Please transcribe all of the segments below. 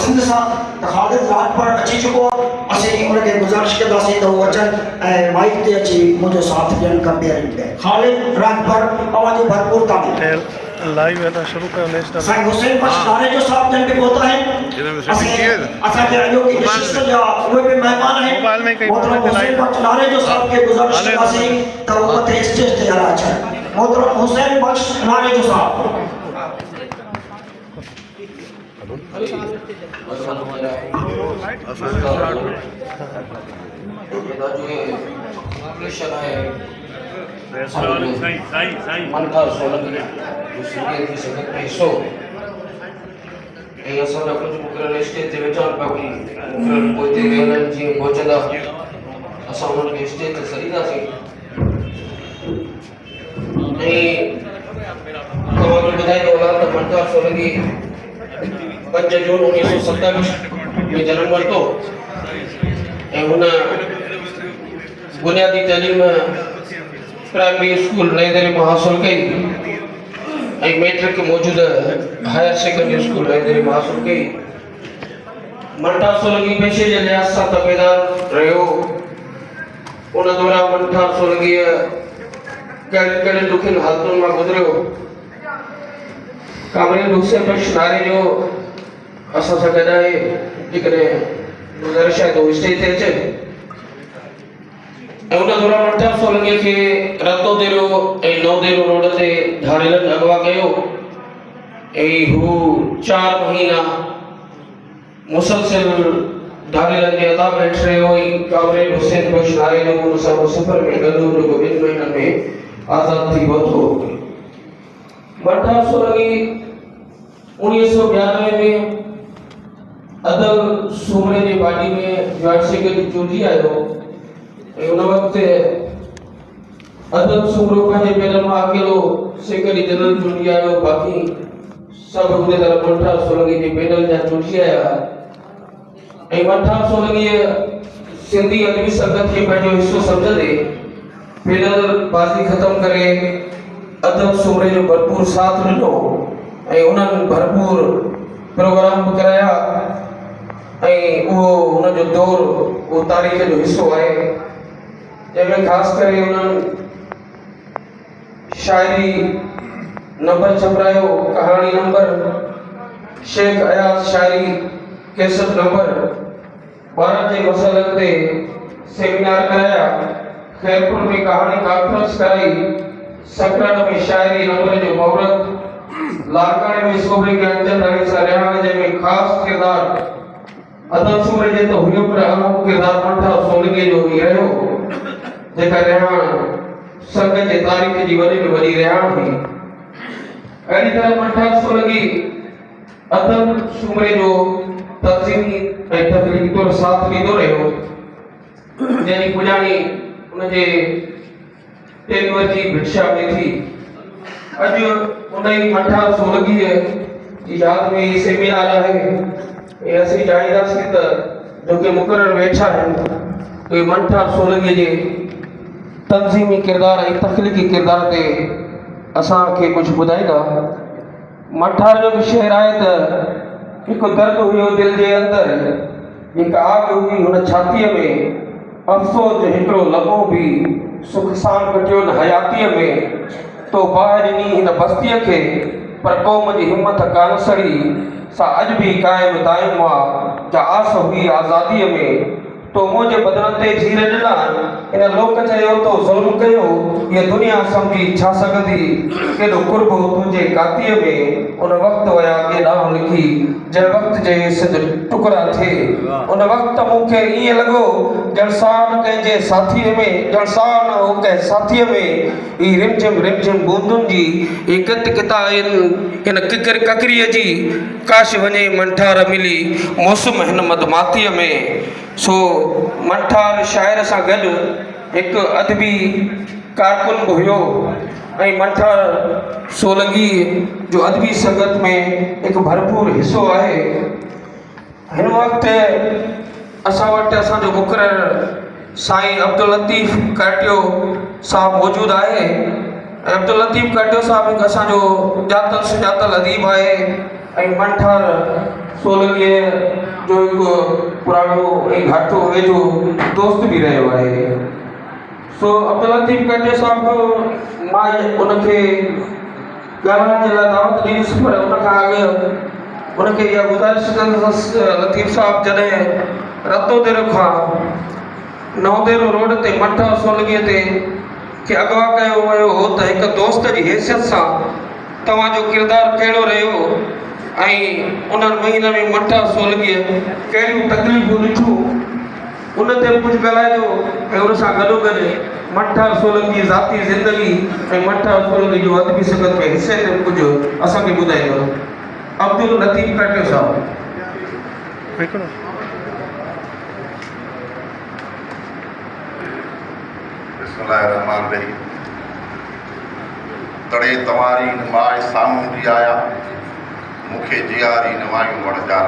पसंद सा खालिद रात पर अची चुको असी उनके गुजारिश कंदासीं त वो अचन माइक ते अची मुझे साथ ॾियनि कंपेयरिंग पे खालिद रात पर आवाज़ भरपूर तालीम लाइव है ना शुरू कर नेशनल साईं हुसैन बख्श नारे जो साहब जन पे पहुंचा है असा के अजो की नशिस्त जा वो भी मेहमान है मोबाइल में कई मोहतरम हुसैन बख्श नारे जो साहब के गुजारिश कंदासीं त वो मथे स्टेज ते हला अचन मोहतरम हुसैन बख्श नारे जो साहब जून 1927 में जन्म वरतो बुनियादी तालीम प्राइमरी स्कूल नई दिल्ली में हासिल कई मैट्रिक मौजूद हायर सेकेंडरी स्कूल नई दिल्ली में हासिल कई मंठा सोलंकी पेशे के लिहाज से तबेदार रहो उन दौरान मंठा सोलंकी कड़े दुखिन हालतों में गुजरियो कामरे हुसैन बख्श नारे जो असा सा गदाए जिकरे गुजारिश है तो स्टेज ते अचे उन दौरान मंठा सोलंकी के रतो देरो नौ देरो रोड ते धाड़ेलन अगवा कयो हु 4 महीना मुसलसल धाड़ेलन के अदा बैठ रहे कामरे हुसैन बख्श नारे जो सब सफर में गदो जो 2 महीनन में आजाद थी वतो मंठा सोलंकी 1992 में अदल सुमरे जी पार्टी में जॉइंट सेक्रेटरी चूंडी आयो उन वक्त अदल सुमरो पंहिंजे पैरनि में अकेलो सेक्रेटरी जनरल चूंडी आयो बाक़ी सब हुन तरह मंठा सोलंकी जे पैनल जा चूंडी आया मंठा सोलंकी सिंधी अदबी संगत के पंहिंजो हिस्सो समझंदे पैनल बाज़ी खत्म करे अदल सुमरे जो भरपूर साथ ॾिनो उन्हनि भरपूर प्रोग्राम कराया वो उन जो दौर वो तारीख़ जो हिस्सो है जैमें खास करे उन्हनि शायरी नंबर छपरायो कहानी नंबर शेख अयाज शायरी कैसेट नंबर 12 के मसलन ते सेमिनार कराया खैरपुर में कहानी कॉन्फ्रेंस कराई सकराट में शायरी नंबर जो मुहूर्त लारकाने में स्कोबरी के अंजन रही सरेहाने जैमें खास किरदार अदल सुमरे जे तो हुयो पर अहम किरदार मंठा सोलंकी जो ही रहो जेका रहण संघ जे तारीख़ जी वॾी में वॾी रहण हुई अहिड़ी तरह मंठा सोलंकी अदल सुमरे जो तक़सीमी ऐं तकलीफ़ी तौर साथ ॾींदो रहियो जंहिंजी पुॼाणी उनजे टेनवर जी भिक्षा में थी अज उन्हीं मंठा सोलंकी की याद में ये सेमिनार है ऐसी जायदासी त जो के मुकर्रर वेठा है तो मंठा सोलंकी जे तंजीमी किरदार ऐं तख्लीकी किरदार ते असां के कुछ बुधाईंदा मंठा जो भी शेर है त एक दर्द हुयो दिल जे अंदर एक आग हुई उन छाती में अफ़सोस जो हिकड़ो लम्हो भी सुख सां कटियो न हयाती में तो बाहर नी इन बस्ती के पर कौम की हिम्मत कान सड़ी सा अज भी कायम दायम हुआ जा आस हुई आज़ादी में तो मुझे बदन ते जीर ॾिना इन लोक चयो तो ज़ुल्म कयो ये दुनिया समझी छा सकंदी केॾो कुर्ब तुंहिंजे कातीअ में उन वक्त वया केॾा लिखी जंहिं वक्त जे सिज टुकड़ा थे उन वक्त मूंखे ईअं लॻो जलसान कंहिंजे साथीअ में जलसान हो कंहिं साथीअ में ई रिमझिम बूंदुनि जी एकत किता इन किकर ककरीअ जी काश वञे मंठार मिली मौसम हिन मधमातीअ में सो मंठार शायर सां गॾु हिकु अदबी कारकुन बि हुयो ऐं मंठार सोलंकी जो अदबी संगत में एक भरपूर हिस्सो है हिन वक्त असां वटि असांजो मुक़रर साईं अब्दुल लतीफ़ काटियो साहब मौजूद है अब्दुल लतीफ़ काटियो साहब एक असांजो ॼातल सुञातल अदीब है ऐं मंठार सोलंकीअ जो हिकु पुराणो ऐं घाटो वेझो दोस्त बि रहियो आहे। सो अब्दुल लतीफ़ कटे साहब मां उनखे ॻाल्हाइण जे लाइ दावत ॾींदुसि, पर उन खां अॻु उनखे इहा गुज़ारिश कंदुसि लतीफ़ साहब जॾहिं रतोदेरो खां नवदेरो रोड ते मठ सोलंकीअ ते खे अगवा कयो वियो हो त हिकु दोस्त जी हैसियत सां तव्हांजो किरदारु कहिड़ो रहियो ऐं उन्हनि महीननि में मठ सोलंकीअ कहिड़ियूं तकलीफ़ूं ॾिठियूं उन ते कुझु ॻाल्हाइजो ऐं उन सां गॾोगॾु मठ सोलंकी ज़ाती ज़िंदगी ऐं मठ सोलंकी जो अदबी संगत में हिसे ते कुझु असांखे ॿुधाईंदो। अब्दुल लतीफ़ कटे साहब। हिकिड़ो बिस्मिल्लाहिर्रहमानिर्रहीम। तड़े तवारी नमाज़ सामूंडी आया मूंखे जियारी नवायूं वण जार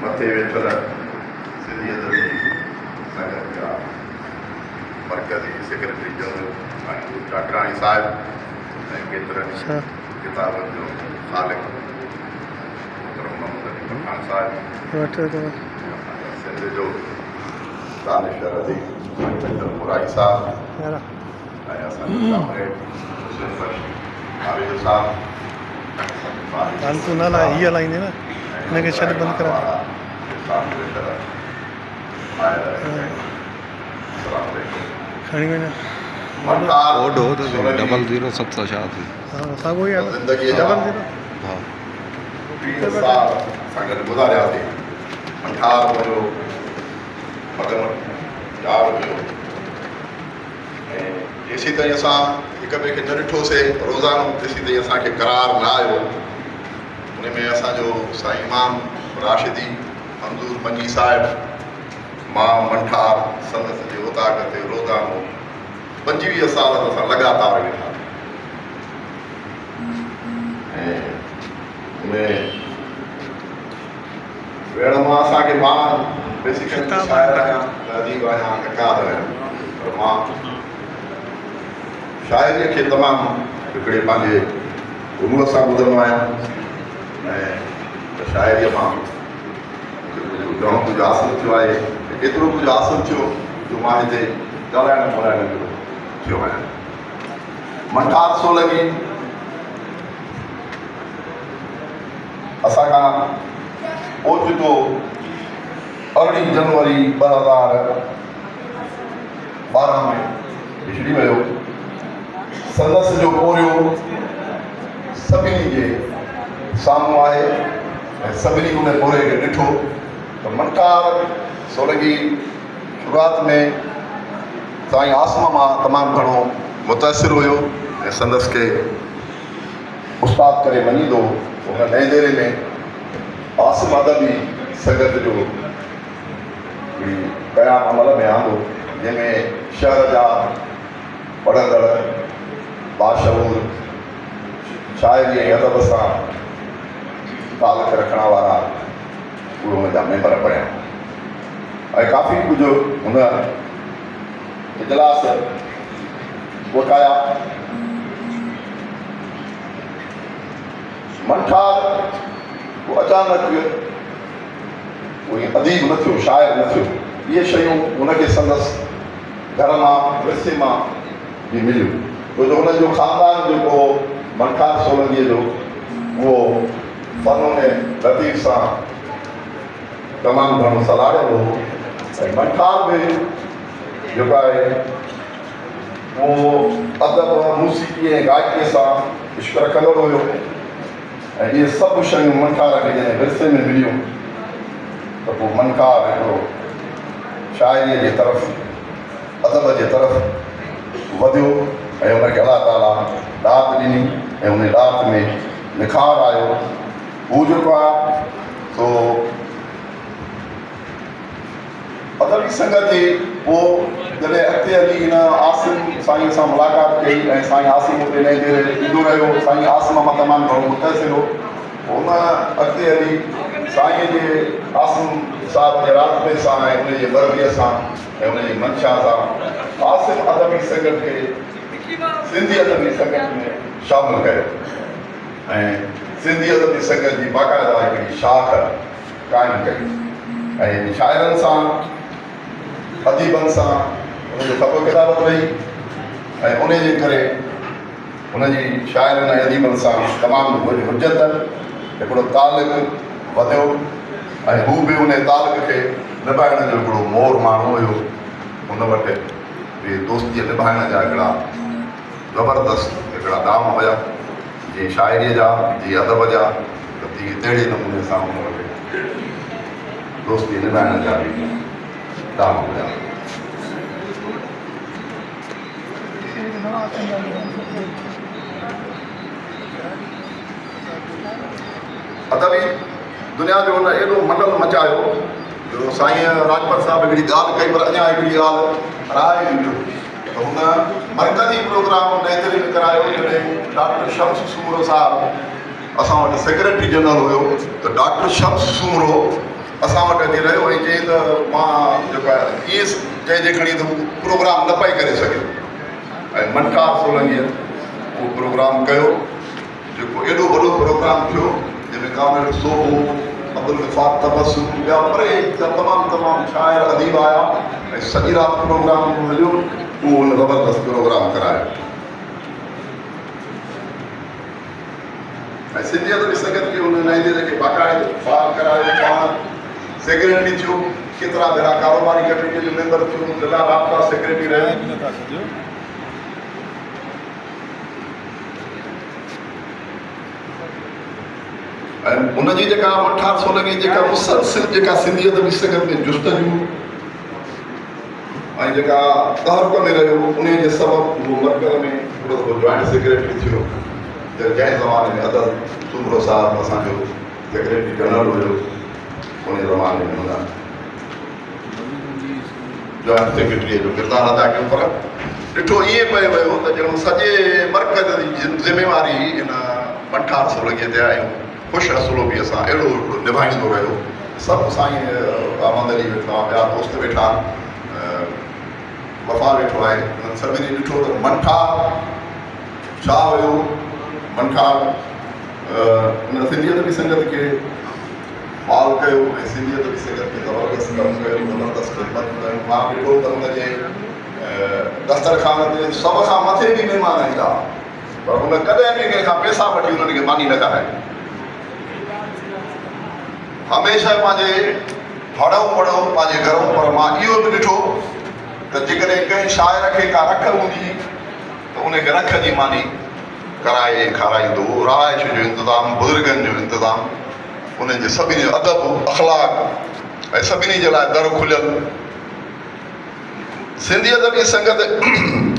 मथे वेठल सिंधी अदबी संगत जा मरकज़ी सेक्रेटरी जनरल चाकराणी साहिब ऐं केतिरनि किताबनि जो ख़ालिक़ मोहम्मद अली पठान साहिब, सिंध जो दानिशवर अली मुराई साहब ऐं असांजे कामरेड हुसैन बख्श आबिद साहब, फालतू न लाइ हीअ हलाईंदी न हिनखे छॾ बंदि करा। खणी वञा कोड हो तो 0077 छा थी साॻियो ई आहे ज़िंदगीअ जा डबल ज़ीरो। हा 20 साल सां गॾु गुज़ारियासीं। मंठार हुयो, मगन यार हुयो ऐं जेसीं ताईं असां हिक ॿिए खे न ॾिठोसीं रोज़ानो तेसीं ताईं असांखे करार न आयो। उन में असांजो साईं इमाम राशिदी मंज़ूर पंजी साहिब मां मंठार संदसि जे उताक ते रोज़ानो 25 साल असां लॻातार वेठा ऐं में वेड़ मां असांखे मां बेसिकली शाइर आहियां, अदीब आहियां, नक़ाद आहियां, पर मां शाइरीअ खे तमामु हिकिड़े पंहिंजे गुरूअ सां ॿुधंदो आहियां ऐं शाइरीअ मां घणो कुझु हासिलु थियो आहे। एतिरो कुझु हासिलु थियो जो मां हिते ॻाल्हाइण ॿोलाइण जो थियो आहियां। मंठार सोलंकी असांखां ओचितो 18 जनवरी 2012 में विछड़ी वियो। संदसि जो पोरियो सभिनी जे साम्हूं आहे ऐं सभिनी उन पोरे खे ॾिठो त मंठार सोलंकी शुरूआत में साईं आसम मां तमामु घणो मुतासिर हुयो ऐं संदसि खे उस्ताद करे मञींदो। उन नए देरे में आसम अदबी संगत जो क़याम अमल में आंदो, जंहिंमें शहर जा पढ़ंदड़ बाशऊर शाइरी ऐं अदब सां तालुक रखण वारा उहे हुन जा मेंबर पढ़िया ऐं काफ़ी कुझु हुन इजलास वकाया। मंठार वो अचानक कोई अदीब न थियो, शाइर न थियो। इहे शयूं हुनखे संदसि घर मां विरसे मां बि मिलियूं, छो जो हुनजो ख़ानदान जेको मंठार सोलंकीअ जो उहो फ़नून लतीफ़ सां तमामु घणो सलाहियल हो ऐं मंठार बि जेको आहे उहो अदब मूसीक़ी ऐं गायकीअ सां इश्क रखंदो हुयो ऐं इहे सभु शयूं मंठार खे जॾहिं विरसे में मिलियूं त पोइ मंठार हिकिड़ो शाइरीअ जे तरफ़ अदब जे तरफ़ वधियो ऐं हुनखे अलाह ताला दात ॾिनी ऐं उन दात में निखार आयो। हू जेको आहे सो अदबी संगत जी पोइ जॾहिं अॻिते हली हिन आसिम साईं सां मुलाक़ात कई ऐं साईं आसिम हुते नए देरे ईंदो रहियो। साईं आसिम मां तमामु घणो मुतासिर हो। हुन अॻिते हली साईं जे आसिम साहिब जे राब्ते सां ऐं उनजे मरबीअ सां ऐं उनजी मंशा सां आसिम अदबी संगत खे सिंधी अदबी संगत में शामिलु कयो ऐं सिंधियत जी संगत जी बाक़ाइदा हिकिड़ी शाख क़ाइमु कई ऐं शाइरनि सां अदीबनि सां उनजो ख़बर किताबत रही ऐं उन जे करे उनजी शाइरनि ऐं अदीबनि सां तमामु वॾी हुजत हिकिड़ो तालुक वधियो ऐं हू बि उन तालुक खे निभाइण जो हिकिड़ो मोर माण्हू हुयो हुन वटि बि दोस्तीअ निभाइण जा हिकिड़ा ज़बरदस्त हिकिड़ा दाम हुया जीअं शाइरीअ जा जीअं अदब जा त तीअं तहिड़े नमूने सां हुन वटि दोस्ती निभाइण जा बि दाम हुया अदबी दुनिया जो हुन एॾो मंडल मचायो जो साईं लाजपत साहिबु हिकिड़ी ॻाल्हि कई पर अञा हिकिड़ी ॻाल्हि राय ॾियो त हुन मरकज़ी प्रोग्राम नई दिल्ली में करायो जॾहिं डॉक्टर शम्स सूमरो साहिबु असां वटि सेक्रेटरी जनरल हुयो त डॉक्टर शम्स सूमरो असां वटि अची रहियो ऐं चई त मां जेको आहे इहे चइजे खणी त हू प्रोग्राम न पई करे सघे ऐं मनकार सोलंकीअ उहो प्रोग्राम कयो जेको एॾो वॾो प्रोग्राम थियो जंहिंमें कामिल सोहो अब्दुल गफ़ार तबस्सुम ॿिया परे तमामु शाइर अदीब आया ऐं सॼी राति प्रोग्राम हलियो उहो हुन ज़बरदस्त प्रोग्राम करायो ऐं सिंधियत जी संगत खे हुन नई दिल्ली खे बाक़ाइदो फाल करायो पाण सेक्रेटरी थियो केतिरा भेरा कारोबारी कमेटीअ जो मेंबर थियो ज़िला राब्ता सेक्रेटरी रहियो ऐं उनजी जेका 1816 जी जेका मुसलसिल जेका सिंधियत जी संगत में जुस्तजू ऐं जेका तहरुक में रहियो उन जे सबबु उहो मरकज़ में हिकिड़ो दफ़ो जॉइंट सेक्रेटरी थियो जंहिं ज़माने में अदब सूमरो साहिबु असांजो सेक्रेटरी जनरल हुयो उन ज़माने में हुन जॉइंट सेक्रेटरीअ जो किरदारु अदा कयो पर ॾिठो ईअं पियो वियो त ॼण सॼे मरकज़ जी ज़िमेवारी इन 1816 ते आयूं ख़ुशि रसूलो बि असां अहिड़ो निभाईंदो रहियो सभु साईं अहमद अली वेठा ॿिया दोस्त वेठा वफ़ा वेठो आहे सभिनी ॾिठो त मनठार छा हुयो मनठार हुन सिंधियत जी संगत खे फाल कयो ऐं सिंधियत जी संगत खे ज़बरदस्त कमु कयो ज़बरदस्त ख़िदमत कयो मां ॾिठो त हुनजे दस्तरखान ते सभ खां मथे बि महिमान ईंदा पर हुन कॾहिं बि कंहिंखां पैसा वठी हुननि खे मानी न कराए हमेशह पंहिंजे हड़ऊं वड़ऊं पंहिंजे घरूं पर मां इहो बि ॾिठो त जेकॾहिं कंहिं शाइर खे का रख हूंदी त उनखे रख जी मानी कराए खाराईंदो रहाइश जो इंतज़ामु बुज़ुर्गनि जो इंतज़ामु उन्हनि जे सभिनी जो अदब अख़लाक ऐं सभिनी जे लाइ दर खुलियल सिंधियत जी संगत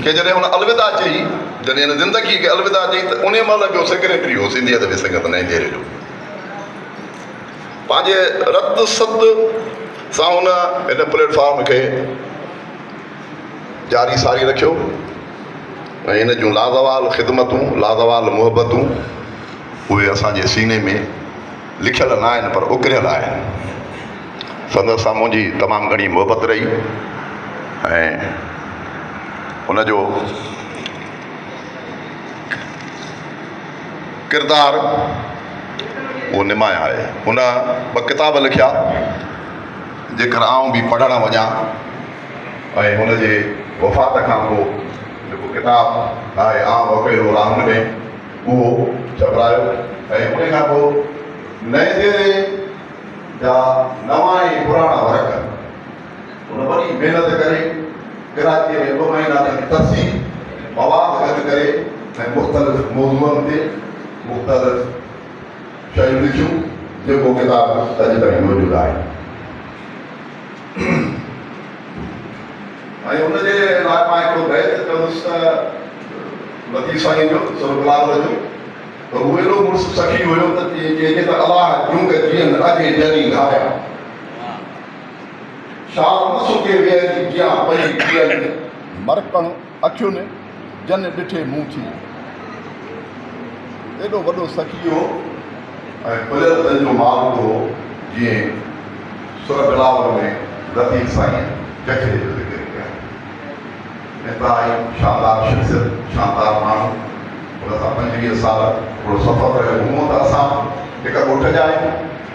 खे जॾहिं हुन अलविदा चई जॾहिं हिन ज़िंदगी खे अलविदा चई त उन महिल ॿियो सेक्रेटरी हो सिंधियत जी संगत नई दिल्ली जो पंहिंजे रत सत सां हुन हिन प्लेटफॉर्म खे जारी सारी रखियो ऐं हिन जूं लाज़वाल ख़िदमतूं लाज़वाल मुहबतूं उहे असांजे सीने में लिखियल न आहिनि पर उकरियल आहिनि संदसि सां मुंहिंजी तमामु घणी मुहबत रही ऐं हुनजो किरदारु उहो निमाया आहे हुन 2 किताब लिखिया जेकर आउं बि पढ़णु वञा ऐं हुनजे वफ़ात खां पोइ जेको किताबु आहे आउं अकेलो राउंड में उहो छपायो ऐं उन खां पोइ नए दिल्ली जा नवां ऐं पुराणा वर्क हुन वॾी महिनत करे कराचीअ में 2 महीना ताईं तफ़सील मवाद गॾु करे ऐं मुख़्तलिफ़ मौज़ूअनि ते मुख़्तलिफ़ शयूं लिखियूं जेको किताबु अॼु ताईं मौजूदु आहे ऐं हुनजे लाइ मां हिकिड़ो बैत चवंदुसि त लतीफ़ साईं जो सुरगलाल जो त उहो एॾो मुड़ुसु सखी हुयो त चइजे त अलाह जूं के जीअं अॻे जनी घाया शाल न सुके वेहरी जियां पई जीअं मरकण अखियुनि जन ॾिठे मूं थी एॾो वॾो सखी हो ऐं खुलियल दिलि जो मालिक हो जीअं सुरगलाल में लतीफ़ साईं जखे जो ज़िक्र कया इंतहाई शानदार शख़्सियत शानदार माण्हू हुन सां 25 साल थोरो सफ़र घुमूं त असां हिकु ॻोठ जा आहियूं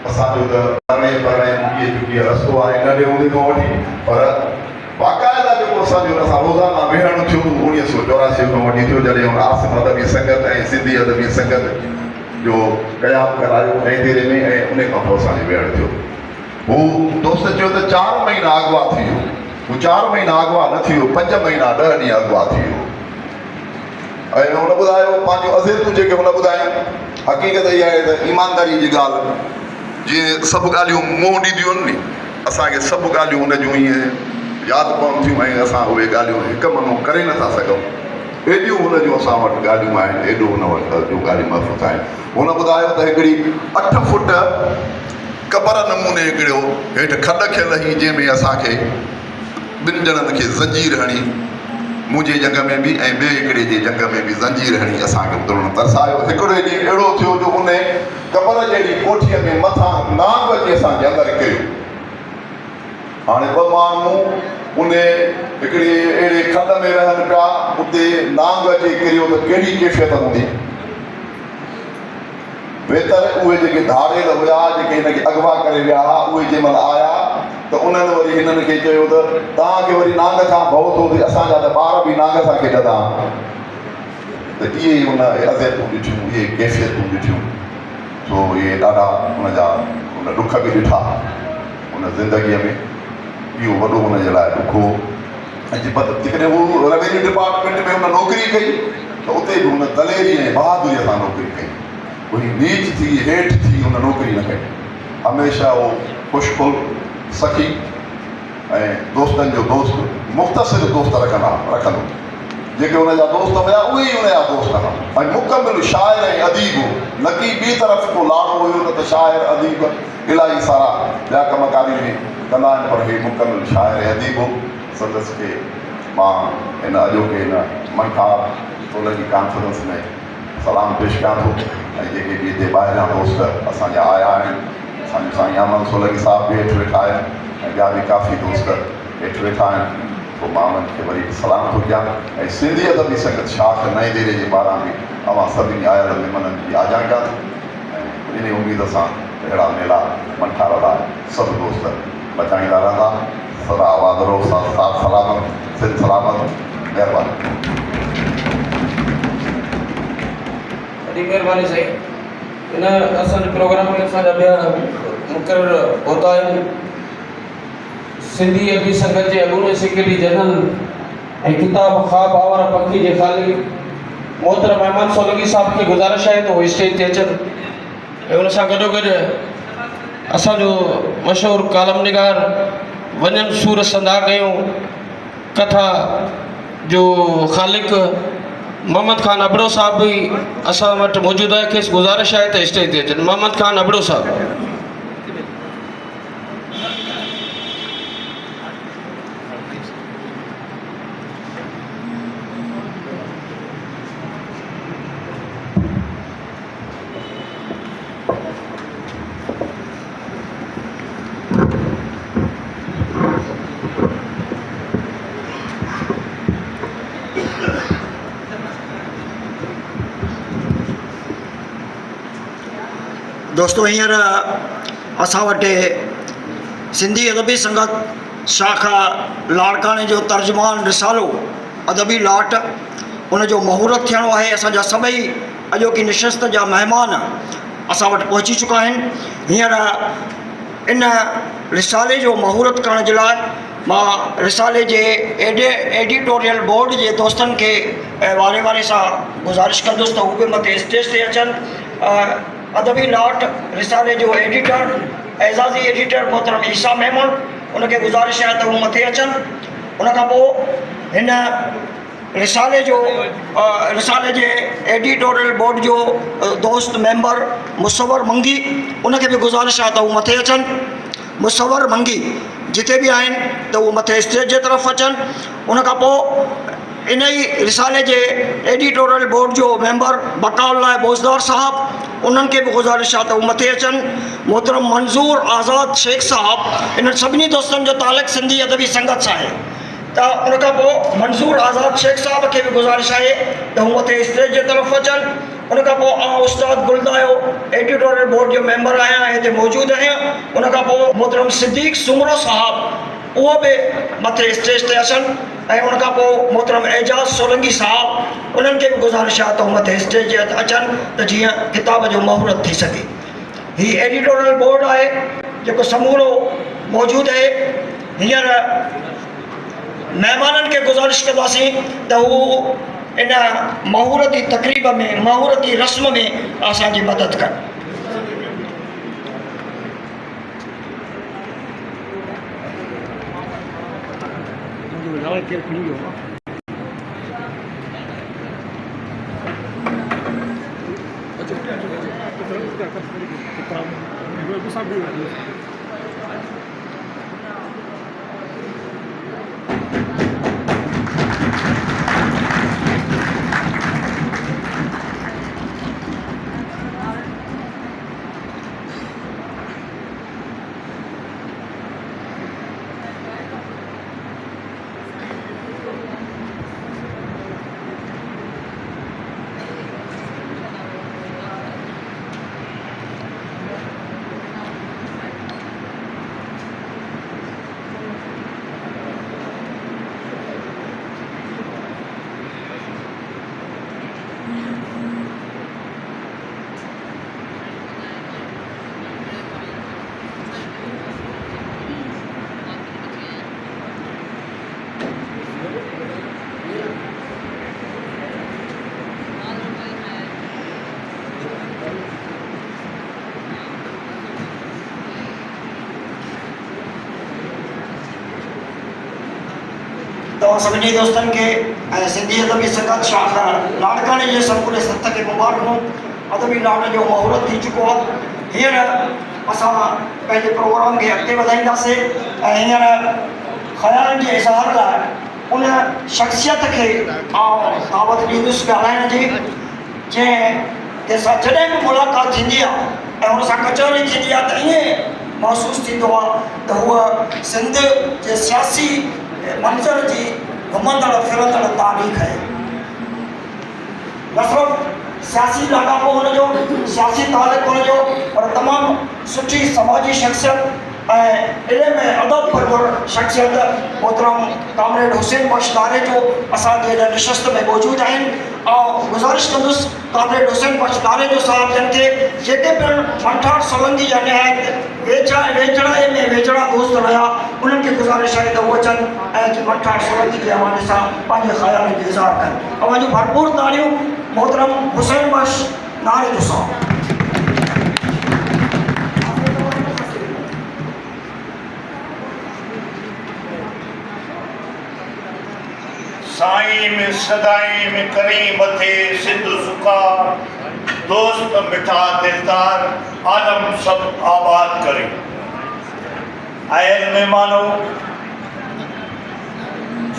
असांजो त परे परे इहे जेकी रस्तो आहे नंढे हूंदे खां वठी पर बाक़ाइदा जेको असांजो असां रोज़ाना वेहण थियो 1984 खां वठी थियो जॾहिं हुन आसिम अदबी संगत ऐं सिंधी अदबी संगत जो क़याम करायो नई दिल्ली में ऐं उन खां पोइ असांजो वेहण थियो हू दोस्त चयो त 4 महीना अॻुवा थी वियो हू 4 महीना अॻुवा न थी वियो 5 महीना 10 ॾींहं अॻुवा थी वियो ऐं हुन ॿुधायो पंहिंजो अज़ीज़ूं जेके हुन ॿुधायूं हक़ीक़त इहा आहे त ईमानदारी जी ॻाल्हि जीअं सभु ॻाल्हियूं मुंहुं ॾींदियूं आहिनि नी असांखे सभु ॻाल्हियूं हुन जूं ईअं यादि पवनि थियूं ऐं असां उहे ॻाल्हियूं हिकु मनो करे नथा सघूं एॾियूं हुन जूं असां वटि ॻाल्हियूं आहिनि एॾो हुन वटि जूं ॻाल्हियूं महफ़ूज़ आहिनि हुन ॿुधायो त हिकिड़ी 8 फुट क़बर नमूने हिकिड़ो हेठि खॾ खियल हुई जंहिंमें असांखे 2 ॼणनि खे ज़ंजीर हणी मुंहिंजे जंग में बि ऐं ॿिए हिकिड़े जे जंग में बि ज़ंजीर हणी असांखे उतरणु तरसायो हिकिड़े ॾींहुं अहिड़ो थियो जो उन क़बर जहिड़ी कोठीअ में मथां नांग अची असांजे अंदरि कयो हाणे 2 माण्हू उन हिकिड़े अहिड़े खॾ में रहनि पिया उते नांग अची किरियो त कहिड़ी कैफ़ियत हूंदी बहितर उहे जेके धाड़ेल हुआ जेके हिनखे अॻुवा करे विया हुआ उहे जंहिं महिल आया त उन्हनि वरी हिननि खे चयो त तव्हांखे वरी नांग सां भउ थो थिए असांजा त ॿार बि नांग सां खेॾंदा त इहे ई हुन अज़ियतूं ॾिठियूं इहे कैफ़ियतूं ॾिठियूं सो इहे ॾाढा हुनजा हुन ॾुख बि ॾिठा हुन ज़िंदगीअ में इहो वॾो हुनजे लाइ ॾुख हो ऐं जेकॾहिं हू रेवेन्यू डिपार्टमेंट में हुन नौकिरी कई त उते बि हुन दलेरी ऐं बहादुरीअ सां नौकिरी कई वरी नीच थी हेठि थी हुन नौकिरी न कई हमेशह उहो खुशकुल सखी ऐं दोस्तनि जो दोस्त मुख़्तसिर दोस्त रखंदो जेके हुनजा दोस्त हुया उहे ई हुनजा दोस्त हुआ ऐं मुकमिल शाइर ऐं अदीब हो न की ॿी तरफ़ को लाड़ो हुयो न त शाइर अदीब इलाही सारा ॿिया कमकारी में कंदा आहिनि पर हे मुकमिल शाइर ऐं अदीब हो संदसि खे मां हिन अॼोके हिन मनखार 16 जी कॉन्फ्रेंस में सलाम पेश कयां थो ऐं जेके बि हिते ॿाहिरियां दोस्त असांजा आया आहिनि असांजो साईं अमन सोलंकी साहिब बि हेठि वेठा आहिनि ऐं ॿिया बि काफ़ी दोस्त हेठि वेठा आहिनि पोइ मां उन्हनि खे वरी सलाम थो कयां ऐं सिंधी अदबी संगत शाख नई दिल्ली जे पारां बि अवां सभिनी आयल महिमाननि जी आजां कयां थो ऐं इन उमेद सां अहिड़ा मेला मनठार लाइ सभु दोस्त बचाईंदा रहंदा सदा आबाद रहो साथ सलामत सिंध सलामत महिरबानी ॾाढी महिरबानी साईं इन असांजे प्रोग्राम में असांजा ॿिया मुक़ररु उहिदा आहिनि सिंधी अदबी संगत जे अॻूणे सेक्रेटरी जनरल ऐं किताब ख़्वाब आवारा पखी जे ख़ाली मोहतरम अहमद सोलंकी साहिब खे गुज़ारिश आहे त उहे स्टेज ते अचनि ऐं उन सां गॾोगॾु असांजो मशहूरु कालम निगार वञनि सूर संदा कयूं कथा जो ख़ालिक मोहम्मद खान अबड़ो साहब भी असां वटि मौजूदु आहे खेसि गुज़ारिश आहे त स्टेज ते अचनि मोहम्मद खान अबड़ो साहब दोस्तों हींअर असां वटि सिंधी अदबी संगत शाखा लाड़काणे जो तर्जुमान रिसालो अदबी लाट उनजो महूरत थियणो आहे असांजा सभई अॼोकी निशस्त जा महिमान असां वटि पहुची चुका आहिनि हींअर इन रिसाले जो महूरत करण जे लाइ मां रिसाले जे एडिटोरियल बोर्ड जे दोस्तनि खे वारे सां गुज़ारिश कंदुसि त हू बि मथे स्टेज ते अचनि अदबी लाट रिसाले जो एडिटर एज़ाज़ी एडिटर मोहतरम ईसा मेमन उनखे गुज़ारिश आहे त हू मथे अचनि उनखां पोइ हिन रिसाले जे एडिटोरियल बोर्ड जो दोस्त मेंबर मुसवर मंगी उनखे बि गुज़ारिश आहे त हू मथे अचनि मुसवर मंगी जिते बि आहिनि त उहे मथे स्टेज जे तरफ़ अचनि उनखां पोइ इन ई रिसाले जे एडिटोरियल बोर्ड जो मेंबर बकाउल्लाह बोज़दार साहब उन्हनि खे बि गुज़ारिश आहे त हू मथे अचनि मोहतरम मंज़ूर आज़ाद शेख साहब इन्हनि सभिनी दोस्तनि जो तालुक़ सिंधी अदबी संगत सां आहे त उनखां पोइ मंज़ूर आज़ाद शेख साहब खे बि गुज़ारिश आहे त हू मथे स्टेज जे तरफ़ अचनि उन खां पोइ आउं उस्ताद गुलदायो एडिटोरियल बोर्ड जो मेंबर आहियां, हिते मौजूदु आहियां। उन खां पोइ मोहतरम सिद्दीक़ सुमरो साहबु उहो बि मथे स्टेज ते अचनि, ऐं उन खां पोइ मोहतरम एजाज़ सोलंकी साहबु, उन्हनि खे बि गुज़ारिश आहे त उहे मथे स्टेज ते अचनि त जीअं किताब जो महूरत थी सघे। हीउ एडिटोरियल बोर्ड आहे जेको समूरो मौजूदु आहे। हींअर महिमाननि खे गुज़ारिश कंदासीं त हू इन महूरती तक़रीब में, महूरती रस्म में असांजी मदद कनि। तव्हां सभिनी दोस्तनि खे ऐं सिंधी अदबी संगत शाख लाड़काणे जे समूरे सथ खे मुबारकूं। अदबी लाड़ जो महूरत थी चुको आहे। हींअर असां पंहिंजे प्रोग्राम खे अॻिते वधाईंदासीं ऐं हींअर ख़्यालनि जे इज़हार लाइ उन शख़्सियत खे आउं दावत ॾींदुसि ॻाल्हाइण जी, जंहिं सां जॾहिं बि मुलाक़ात थींदी आहे ऐं हुन सां कचहरी थींदी आहे त ईअं महसूसु थींदो आहे त हूअ सिंध जे सियासी मंज़र जी घुमंदड़ फिरंदड़ तारीख़ आहे। न सिर्फ़ु सियासी लाॻापो हुनजो, सियासी तालिक़ हुनजो, पर तमामु सुठी समाजी शख़्सियत ऐं इल्म ऐं अदब परवर शख़्सियत मोहतरम कामरेड हुसैन बख्श नारे जो असांजे हिन नशिस्त में मौजूदु आहिनि। ऐं गुज़ारिश कंदुसि कामरेड हुसैन बख्श नारे जो साहब जन खे, जेके पिणु मंठार सोलंकी जा निहायत वेझड़ाईअ में वेझड़ा दोस्त रहिया, उन्हनि खे गुज़ारिश आहे त उहे अचनि ऐं मंठार सोलंकी जे हवाले सां पंहिंजे ख़्यालनि जो इज़हार कनि। अवां जूं भरपूर ताड़ियूं मोहतरम हुसैन बख्श नारे जो साहब। साईं में सदाई में करी मथे सिंध सुखा, दोस्त मिठा दिलदार आलम सब आबाद करे। आयल मेहमानों,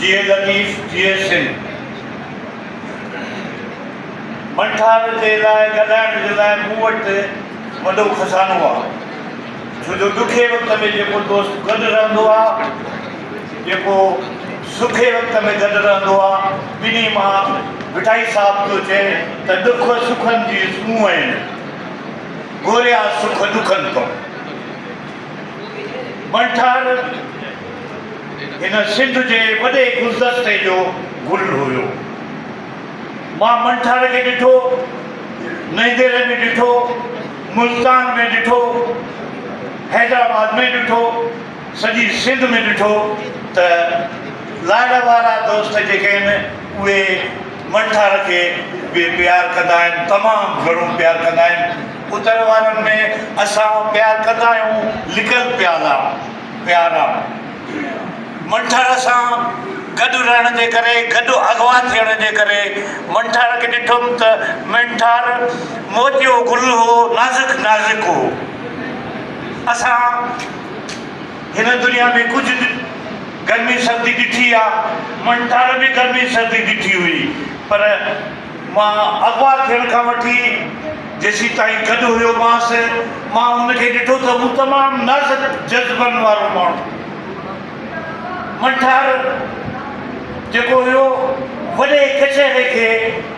जिए लतीफ़ जिए सिंध। मंठार जे लाइ ॻाल्हाइण जे लाइ मूं वटि वॾो खज़ानो आहे, छो जो ॾुखे वक़्त में जेको दोस्त गॾु रहंदो आहे, जेको सुखे वक़्त में गॾु रहंदो आहे, ॿिन्ही मां मिठाई साहब थो चए त ॾुख सुखनि जी सूंहं आहिनि, घोरिया सुख ॾुखनि तो। मंठार हिन सिंध जे वॾे गुलदस्ते जो गुल हुयो। मां मंठार खे ॾिठो, नईदेर में ॾिठो, मुल्तान में ॾिठो, हैदराबाद में ॾिठो, सॼी सिंध में ॾिठो त लाड़ वारा दोस्त जेके आहिनि उहे मंठार खे बि प्यारु कंदा आहिनि, तमामु घणो प्यारु कंदा आहिनि। उतर वारनि में असां प्यारु कंदा आहियूं लिकल प्यारा। मंठार सां गॾु रहण जे करे, गॾु अॻुवा थियण जे करे मंठार खे ॾिठुमि त मंठार मोतियो गुल हो, नाज़ुक नाज़ुक हो। असां हिन दुनिया में कुझु गर्मी सर्दी ॾिठी आहे, मंठार बि गर्मी सर्दी ॾिठी हुई, पर मां अॻुवा थियण खां वठी जेसीं ताईं गॾु हुयो मांसि, मां हुनखे ॾिठो त हू तमामु नाज़ुक जज़्बनि वारो माण्हू। मंठार जेको हुयो वॾे कचहरे खे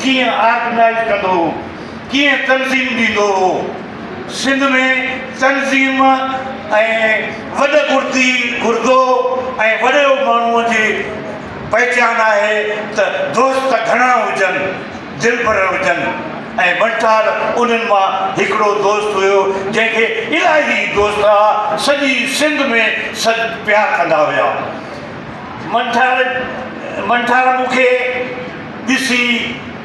कीअं ऑर्गनाइज़ कंदो हो, कीअं तनज़ीम ॾींदो हो। सिंध में तनज़ीम ऐं गुर्दो ऐं वॾे माण्हूअ जी पहचान आहे त दोस्त घणा हुजनि, दिलबर हुजनि, ऐं मंठार उन्हनि मां हिकिड़ो दोस्त हुयो जंहिंखे इलाही दोस्त हुआ, सॼी सिंध में प्यारु कंदा हुया। मंठार मूंखे ॾिसी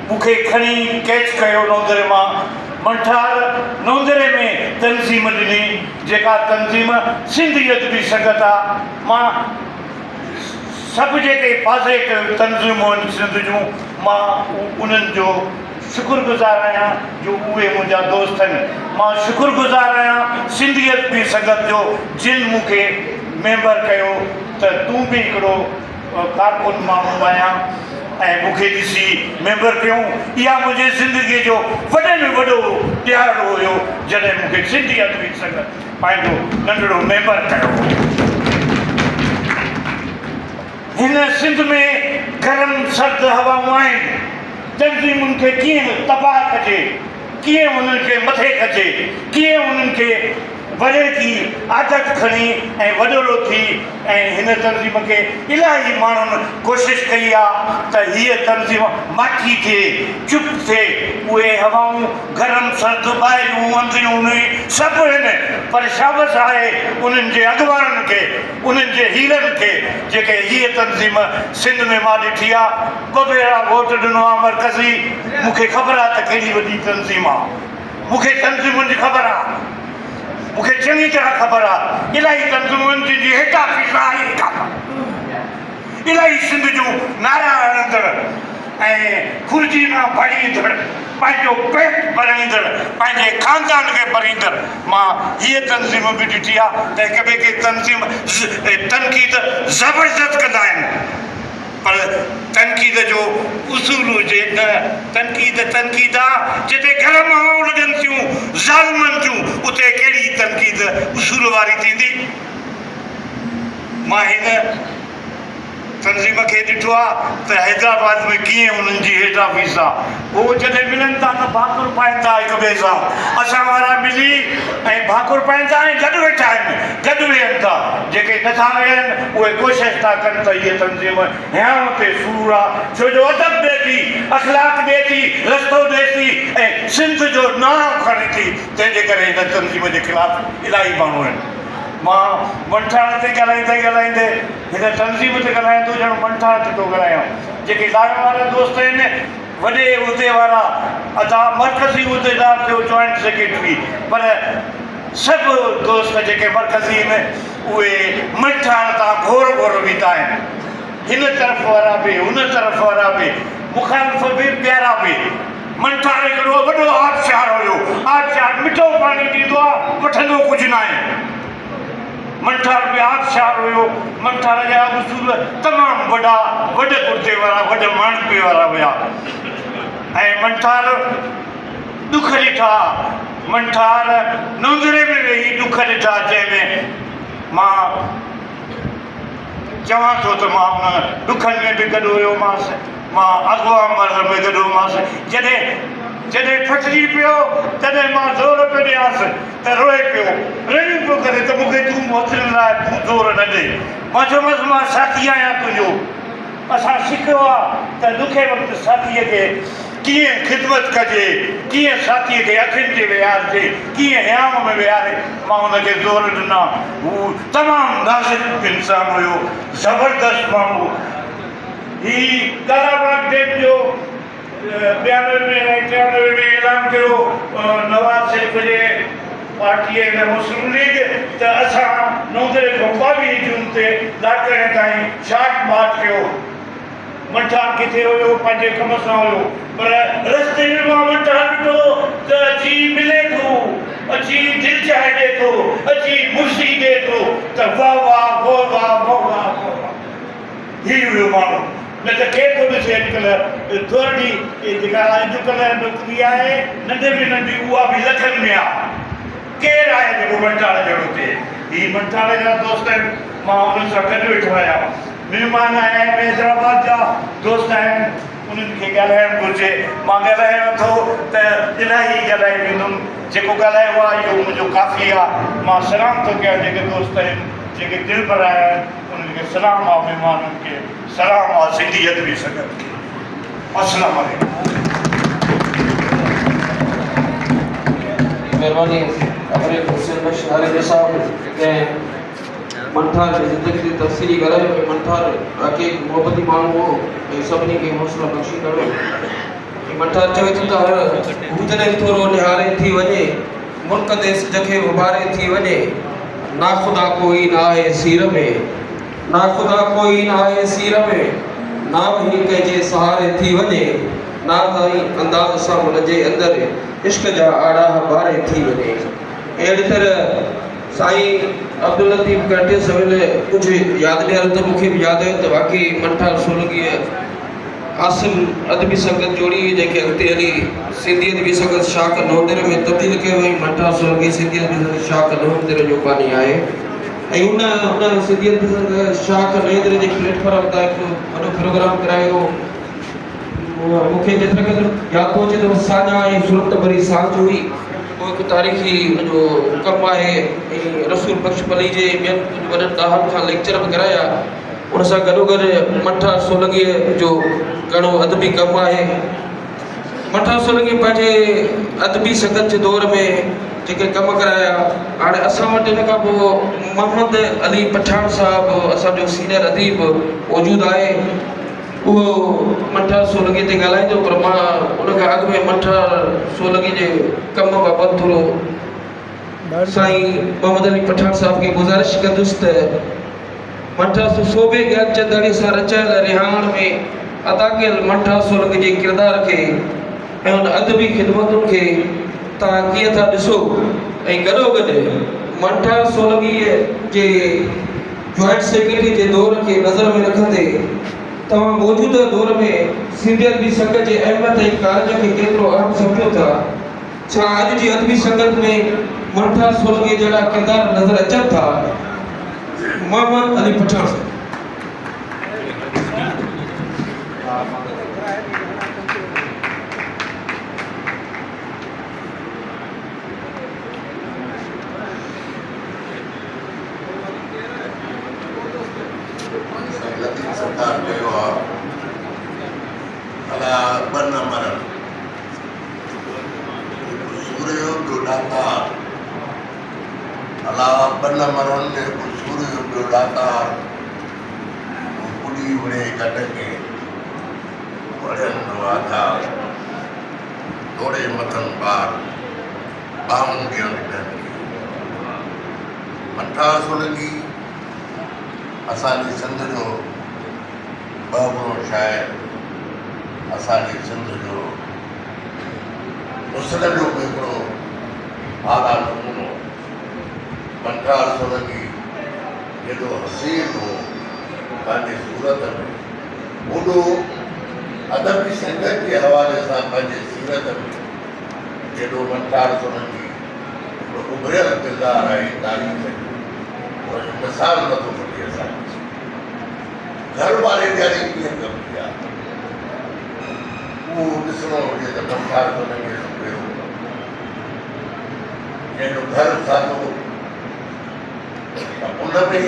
मूंखे खणी कैच कयो नौंदरे मां। मंठार नौंदरे में तनज़ीम ॾिनी, जेका तनज़ीम सिंधी अदबी संगत आहे। मां सभु जेके पासे तनज़ीमूं आहिनि सिंध जूं, मां उन्हनि जो शुक्रगुज़ार आहियां जो उहे मुंहिंजा दोस्त आहिनि। मां शुक्रगुज़ार आहियां सिंधी अदबी संगत जो जिन मूंखे मेंबर कयो त तूं बि हिकिड़ो कारकुन माण्हू आहियां ऐं मूंखे ॾिसी मेंबर कयूं। इहा मुंहिंजे ज़िंदगीअ जो वॾे में वॾो ॾियारो हुयो जॾहिं मूंखे सिंधी अदबी संगत पंहिंजो नंढड़ो मेंबर कयो। हिन सिंध में गरम सर्द हवाऊं आहिनि। तनज़ीमुनि खे कीअं तबाह कजे, कीअं उन्हनि खे मथे कजे, कीअं उन्हनि खे वॾे की आदत खणी ऐं वॾो थी। ऐं हिन तनज़ीम खे इलाही माण्हुनि कोशिशि कई आहे त हीअ तनज़ीम माठी थिए, चुप थिए। उहे हवाऊं गरम सर्द ॿाहिरियूं अंदरियूं सभु आहिनि, पर शाबस आहे उन्हनि जे अॻुवाननि खे, उन्हनि जे हीरनि खे जेके हीअ तनज़ीम सिंध में मां ॾिठी आहे। ॿ भेरा वोट ॾिनो आहे मरकज़ी। मूंखे ख़बर आहे त कहिड़ी वॾी तनज़ीम आहे। मूंखे तनज़ीमुनि जी ख़बर आहे, मूंखे चङी तरह ख़बर आहे। इलाही तनज़ीमुनि जी हेठा फीसा आहे, इलाही सिंध जूं नारा हणंदड़ ऐं खुर्जी मां भरींदड़, पंहिंजो पेट भराईंदड़, पंहिंजे ख़ानदान खे भरींदड़ मां हीअ तनज़ीम बि ॾिठी आहे त हिक ॿिए खे तनक़ीद ज़बरदस्त कंदा आहिनि। पर तनक़ीद जो उसूल हुजे न। तनक़ीद आहे जिते गरम हवाऊं लॻनि थियूं ज़ालिमनि जूं, उते कहिड़ी तनक़ीद उसूल वारी थींदी। मां हिन तनज़ीम खे ॾिठो आहे त हैदराबाद में कीअं उन्हनि जी हेठा फीस आहे। उहो जॾहिं मिलनि था त भाकुर पाइनि था हिक ॿिए सां। असां वारा मिली ऐं भाकुर पाइनि था ऐं गॾु वेठा आहिनि, गॾु वेहनि था। जेके नथा वेहनि उहे कोशिशि था कनि त हीअ तनज़ीम हियांव ते सूर आहे, छो जो अदब ॾिए थी, अख़लाक ॾिए थी, रस्तो ॾिए थी ऐं सिंध जो नाम खणे थी। तंहिंजे करे हिन तनज़ीम जे ख़िलाफ़ु इलाही माण्हू आहिनि। मां मंठाण ते ॻाल्हाईंदे हिन तनज़ीम ते ॻाल्हाईंदो ॼण मंठाण ते थो ॻाल्हायां। जेके लाइण वारा दोस्त आहिनि, वॾे उहिदे वारा, अदा मरकज़ी उहिदेदार थियो, जॉइंट सेक्रेटरी, पर सभु दोस्त जेके मरकज़ी आहिनि उहे मंठाण तां घोर बीठा आहिनि। हिन तरफ़ वारा बि, हुन तरफ़ वारा बि, मुखालिफ़ बि, प्यारा बि। मंठाण हिकिड़ो वॾो आबशार हुयो। आबशार मिठो पाणी ॾींदो आहे, वठंदो कुझु न आहे। मंठार बि आबशार हुयो। मंठार जा उसूल तमामु वॾा, वॾे गुर्दे वारा, वॾे माणपे वारा हुया। ऐं मंठार ॾुख ॾिठा। मंठार नौंदरे में वेही ॾुख ॾिठा, जंहिंमें मां चवां थो त मां उन ॾुखनि में बि गॾु हुयो मांसि। मां अॻुवा मर्द में गॾु हुयोमांसि। जॾहिं फटिजी पियो तॾहिं मां ज़ोर पियो ॾियांसि त रोए पियो, रड़ियूं पियो करे त मूंखे तूं मोकिलण लाइ तूं ज़ोर न ॾे। मां चयोमांसि मां साथी आहियां तुंहिंजो। असां सिखियो आहे त ॾुखे वक़्तु साथीअ खे कीअं ख़िदमत कजे, कीअं साथीअ खे अखियुनि ते विहारिजे, कीअं हियांव में विहारे। मां हुनखे ज़ोर ॾिना। हू तमामु नाज़ुक इंसानु हुयो, ज़बरदस्त माण्हू। ही कालाबाग डेट जो 92 में 93 में ऐलान कयो नवाज़ शरीफ़ जे पार्टीअ में मुस्लिम लीग त असां नौंदरे खां 22 जून ते लाकड़े ताईं शाट मार्च कयो। मंठार किथे हुयो, पंहिंजे कम सां हुयो, पर रस्ते में मां मंठार ॾिठो त अची मिले थो, अची दिलि चाहे ॾिए थो, अची मुर्सी ॾिए थो त वाह वाह वाह वाह वाह वाह। हीउ हुयो माण्हू। न त केरु थो ॾिसे अॼुकल्ह थोरी जेका अॼुकल्ह नौकिरी आहे नंढे में नंढी, उहा बि लखनि में आहे। केरु आहे जेको मंठार जहिड़ो थिए? हीअ मंठार जा दोस्त आहिनि। मां हुन सां गॾु वेठो आहियां। महिमान आया आहिनि, हैदराबाद जा दोस्त आहिनि। उन्हनि खे ॻाल्हाइणु घुरिजे। मां ॻाल्हायां थो त इलाही ॻाल्हाए वेंदुमि, जेको ॻाल्हायो आहे इहो मुंहिंजो काफ़ी आहे। मां सलाम थो कयां जेके दोस्त आहिनि, जेके दिलि भर आया आहिनि, उन्हनि खे सलाम आहे, महिमाननि खे सलाम आहे, सिंधी अदबी संगत खे अस्सलाम वालेकुम। महिरबानी अपने हुसैन बख्श हारिज साहब के मंठार जी ज़िंदगी की तफ़सीली ॻाल्हायो कि मंठार वाकई मोहब्बती माण्हू हो ऐं सभिनी खे हौसला बख़्शी कयो। मंठार चवे थो त हर हू जॾहिं थोरो निहारे थी वञे, मुल्क ते सिज खे उभारे थी वञे, ना ख़ुदा कोई ना आहे सीर में, ना ख़ुदा कोई ना आहे सीर में, ना ही कंहिंजे सहारे थी वञे, ना ताईं अंदाज़ सां हुनजे अंदरि इश्क जा आड़ा बारे थी वञे। अहिड़ी तरह साईं अब्दुल लतीफ़ काटे सवेल कुझु यादि ॾियनि त मूंखे बि यादि आयो त वाकई मंठार सोलंकीअ आसिम अदबी संगत जोड़ी जंहिंखे अॻिते हली सिंधी अदबी संगत शाख नवोदय में तब्दील कयो ऐं मंठार सोलंकी सिंधी अदबी संगत शाख नवोदय जो बानी आहे। ऐं उन सिंधी अदबी संगत शाख नवोदय जे प्लेटफॉर्म तां हिकु वॾो प्रोग्राम करायो। मूंखे जेतिरे क़दुरु यादि थो अचे त साॼा ऐं सूरत भरी सांझ हुई। उहो हिकु तारीख़ी जो कमु आहे ऐं रसूल बख़्श पली जे ॿियनि वॾनि ॾाहनि खां लेक्चर बि कराया। उन सां गॾोगॾु मंठार सोलंकीअ जो घणो अदबी कमु आहे। मंठार सोलंकी पंहिंजे अदबी संगत जे दौर में जेके कमु कराया, हाणे असां वटि इन खां पोइ मोहम्मद अली पठान साहिबु असांजो सीनियर अदीब मौजूदु आहे। उहो मंठार सोलंकी ते ॻाल्हाईंदो, पर मां उनखां अॻु में मंठार सोलंकी जे कम बाबति थोरो साईं मोहम्मद अली पठान साहिब खे गुज़ारिश कंदुसि त मंठार सोबे ज्ञानचंदाणी सां रचियल रिहाण में अदा कयल मंठार सोलंकी जे किरदार खे ऐं उन अदबी ख़िदमतुनि खे तव्हां कीअं था ॾिसो, ऐं गॾोगॾु मंठार सोलंकीअ जे जॉइंट सेक्रेटरी जे दौर खे नज़र में रखंदे तव्हां मौजूदा दौर में सिंधी अदबी संगत जे अहमियत ऐं कारज खे केतिरो अहम सम्झो था? छा अॼु जी अदबी संगत में मंठार सोलंकी जहिड़ा किरदार नज़र अचनि था? मोहम्मद अली पठान साहब। लतीफ़ सरकार कयो आहे अला ॿ नंबर सूर्य जो ॾातार, अला ॿ नंबरनि में सूर्य जो ॾातार पुॾी विड़े गॾ खे वड़ियनि आधार तोड़े मथनि पार ॿाहूं ॾियणु ॾियनि। मंठार सोलंकी असांजी सिंध जो ॿ शाइर, असांजी सिंध जो मुस्लिम जो बि हिकिड़ो आला नमूनो। मंठार सोलंकी हेॾो हसीन हो पंहिंजी सूरत में, ओॾो अदबी संगत जे हवाले सां पंहिंजे सीरत में हेॾो मंठार सोलंकी हिकिड़ो उभरियल किरदारु आहे तारीख़ जो। मिसाल नथो मिले असांखे। घर वारे ॾियारी कीअं कबी आहे उहो ॾिसणो हुजे त मंठार सोलंकी जो कहिड़ो जंहिंजो घर ठातो त उन में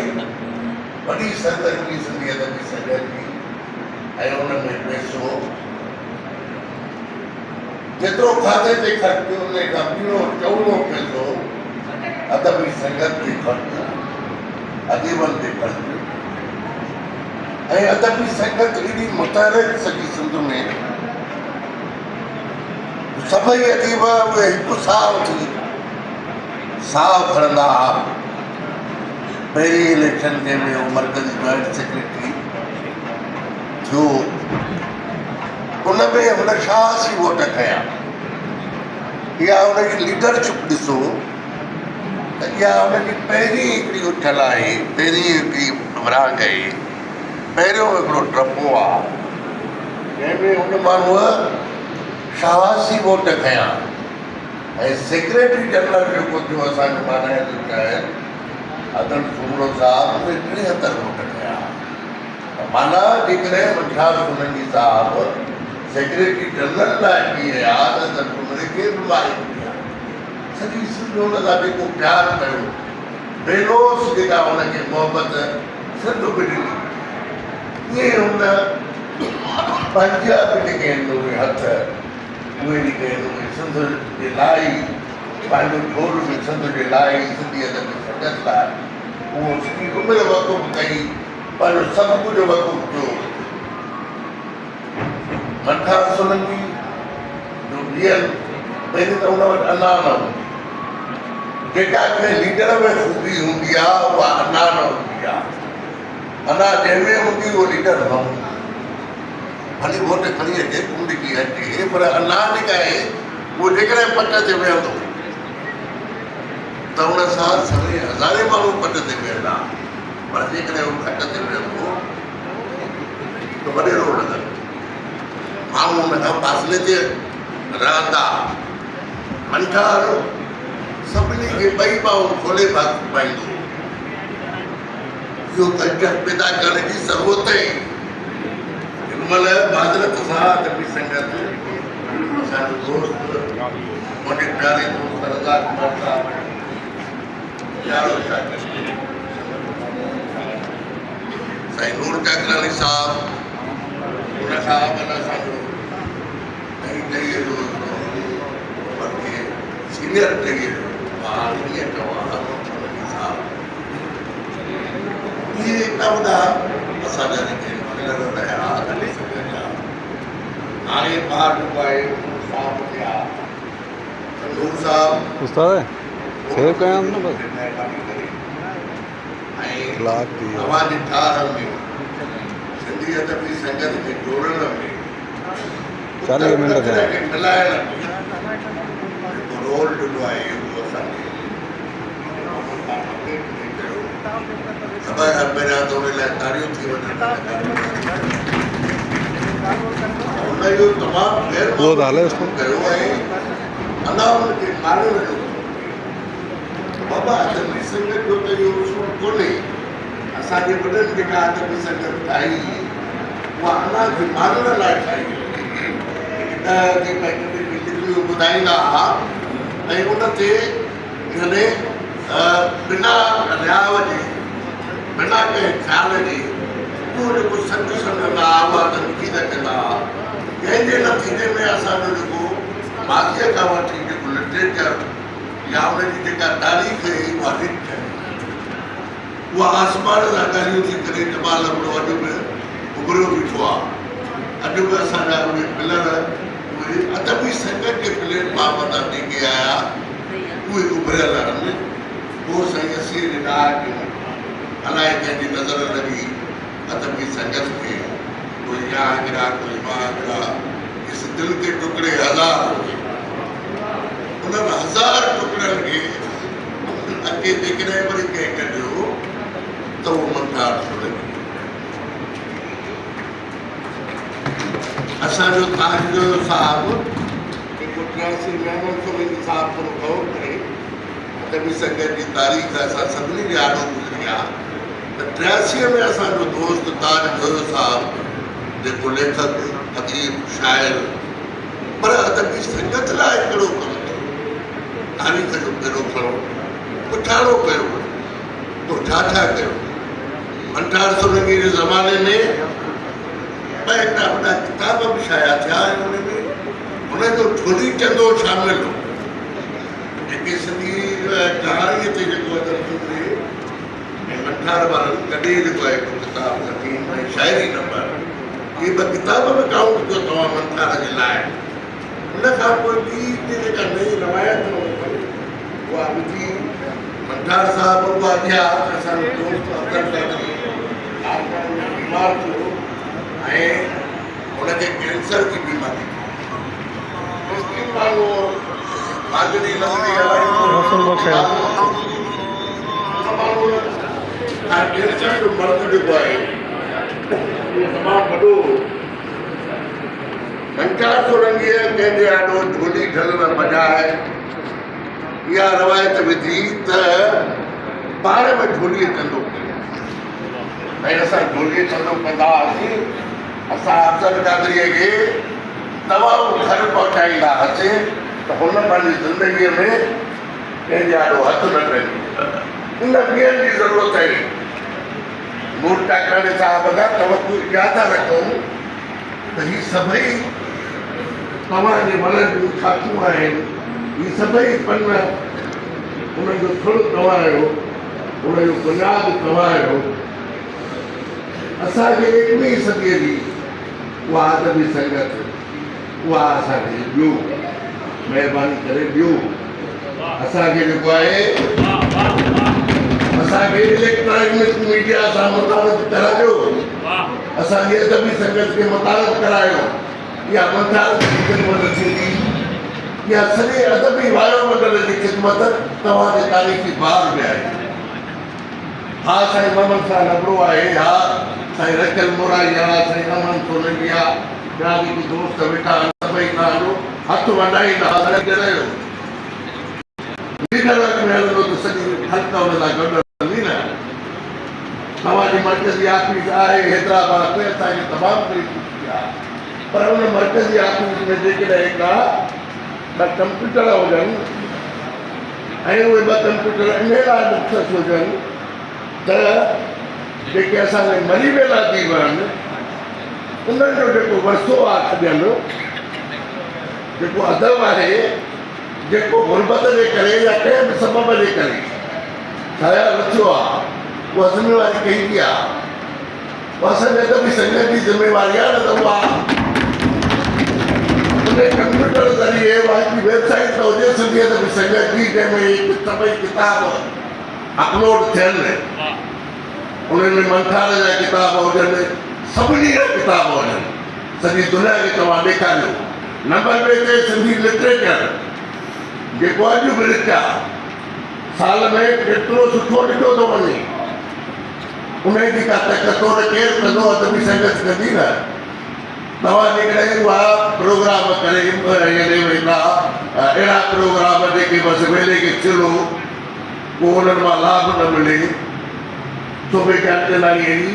वॾी सरगर्मी सिंधी अदबी संगत जी ऐं उन में पैसो जेतिरो खाधे ते ख़र्च कयो उन खां पीणो चवणो पैसो अदबी संगत ते ख़र्च, अदीबनि ते ख़र्च। ऐं अदबी संगत एॾी मुतहरिक सॼी सिंध में सभई अदीब उहे हिकु साह थी साह खणंदा हुआ। पहिरीं इलेक्शन जंहिंमें उहो मर्कज़ी जॉइंट सेक्रेटरी थियो उन में हुन शासी वोट कया। इहा हुनजी लीडरशिप ॾिसो त इहा हुनजी पहिरीं हिकिड़ी उथल आहे, पहिरीं हिकिड़ी विरांग आहे, पहिरियों हिकिड़ो टपो आहे जंहिंमें हुन माण्हूअ शाहासी वोट कया। ऐं सेक्रेटरी जनरल जेको थियो असांजो मानाए थो चाहे अदल सुमरो साहिब उहे 73 वोट कया। माना जेकॾहिं मंठार सोलंकी साहिब सेक्रेटरी जनरल लाइ कीअं आहे त उनखे केरु बीमारी हूंदी आहे सॼी सिंध हुन सां जेको प्यारु कयो बेलोस जेका हुनखे मोहबत सिंध बि ॾिनी ईअं हुन पंहिंजा बि जेके आहिनि उहे हथ उहे जेके आहिनि उहे सिंध जे लाइ पंहिंजो ढोल बि सिंध जे लाइ सिंधी अदब जी संगत लाइ उहो सॼी उमिरि वक़ुफ़ कई पंहिंजो सभु कुझु वक़ुफ़ कयो मंठार सोलंकी जो ॾियनि पहिरीं त हुन वटि अना न हूंदी जेका कंहिं लीडर में ख़ूबी हूंदी आहे उहा अना न हूंदी आहे अना जंहिंमें हूंदी उहो लीडर न हूंदी भली वोट खणी अचे कुंड की हटे पर अना जेका आहे उहो जेकॾहिं पट ते वेहंदो त हुन सां सभई हज़ारे माण्हू पट ते वेहंदा पर जेकॾहिं उहो घट ते वेहंदो त वॾेरो लॻंदो माण्हू हुन खां फ़ासिले ते रहंदा मंठार सभिनी खे ॿई ॿाहूं खोले पाईंदो इहो कल्चर पैदा करण जी ज़रूरत आहे हिनमहिल माज़रत सां अदबी संगत असांजो दोस्त मुंहिंजे प्यारे दोस्त रज़ा कुमार साहब प्यारो शागिर्द साईं नूर काकराणी साहब हुन खां माना असांजो टहीअ जो बल्कि सीनियर टहीअ जो मां ईअं चवां साहब इहे कमदा असांजा जेके मिलण रहिया अदबी संगत जा हाणे ॿार जेको आहे साहब थिया नूर साहब उस्ताद सेव कयां न बस महिरबानी करे ऐं लाख दी तव्हांजी ठाह में सिंधी अदबी संगत खे जोड़ण में 40 मिंट थिया खे मिलाइण में जेको रोल ॾिनो आहे उहो असांखे सभई खां पहिरियां त उन लाइ तारियूं थी वञनि हुनजो तमामु उहो त हले महिरबानी कयो ऐं अञा हुनखे मारे वञो बाबा अदबी संगत जो त इहो उसूल कोन्हे असांजे वॾनि जेका अदबी संगत ठाही उहा अञा खे मारण लाइ ठाही लिखियूं ॿुधाईंदा हुआ ऐं उन ते यानी बिना रियाव जे बिना कंहिं ख़्याल जे उहो जेको सच सम्झंदा उहा तनक़ीद कंदा जंहिंजे नतीजे में असांजो जेको माज़ीअ खां वठी जेको लिटरेचर या उनजी जेका तारीख़ आहे उहा रिच आहे उहा आसमान सां ॻाल्हियूं थी करे जमाल हिकिड़ो अॼु बि उभरियो बीठो आहे अॼु बि असांजा उहे पिलर उहे अदबी संगत जे प्लेटफॉर्म तां जेके आया उहे उभरियल आहिनि उहो साईं 80 जे ॾहाके में अलाए कंहिंजी नज़र लॻी अदबी संगत खे कोई या हिकिड़ा कोई मां हिकिड़ा इस दिलि के टुकड़े हज़ार हुजे उन्हनि 1000 टुकड़नि खे अॻे जेकॾहिं वरी कंहिं कढियो त उहो मंठार थो लॻे असांजो ताजो साहब जेको 83 में सोलंकी साहब थोरो गौर करे अदबी संगत जी तारीख़ असां सभिनी खे आॾो गुज़री आहे त 83 में असांजो दोस्त ताज जोयो साहब जेको लेखक अदीब शाइर पर अदबी संगत लाइ हिकिड़ो कमु कयो तारीख़ जो पहिरियों खणो पुठाड़ो कयो पोइ ठाठा कयो मंठार सोलंकी जे ज़माने में ॿ हिकिड़ा वॾा किताब बि शाया थिया ऐं हुनमें हुनजो ढोली चंदो शामिल हो जेके सिंधी कहाणीअ ते जेको अदब ऐं मंठार वारनि कॾहिं जेको आहे हिकिड़ो किताब हकीम ऐं शाइरी नंबर इहे ॿ किताब बि काउंट कयो तव्हां मंठार जे लाइ हुन खां पोइ ॿी जेका नई रवायत उहा विधी मंठार साहब उहा थिया असांजो दोस्त अब्दुल बीमार थियो ऐं हुनखे कैंसर जी बीमारी माण्हू मांगड़ी लंगड़ी कैंसर जो मर्द जेको आहे तमामु वॾो मंठार सोलंकीअ कंहिंजे ॾाढो ढोली ढल न बजाए इहा रवायत विधी त पाण में ढोलीअ चंदो कयो ऐं असां ढोलीअ चंदो कंदा हुआसीं असां अफ़ज़ल कादरीअ खे दवाऊं घर पहुचाईंदा हुआसीं त हुन पंहिंजी ज़िंदगीअ में कंहिंजे ॾाढो हथु न ॾिनो। इन ॿियनि जी ज़रूरत आहे। नूर टाकराणी साहिब खां तवको इजाज़त रखूं त ही सभई तव्हांजे मन जूं छातियूं आहिनि, ही सभई पन उनजो थुड़ तव्हांजो, उनजो बुनियादु तव्हांजो। असांखे 21वीं सदीअ जी उहा अदबी संगत उहा असांखे ॾियो, महिरबानी करे ॾियो। असांखे जेको आहे असांखे इलेक्ट्रॉनिक मीडिया सां मुताबिक़ करायो, असांजी अदबी संगत खे मुताबिक़ करायो। इहा मंथार जी ख़िदमत थींदी, इहा सॼे अदबी वायुमंडल जी ख़िदमत तव्हांजे तारीख़ी बार में आहे। हा साईं मोहम्मद सां नबरो आहे, हा साईं रखियल मोराई आहे, साईं अमन सोलंकी आहे, ॿिया जेके दोस्त वेठा सभई तव्हांजो हथु वधाईंदा रहियो। लीडर में हलंदो त सॼी हल्का हुन सां गॾु हलंदी न। तव्हांजी मर्कज़ी ऑफिस आहे हैदराबाद में, असांखे तमामु तरीक़ी आहे, पर उन मर्कज़ी ऑफिस में जेकॾहिं का ॿ कंप्यूटर हुजनि ऐं उहे ॿ कंप्यूटर इन लाइ मुख़्तस हुजनि त जेके असांजे मरी वेला थी वञनि उन्हनि जो जेको वरसो आहे छॾियल, जेको अदब आहे, जेको गुरबत जे करे या कंहिं बि सबब जे करे ठाहिया रखियो आहे, उहा ज़िमेवारी कंहिंजी आहे? उहा असांजे अदबी संगत जी ज़िमेवारी आहे न। त उहा उन कंप्यूटर ज़रिए उहा हिकिड़ी वेबसाइट त हुजे सिंधी अदबी संगत जी, जंहिंमें सभई किताब अपलोड थियनि, उन्हनि में मंथार जा किताब हुजनि, सभिनी जा किताब हुजनि, सॼी दुनिया खे तव्हां ॾेखारियो। नंबर 2 ते सिंधी लिटरेचर जेको अॼु बि लिखिया साल में केतिरो सुठो लिखियो थो वञे, उनजी का तकतोड़ केरु कंदो? अदबी संगत कंदी न। तव्हां जेकॾहिं उहा प्रोग्राम करे वेंदा, अहिड़ा प्रोग्राम जेके बसि वेले खे चिलो पोइ उन्हनि मां लाभ न मिले, सूबे चांचलाणीअ जी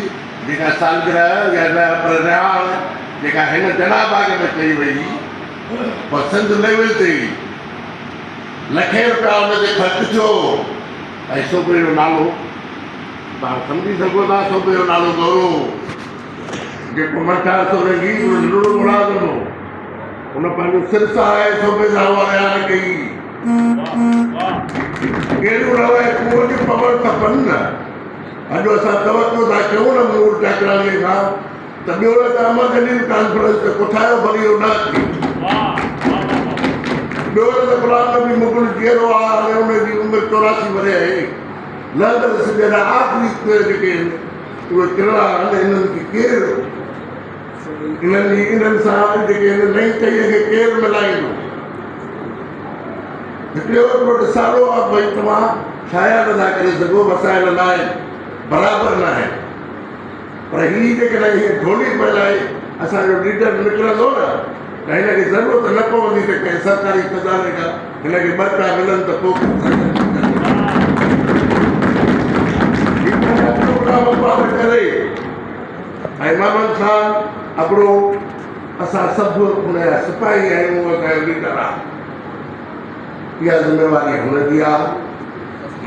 जेका सालगिरह या प्रधान जेका हिन जनाबाग में कई वई, सिंध लेवल ते लखे रुपया हुनते ख़र्चु थियो, ऐं सूबे जो नालो तव्हां सम्झी सघो था। सूबे जो नालो गौरव जेको मंठार सोलंकी लुड़ो मुलाज़िम हो, हुन पंहिंजो सिरसा आहे सूबे सां हवाले कई। कहिड़ियूं रवाय कुओं जूं पवण खपनि न। अॼु असां तवको था कयूं न नूर टाकराणीअ खां, त ॿियो त अहमद अली कॉन्फ्रेंस ते कोठायो भली न थी, ॿियो त गुलाम नबी मुगल जीअरो आहे, हाणे हुनजी उमिरि 84 वरे आहे। लंदन सिंध जा आख़िरी जेके आहिनि उहे किरड़ा आहिनि, इन्हनि खे केरु इन्हनि सां जेके नई टईअ खे केरु मिलाईंदो? हिकिड़ो ॾिसारो आहे भई तव्हां शाया नथा करे सघो, मसाइल न आहिनि, बराबरि न आहे, पर हीअ जेकॾहिं हीअ ढोली पियल आहे, असांजो लीडर निकिरंदो न त हिनखे ज़रूरत न पवंदी त कंहिं सरकारी खज़ाने खां हिनखे ॿ रुपया मिलनि त पोइ प्रोग्राम करे। ऐं मोहम्मद ख़ान अबड़ो असां सभु हुनजा सिपाही आहियूं, उहो असांजो लीडर आहे, इहा ज़िमेवारी हुनजी आहे।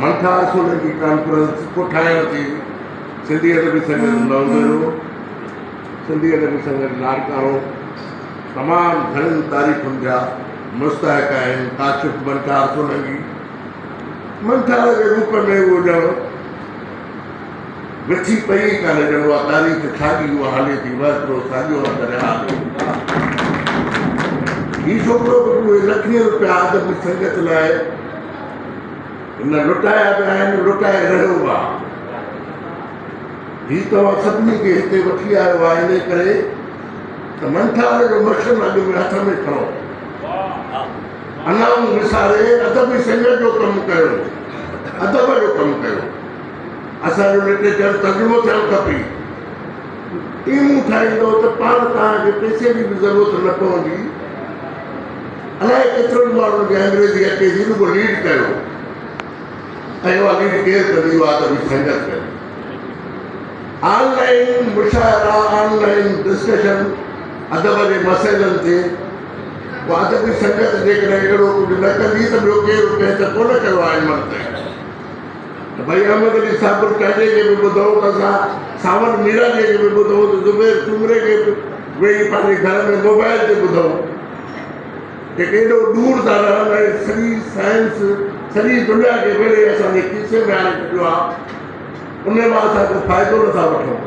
मंठार सोलंकी कॉन्फ्रेंस कोठाइण थी, सिंधी अदबी संगत नवंदरो, सिंधी अदबी संगत लाड़काणो तमामु घणनि तारीख़ुनि जा मुस्तहक आहिनि। काशिफ़ मंठार सोलंकी मंठार जे रूप में उहो ॼण विछी पई कान्हे, ॼण उहा तारीख़ साॻी उहा हले थी, वरितो साॻियो करे हाल। हीउ छोकिरो बि उहे लखीअ रुपया अदबी संगत लाइ न लुटाया पिया आहिनि, लुटाए रहियो आहे। हीउ तव्हां सभिनी खे हिते वठी आयो आहे इन करे त मंठार जो मशहूरु अॻु में हथ में खणो, अनाम विसारे अदबी संगत जो कमु कयो, अदब जो कमु कयो। असांजो लिटरेचर तर्जुमो थियणु खपे। टीमूं ठाहींदो त पाण तव्हांखे पैसे जी बि ज़रूरत न पवंदी। अलाए केतिरनि माण्हुनि खे अंग्रेज़ी अचे थी, रुॻो लीड कयो, ऐं उहा लीड केरु कंदी? उहा अदबी संगत कयो। ऑनलाइन मुशाइरा, ऑनलाइन डिस्कशन अदब जे मसइलनि ते अदबी संगत जेकॾहिं अहिड़ो कुझु न कंदी त ॿियो केरु कंहिं त कोन कयो आहे हिन ताईं। त भई अहमद अली साबिर काजे खे बि ॿुधो त असां सावन मीरा जे खे बि ॿुधो त ज़ुबैर टुमरे खे बि वेही पंहिंजे घर में मोबाइल ते ॿुधो। हिकु एॾो दूर था रहनि ऐं सॼी साइंस सॼी दुनिया खे वेड़े असांजे खीसे में आणे छॾियो आहे। उन मां असां को फ़ाइदो नथा वठूं।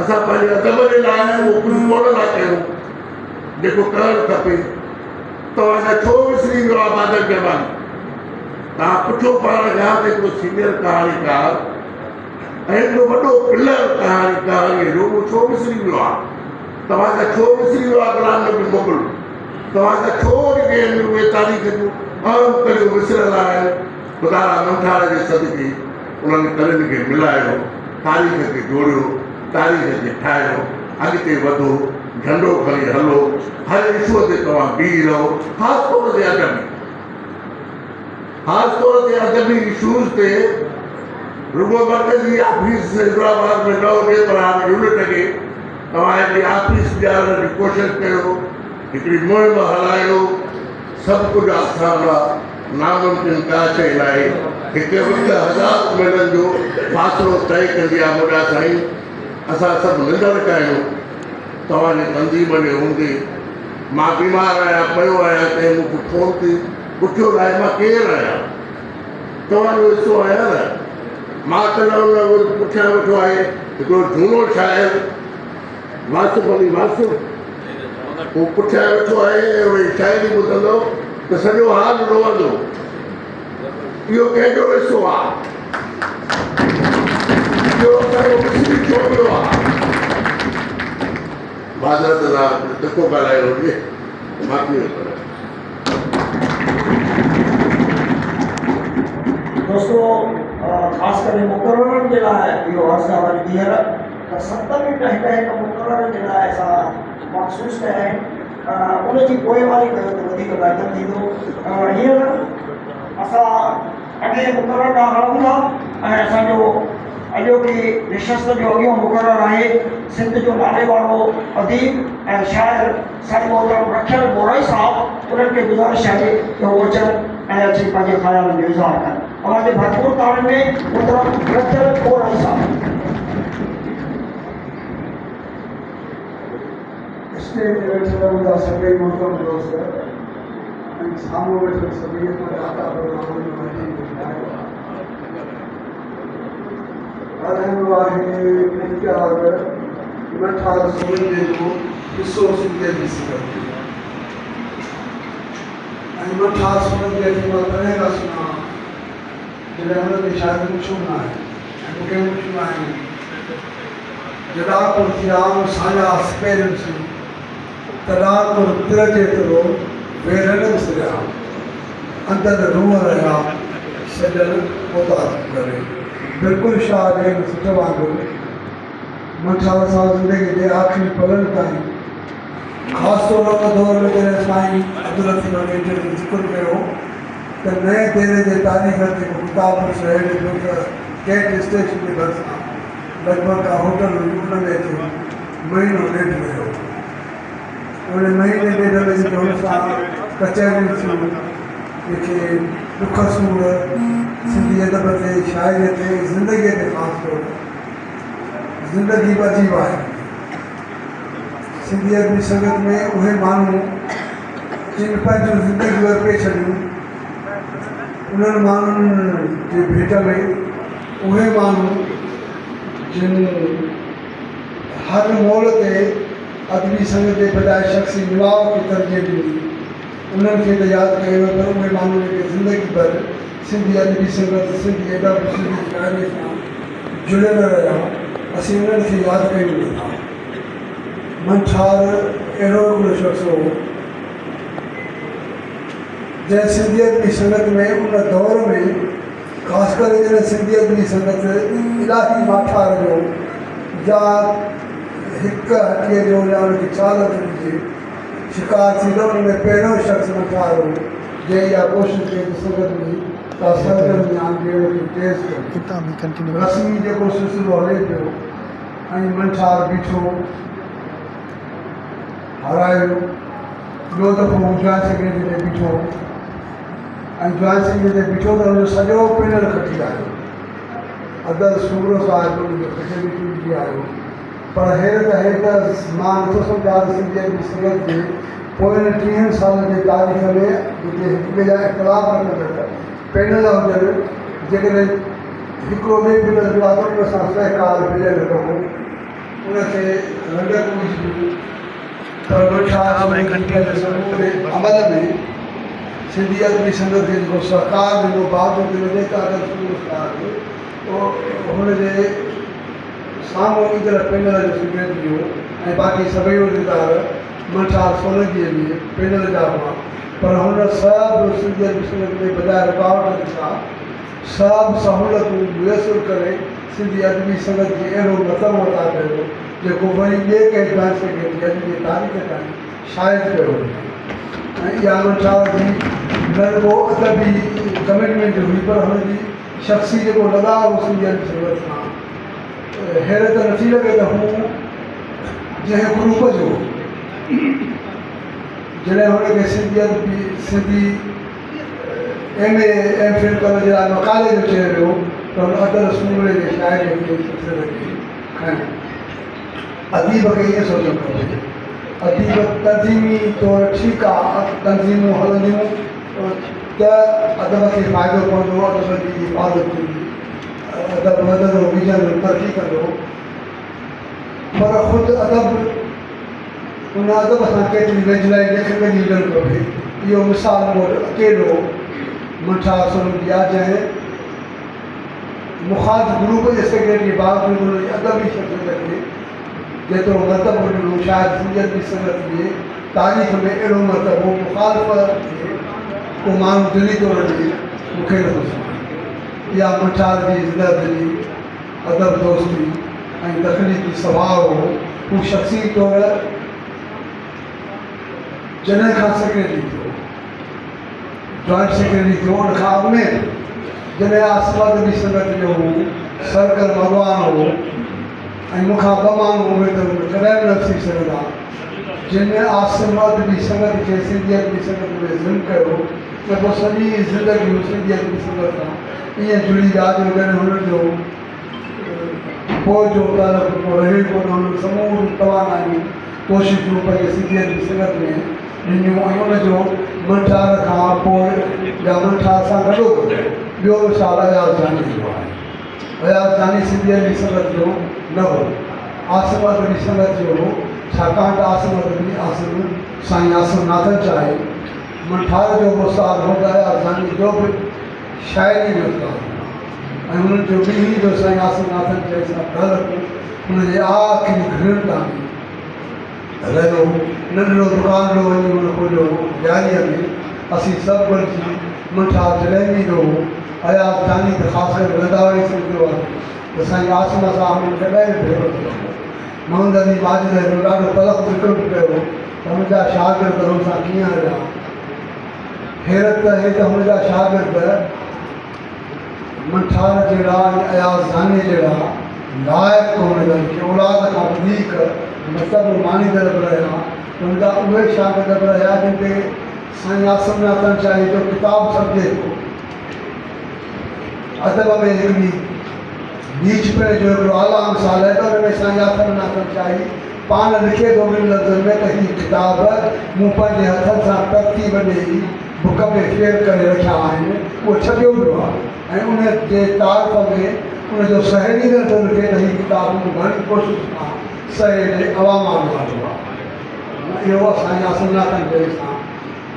असां पंहिंजे अदब जे लाइ उहो कुझु कोन था कयूं जेको करणु खपे। तव्हांजा छो विसरी वियो आहे बादल जवान? तव्हां पुछो पाण खां त हिकिड़ो सीनियर कहाणीकार ऐं हिकिड़ो वॾो पिलर कहाणीकार उहो छो विसरी वियो आहे? तव्हांजा छो विसरी वियो आहे गुलाम नबी मुग़ल? तव्हांजा छो उहे तारीख़ जूं आम करियूं विसरियल आहिनि? ख़ुदा मंठाड़ जे सदिके उन्हनि करियुनि खे मिलायो, तारीख़ खे जोड़ियो, तारीख़ खे ठाहियो, अॻिते वधो, झंडो खणी हलो, हर इशूअ ते तव्हां बीह रहो। ख़ासि तौर ते अदबी इशूज़ ते रुगो मर्कज़ी ऑफिस हैदराबाद में न हुजे पर हाणे यूनिट खे तव्हां हिकिड़ी ऑफिस ॾियारण जी कोशिशि कयो, हिकिड़ी मुहिम हलायो। सभु कुझु आसान आहे, नामुमकिन का शइ न आहे। हिकु वक़्तु 1000 मीलनि जो फ़ासिलो तइ कंदी आहे मुंहिंजा साईं। असां सभु निंदड़ कयूं तव्हांजे तंज़ीम में हूंदे। मां बीमार आहियां, पियो आहियां, कंहिं मूंखे फ़ोन ते पुछियो आहे मां केरु आहियां, तव्हांजो हिसो आहियां न। मां कल्ह उन पुठियां वेठो आहे हिकिड़ो झूनो शाइर वासिफ़ अली वासिफ़, उहो पुठियां वेठो आहे ऐं उहे शाइरी ॿुधंदो त सॼो हाल रोअंदो। इहो कंहिंजो हिसो आहे? इहो असांजो विसरी छो वियो आहे? माज़रत सां धिको ॻाल्हाइणो हुजे माफ़ी करे। दोस्तों ख़ासि करे मुक़ररनि जे लाइ इहो अर्ज़ु आहे वरी ॿीहर त 7 मिंट हिकु मुक़रर जे लाइ असां मख़सूस कया आहिनि। उनजी पोइवारी कयो त वधीक बहितर थींदो। हींअर असां अॻे मुक़रर ॾांहुं हलूं था ऐं असांजो अॼोकी निशस्त जो अॻियो मुक़रर आहे सिंध जो नाले वारो अदीब ऐं शाइर साईं मोहम्मद रखियल बोराई साहब। उन्हनि खे गुज़ारिश आहे त उहो अचनि ऐं अची पंहिंजे ख़्यालनि जो इज़हार कनि। हमारे भरपूर ताल में मुहतरम रखियल बोराई साहब। स्टेज ते वेठल हूंदा सभई मोहतरम दोस्त ऐं साम्हूं वेठल सभई आता ॻाल्हाइणो आहे इंतिहार मठार सोरंगे जो हिसो सिंधियत जी सिंगत ऐं मठार सोरंगे खे मां कॾहिं खां सुञाणा जॾहिं हुनखे शायदि पुछियो न आहे ऐं मूंखे पुछियो आहे जॾापुर थी आम साञा पेरेंट्स तॾापुर तिर जेतिरो वेरल विसरिया अंदरि रूह रहिया सॼण मुताद करे। बिल्कुलु शाह जे सुठे वांगुरु मठार सां ज़िंदगी जे आख़िरी पलनि ताईं ख़ासि तौर ते दौर में जॾहिं साईं अब्दुल लतीफ़ जो ज़िक्र कयो त नए तेरे जे तारीख़ ते किताब शहर जो त कैट स्टेशन जे भरिसां लॻभॻि का होटल हुई उन में महीनो ॾेढ रहियो। उन महीने ॾेढ में हुन सां कचहरियूं थियूं जेके दुख सूर सिंधी अदब ते शाइरीअ ते ज़िंदगीअ ते ख़ासि तौर ज़िंदगी बची आहे। सिंधी अदबी संगत में उहे माण्हू जिन पंहिंजूं ज़िंदगियूं अर्पे छॾियूं उन्हनि माण्हुनि जे भेट में उहे माण्हू जिन हर मोड़ ते अदबी संगत जे बजाए शख़्सी मिलाव खे तरजीह ॾिनी उन्हनि खे त यादि कयो पर उहे माण्हू जेके ज़िंदगी भर सिंधी अदबी संगत सिंधी अदब सिंधी शाइरी सां जुड़ियल रहिया असीं उन्हनि खे यादि कयूं नथा। मंठार अहिड़ो हिकिड़ो शख़्स हो जंहिं सिंधी अदबी संगत में उन दौर में ख़ासि करे जॾहिं सिंधी अदबी संगत इलाही माठार जो या हिकु हटीअ जो या उनजी चाल हुजे शिकार थींदो उन में पहिरियों शख़्स मंठार हो जंहिं इहा कोशिशि कई संगत में का सरगर्मियान तेज़ कयो। रस्मी जेको सिलसिलो हले पियो ऐं मंठार बीठो हरायो ॿियो दफ़ो जॉइंट सेक्रेटरी ते बीठो ऐं जॉइंट सेक्रेटरी ते बीठो त हुनजो सॼो पैनल खटी आयो अदर सूरो साहिब हुनजो खटे बि टुटी आयो पर हेर त मां नथो सम्झां सिंधियत जी संगत खे पोइ 30 सालनि जे तारीख़ में जिते हिक ॿिए जा इख़्तिलाफ़ रखंदड़ पैनल हुजनि जेकॾहिं हिकिड़ो ॿिए पैनल जो आहे त उन सां सहकार मिलियल रहो उनखे रंडक विझिबी अमल में सिंधियत जी संगत खे जेको सहकार ॾिनो बावजूद ॾिने हुनजे साम्हूं ईंदड़ पैनल जो सेक्रेटरी हो ऐं बाक़ी सभई उहिदेदार मंठार सोलंकीअ में पैनल जा हुआ पर हुन सभु सिंधियत जी संगत में बजाए रुकावट ॾिठा सभु सहूलियतूं मुयसरु करे सिंधी अदबी संगत खे अहिड़ो मतिलबु अदा कयो जेको वरी ॿिए कंहिं जॉइंट सेक्रेटरी अॼु जे तारीख़ ताईं शायदि कयो ऐं इहा मंठार जी न रुगो अदबी कमिटमेंट हुई पर हुनजी शख़्सी जेको लॻाव हो सिंधियत जी संगत सां हैरत नथी लॻे त हू जंहिं ग्रुप जो जॾहिं हुनखे सिंधी MA MPhil करण जे लाइ मकाले जो चयो वियो त हुन अदर सूबे जे शाइरी खे खणी अदीब खे ईअं सोचणु खपे अदीब तंज़ीमी तौरु ठीकु आहे तंज़ीमूं हलंदियूं त अदब खे फ़ाइदो पवंदो अदब जी हिफ़ाज़त थींदी अदब वधंदो विझंदो तरक़ी कंदो पर ख़ुदि अदब उन अदब सां केतिरी वेझिड़ाई लेखक जी हुजणु खपे इहो मिसाल वटि अकेलो मंठार सोलंकी आहे जंहिं मुख़ालिफ़ ग्रुप जे सेक्रेटरी बावजूदि हुनजी अदबी शख़्सियत खे जेतिरो मतिलबु ॾिनो शायदि सिंधियत जी संगत जे तारीख़ में अहिड़ो मतिलबु मुख़ालिफ़ खे को माण्हू दिली तौरु ॾिए मूंखे नथो सम्झे इहा मंठार जी ज़िंदगी अदब दोस्ती ऐं तकलीफ़ी सुभाउ हो हू शख़्सी तौरु जॾहिं खां सेक्रेटरी थियो जॉइंट सेक्रेटरी थियो उनखां अॻु में जॾहिं आसपास जी संगत जो हू सर्कल भॻवान हो ऐं मूंखां ॿ माण्हू उहे त कॾहिं बि न थी सघंदा जिन आसपास जी संगत खे सिंधियत जी संगत में ज़िम कयो त पोइ सॼी ज़िंदगी सिंधियत जी संगत सां ईअं जुड़ी विया जो जॾहिं हुनजो पोइ जो तालुक़ु को रहे कोन हुन समूह तवानायूं कोशिशूं पंहिंजे सिंधियत जी संगत में ॾिनियूं ऐं उनजो मंठार खां पोइ या मंठार सां गॾो ॿियो मिसाल अयाज़ जानी जो आहे अयाज़ जानी सिंधियत जी संगत जो न हो आसिमत जी संगत जो हो छाकाणि त आसिमत जी आसिम साईं आसिम नाथन चाहे मंठार जो उस्ताद हो त अयाज़ जानी जो बि शाइरी जो उस्ताद ऐं हुननि जो ॿिन्ही जो साईं आसिम नाथन चए सां ग़लति हुनजे आख़िरी घिरनि ताईं रहियो नंढिड़ो दुकान ॾो वञी हुन खोलियो ॾियारीअ में असीं सभु गॾिजी मंठार जॾहिं बि ईंदो हो अयाज़ जानी त ख़ासि करे रंधावे सम्झो आहे त साईं आसिम सां हुननि कॾहिं बि भेरो थियो मोहम्मद अली माजिद जो ॾाढो तलख़ ज़िक्र बि कयो त हुनजा शागिर्द हुन सां कीअं रहिया हैरत आहे त हुनजा शागिर्द मंठार जहिड़ा ऐं अयाज़ जानी जहिड़ा लाइक़ु हुननि खे औलाद खां वधीक मतिलबु मानींदड़ बि रहिया हुनजा उहे शागिर्द बि रहिया जिन ते साईं आसिम नाथन चाहे जो किताबु सम्झे थो अदब में हिकिड़ी बीच पिण जो हिकिड़ो आला मिसाल आहे त हुन में साईं आसिम नाथन चाहे पाण लिखे थो ॿिनि लफ़्ज़नि में त हीअ किताब मूं पंहिंजे हथनि सां तरतीब ॾेई बुक में फेर करे रखिया आहिनि उहो छपियो पियो आहे ऐं उन जे तारीफ़ में उनजो सहेड़ींदड़ थो लिखे त हीअ किताब मूं घणी कोशिशि खां सहेड़े अवामा में वारो आहे इहो साईं आसिम नाथन जे सां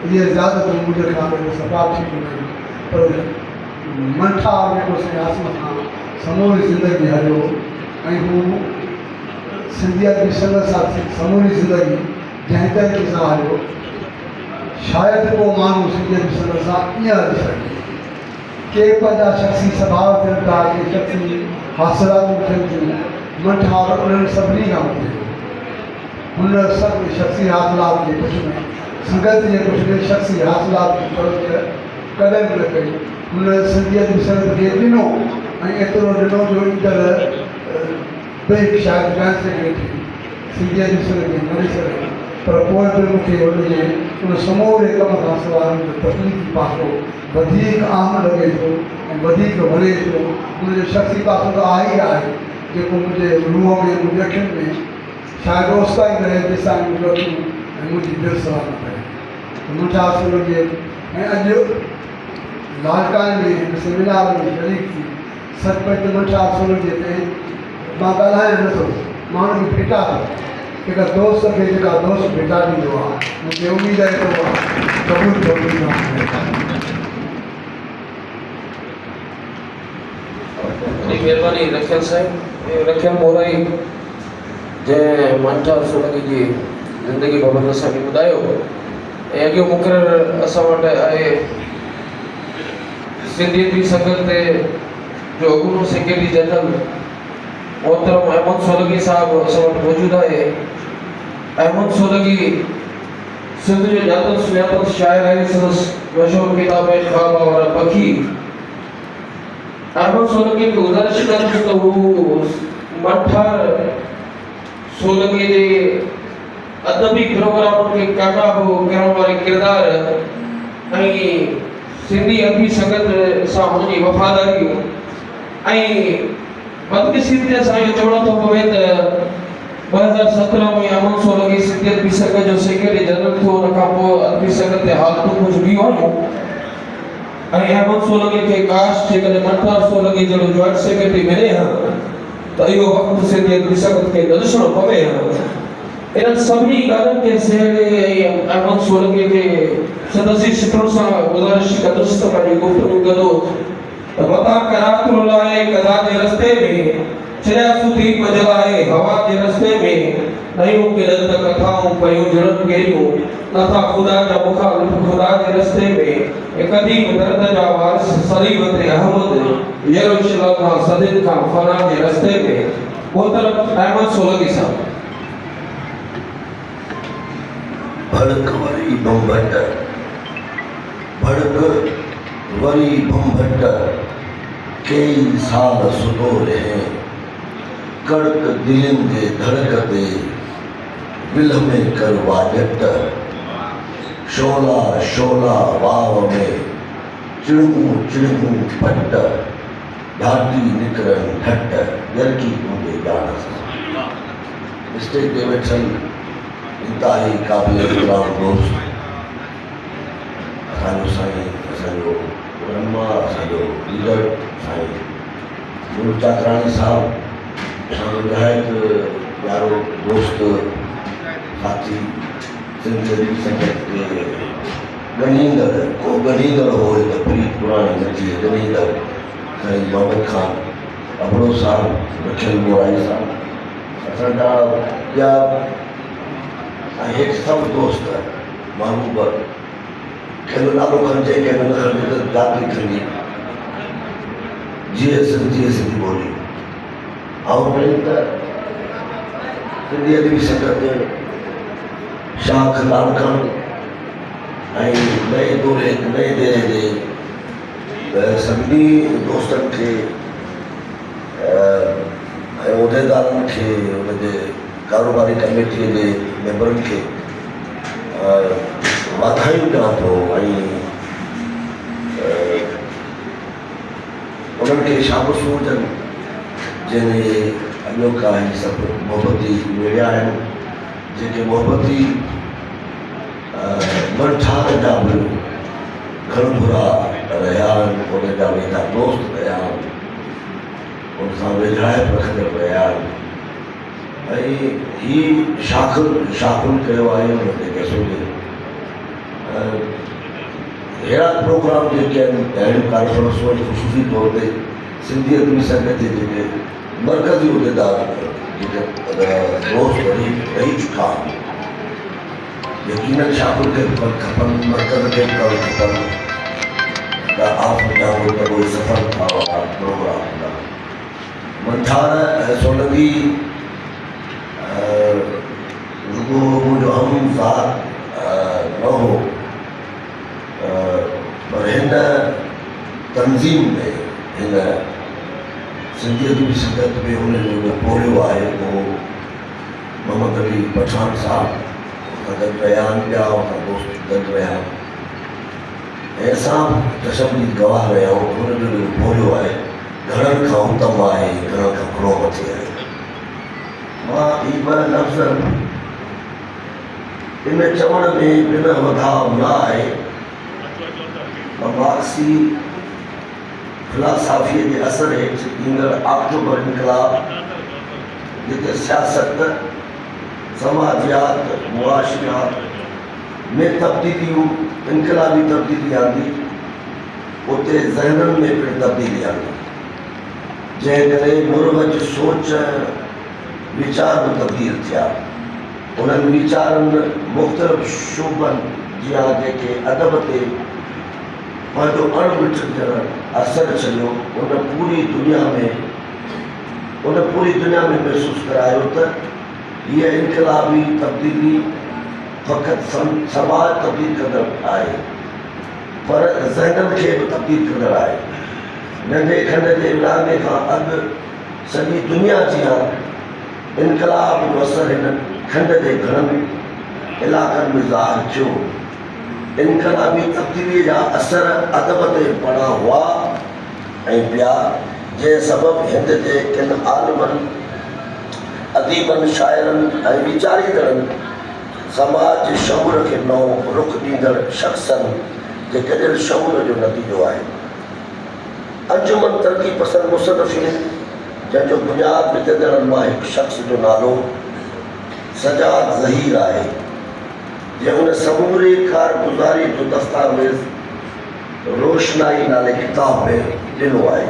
इहे ज़्यादातर मुंहिंजे ख़्याल में सफ़ा थी आहिनि पर मंठार जेको साईं आसिम सां समूरी ज़िंदगी हलियो ऐं हू सिंधियत जी संगत सां समूरी ज़िंदगी जंहिं तरीक़े सां हलियो शायदि को माण्हू सिंधियत जी संगत सां ईअं हली सघे के पंहिंजा शख़्सी स्वभाव थियनि था के शख़्सी हासिलातूं थियनि थियूं मंठार उन्हनि सभिनी खां वधीक हुन सभु शख़्सी हासिलात जे कुझु में संगत जे कुझु में शख़्सी हासिलात जी फ़र्क़ु कॾहिं बि न कई हुन सिंधियत जी संगत खे ॾिनो ऐं एतिरो ॾिनो जो ईंदड़ ॿई शायदि जॉइंट सेक्रेटरी सिंधियत जी संगत खे मरी सघे पर पोइ बि मूंखे हुनजे उन समूरे कम खां सवाइ तकलीफ़ी पासो वधीक आम लॻे थो ऐं वधीक वणे थो। हुनजो शख़्सी पासो त आहे ई आहे जेको मुंहिंजे रूह में मुंहिंजे अखियुनि में शायदि ओसिताईं रहे जेसिताईं मुंहिंजो अखियूं ऐं मुंहिंजी दिलि सवाल न करे। मुंहिंजा सुनजे ऐं अॼु लालकाने में हिन सेमिनार में शरीक थी सचपच मुंहिंजा सुनजे ते मां ॻाल्हायां नथो, माण्हू खे भेटा थो हिकु दोस्त खे जेका दोस्त भेटा ॾींदो आहे मूंखे उमेदु आहे त उहा क़बूल थो महिरबानी रखियल साहिब रखियल मोराई जंहिं मंठा सोलंकी जी ज़िंदगी बाबति असांखे ॿुधायो ऐं अॻियो मुक़ररु असां वटि आहे सिंधियत जी संगत ते जो अॻूणो सेक्रेटरी जनरल मोहतरम अहमद सोलंकी साहब असां वटि मौजूदु आहे। अहमद सोलंकी सिंध जो ॼातल सुञातल शाइर आहे। संदसि मशहूरु किताब आहे ख्वाब और पखी। अहमद सोलंकी खे गुज़ारिश कंदुसि त हू मंठार सोलंकी जे अदबी प्रोग्रामनि खे कामयाब करण वारे किरदार ऐं सिंधी अदबी संगत सां हुनजी वफ़ादारी ऐं बदकिस्मतीअ सां इहो चवणो थो पवे त 2017 में अहमद सोलंकी सिंधी अदबी संगत जो सेक्रेटरी जनरल थियो। हुन खां पोइ अदबी संगत ते हालतूं कुझु ॿियूं आहियूं ऐं अहमद सोलंकी खे काश जेकॾहिं मंठार सोलंकी जहिड़ो जॉइंट सेक्रेटरी मिले हा त इहो वक़्तु सिंधी अदबी संगत खे न ॾिसणो पवे हा। इन्हनि सभिनी ॻाल्हियुनि खे सेड़े ऐं अहमद सोलंकी खे सदसी शिटुनि सां गुज़ारिश कंदुसि त पंहिंजी गुफ़्तगू कंदो वता करातुल लाए कदा जे रस्ते में छॾिया सुधी जलाए हवा जे रस्ते में नयूं किरत कथाऊं पयूं जुड़नि कहिड़ियूं नथा ख़ुदा जा मुखालिफ़ ख़ुदा जे रस्ते में क़दीम दर्द जा वारिस सलीब ते अहमद यरूशलेम खां सदिन खां फना जे रस्ते में मोहतरम अहमद सोलंकी साहब। भड़क वरी बम्बट भड़क वरी बम्बट कई साल सुधो रहे कड़क दिलनि जे धड़क ते दिल में कर वाजट शोला शोला वाव में चिड़मू चिड़मू पट घाटी निकरन ठट यरकी मुंहिंजे ॼाण सां स्टेज ते वेठल इंतहाई क़ाबिल इकराम दोस्त असांजो साईं असांजो ब्रह्मा असांजो लीडर साईं गुरु चाकराणी साहब असांजो निहायत प्यारो दोस्त साथी सिंधी अदबी संगत के ॻणींदड़ को ॻणींदड़ हुओ त प्रीत पुराणी न थिए ॻणींदड़ साईं मोहम्मद खान अबड़ो साहब रखियल मोराई साहब असांजा ॿिया ऐं हेठि सभु दोस्त महबूब कंहिंजो नालो खणिजे कंहिंजो न खणिजे त जाती थींदी जीअं सिंधी ॿोली ऐं पहिरीं त सिंधी अदबी संगत शाख लाड़काणो ऐं नए दौरे नए देरे जे सभिनी दोस्तनि खे ऐं उहिदेदारनि खे उनजे कारोबारी कमेटीअ जे मेंबरनि खे वाधायूं ॾियां थो ऐं उन्हनि खे शाबसूं हुजनि जंहिंजे अॼोका ही सभु मोहबती वेड़िया आहिनि जेके मोहबती मंठार जा बि घण बुरा रहिया आहिनि उन जा वेझा दोस्त रहिया आहिनि उन सां वेझाइप रखंदड़ रहिया आहिनि ऐं ही शाखुल कयो आहे उन ते कसोले अहिड़ा प्रोग्राम जेके आहिनि अहिड़ियूं कॉन्फ्रेंसूं आहिनि ख़ुशूसी तौर ते सिंधी अदबी संगत जे जेके मर्कज़ी उहिदेदार जेके दोस्त रही चुका आहिनि यकीनन शाखुल खे खपनि मर्कज़ खे करणु खपनि त आप ॼाणो त उहे सफ़ल था वारा प्रोग्राम हूंदा मंठार ऐं सोलंकी रुगो मुंहिंजो हमज़ात न हो पर हिन तंज़ीम में हिन सिंधी अदबी संगत में हुनजो पोरियो आहे उहो मोहम्मद अली पठान साहब सां गॾु रहिया आहिनि, ॿिया हुन दोस्त गॾु रहिया आहिनि ऐं असां चशम जी गवाह रहिया आहियूं। हुनजो जेको बोलियो आहे घणनि खां उत्तम आहे, घणनि खां घणो मथे आहे। मां ही ॿ लफ़्ज़ इन चवण में बिन वधाउ न आहे। मार्क्सी फिलासफ़ीअ जे असर हेठि ईंदड़ अक्टूबर इनकलाब जिते सियासत, समाजियात, मुआशियात में तब्दीलियूं, इनकलाबी तब्दीली आंदी, उते ज़हननि में पिणु तब्दीली आंदी, जंहिं करे मुरवज सोच वीचार बि तब्दील थिया। उन्हनि वीचारनि मुख़्तलिफ़ शोबनि जिया जेके अदब ते पंहिंजो अणमिटंदड़ असर छॾियो, उन पूरी दुनिया में महसूसु करायो त हीअ इनकलाबी तब्दीली फ़क़ति समाज तब्दील कंदड़ आहे, पर ज़हननि खे बि तब्दील कंदड़ आहे। नंढे खंड जे विरांगे खां अॻु सॼी दुनिया जी इनकलाब जो असर हिन खंड जे घणनि इलाइक़नि में ज़ाहिर थियो। इनकलाबी तब्दीलीअ जा असर अदब ते पड़ा हुआ ऐं ॿिया, जंहिं सबबु हिंद जे किन आलिमनि, अदीबनि, शाइरनि ऐं वीचारींदड़नि समाज जे शऊर खे नओं रुख ॾींदड़ शख़्सनि जे गॾियल शऊर जो नतीजो आहे। अंजुमन तरक़ी पसंद मुसनफ़ीन जंहिंजो बुनियाद विझंदड़नि मां हिकु शख़्स जो नालो सजाद ज़हीर आहे, जंहिं उन समूरे कारगुज़ारी जो दस्तावेज़ रोशनाई नाले किताब में ॾिनो आहे।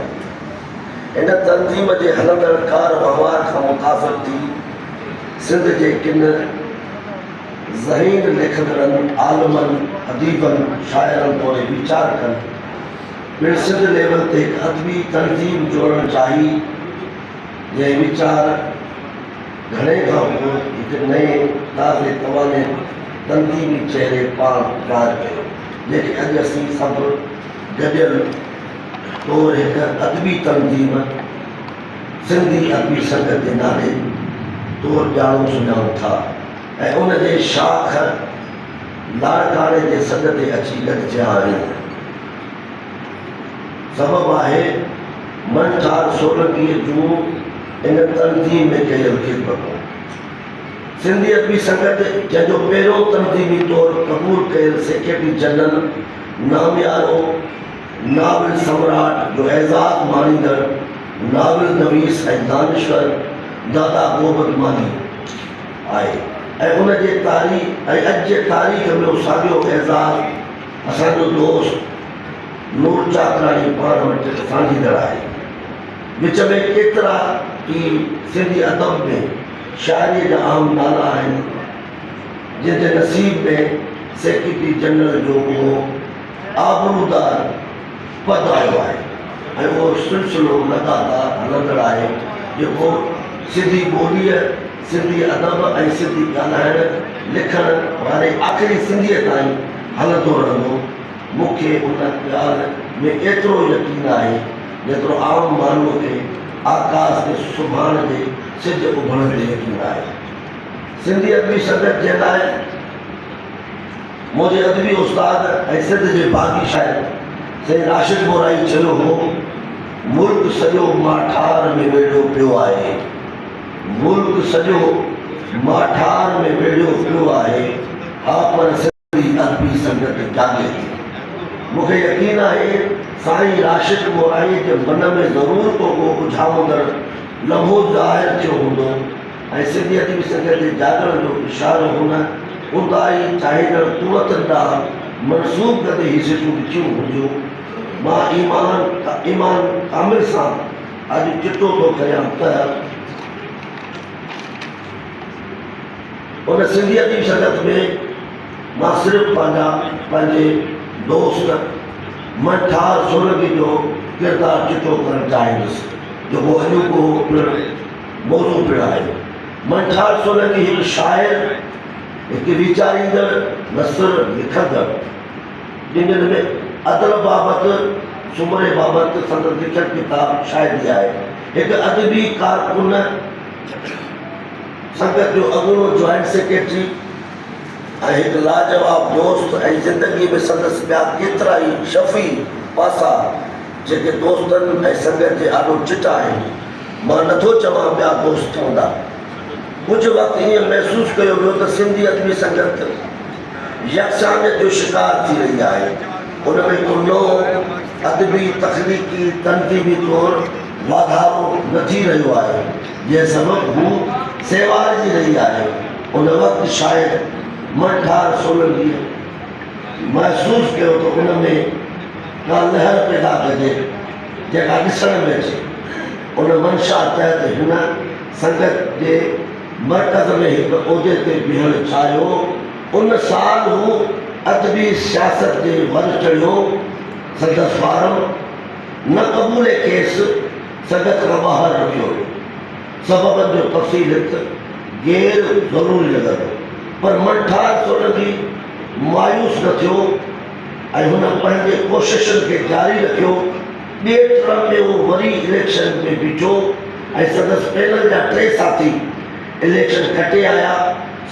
इन तंज़ीम जे हलंदड़ कार वहिंवार खां मुतासिर थी सिंध जे किन ज़हीन लिखंदड़नि, आलिमनि, अदीबनि, शाइरनि तौरु वीचार कनि पिणु सिंध लेवल ते हिकु अदबी तंज़ीम जोड़णु चाही, जंहिं वीचार घणे खां पोइ हिकु नए ताज़े तवाने तंज़ीमी चहिरे पाण राज कयो, जेके अॼु असीं सभु गॾियल तौरु हिकु अदबी तंज़ीम सिंधी अदबी संघ जे नाले तौरु ॼाणूं सुञाणूं था ऐं उन जे शाख लाड़काणे जे सॾ ते अची गॾिजिया आहियूं। सबबु आहे मंठार सोलंकीअ जूं इन तंज़ीम में कयल ख़िदमतूं। सिंधी अदबी संगत जंहिंजो पहिरियों तंज़ीमी तौरु क़बूल कयल सेक्रेटरी जनरल नामियारो नाविल सम्राट जो एज़ाज़ माणींदड़ नाविल नवीस ऐं दानिश्वर दादा गोबत मानी आहे ऐं उन जे तारीख़ ऐं अॼु जे तारीख़ में साॻियो एज़ाज़ असांजो दोस्त नूर चाकराणी पाण वटि साझींदड़ आहे। विच में केतिरा ई सिंधी अदब में शाइरीअ जा आम नाला आहिनि, जंहिंजे नसीब में सेक्रेटरी जनरल जो उहो आबरूदार पद आयो आहे ऐं उहो सिलसिलो लगातार हलंदड़ आहे, जेको सिंधी ॿोलीअ, सिंधी अदब ऐं सिंधी ॻाल्हाइण लिखण वारे आख़िरी सिंधीअ ताईं हलंदो रहंदो। मूंखे उन ॻाल्हि में एतिरो यकीन आहे जेतिरो आम माण्हूअ खे आकाश ते सुभाणे जे सिज उभरण ते यकीन आहे। सिंधी अदबी संगत जे लाइ मुंहिंजे अदबी उस्ताद ऐं सिंध जे बाग़ी शाइर साईं राशिद मोराई चयो हो, मुल्क सॼो माठार में वेड़ियो पियो आहे, मुल्क सॼो माठार में वेड़ियो पियो आहे, हा पर सिंधी अदबी संगत जागे थी। मूंखे यकीन आहे साईं राशिद मोराई जे मन में ज़रूरु को उझामंदड़ लम्हो ज़ाहिर थियो हूंदो ऐं सिंधी अदबी संगत जे जागण जो इशारो हुन उदाई चाहींदड़ कुवतनि ॾांहुं मनसूब कंदे ही सिटूं ॾिठियूं हुंदियूं। मां ईमान कामिल सां अॼु चिटो थो कयां त उन सिंधी अदबी संगत में मां सिर्फ़ु पंहिंजे दोस्त मंठार सोलंकी जो किरदारु चिटो करणु चाहींदुसि, जेको अॼोको मौज़ू पिणु आहे। मंठार सोलंकी हिकु शाइर, हिकु वीचारींदड़, नसर लिखंदड़, जिन में अदल बाबति, सुमरे बाबति संदसि लिखियल किताब शाइरी आहे। हिकु अदबी कारकुन, संगत जो अॻूणो जॉइंट सेक्रेटरी ऐं हिकु लाजवाब दोस्त ऐं ज़िंदगी में संदसि ॿिया केतिरा ई शफ़ी पासा जेके दोस्तनि ऐं संगत जे ॾाढो चिटा आहिनि। मां नथो चवां ॿिया दोस्त हूंदा। कुझु वक़्तु ईअं महसूसु कयो वियो त सिंधी अदबी संगत यकसानियत जो शिकार थी रही आहे। उन में को नओं अदबी तख़लीक़ी तनक़ीदी तौरु वाधारो न थी रहियो आहे, जंहिं सबबु हू सेवारजी रही आहे। उन वक़्तु शायदि मनठार सोलंकीअ महसूसु कयो त उन में का लहर पैदा कजे जेका ॾिसण में अचे। उन मंशा तहत हिन संगत जे मर्कज़ में हिकु उहिदे ते बीहणु चाहियो। उन साल हू अदबी सियासत जे वर चढ़ियो। संदसि फारम न क़बूले खेसि संगत खां ॿाहिरि रखियो। सबबनि जो तफ़सील गैर ज़रूरी लॻंदो, पर मनठार सोलंकी मायूस न थियो ऐं हुन पंहिंजे कोशिशुनि खे जारी रखियो। ॿिए टर्म में उहो वरी इलेक्शन में बीठो ऐं संदसि पैनल जा 3 साथी इलेक्शन खटे आया।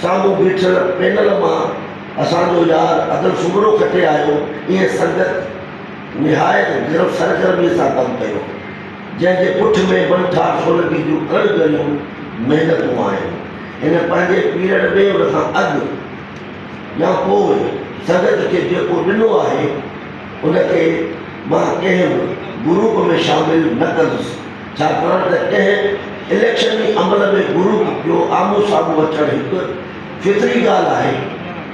साम्हूं बीठल पैनल मां असांजो यार अदल सुमरो खटे आयो। ईअं संगत निहायत गिरफ़ सरगर्मीअ सां कमु कयो, जंहिंजे पुठ में मनठार सोलंकी जूं अणगणियूं महिनतूं आहिनि। हिन पंहिंजे पीरियड में उन खां अॻु या पोइ संगत खे जेको ॾिनो आहे उनखे मां कंहिं ग्रुप में शामिलु न कंदुसि, छाकाणि त कंहिं इलेक्शनी अमल में ग्रुप जो आम्हूं साम्हूं अचणु हिकु फितरी ॻाल्हि आहे।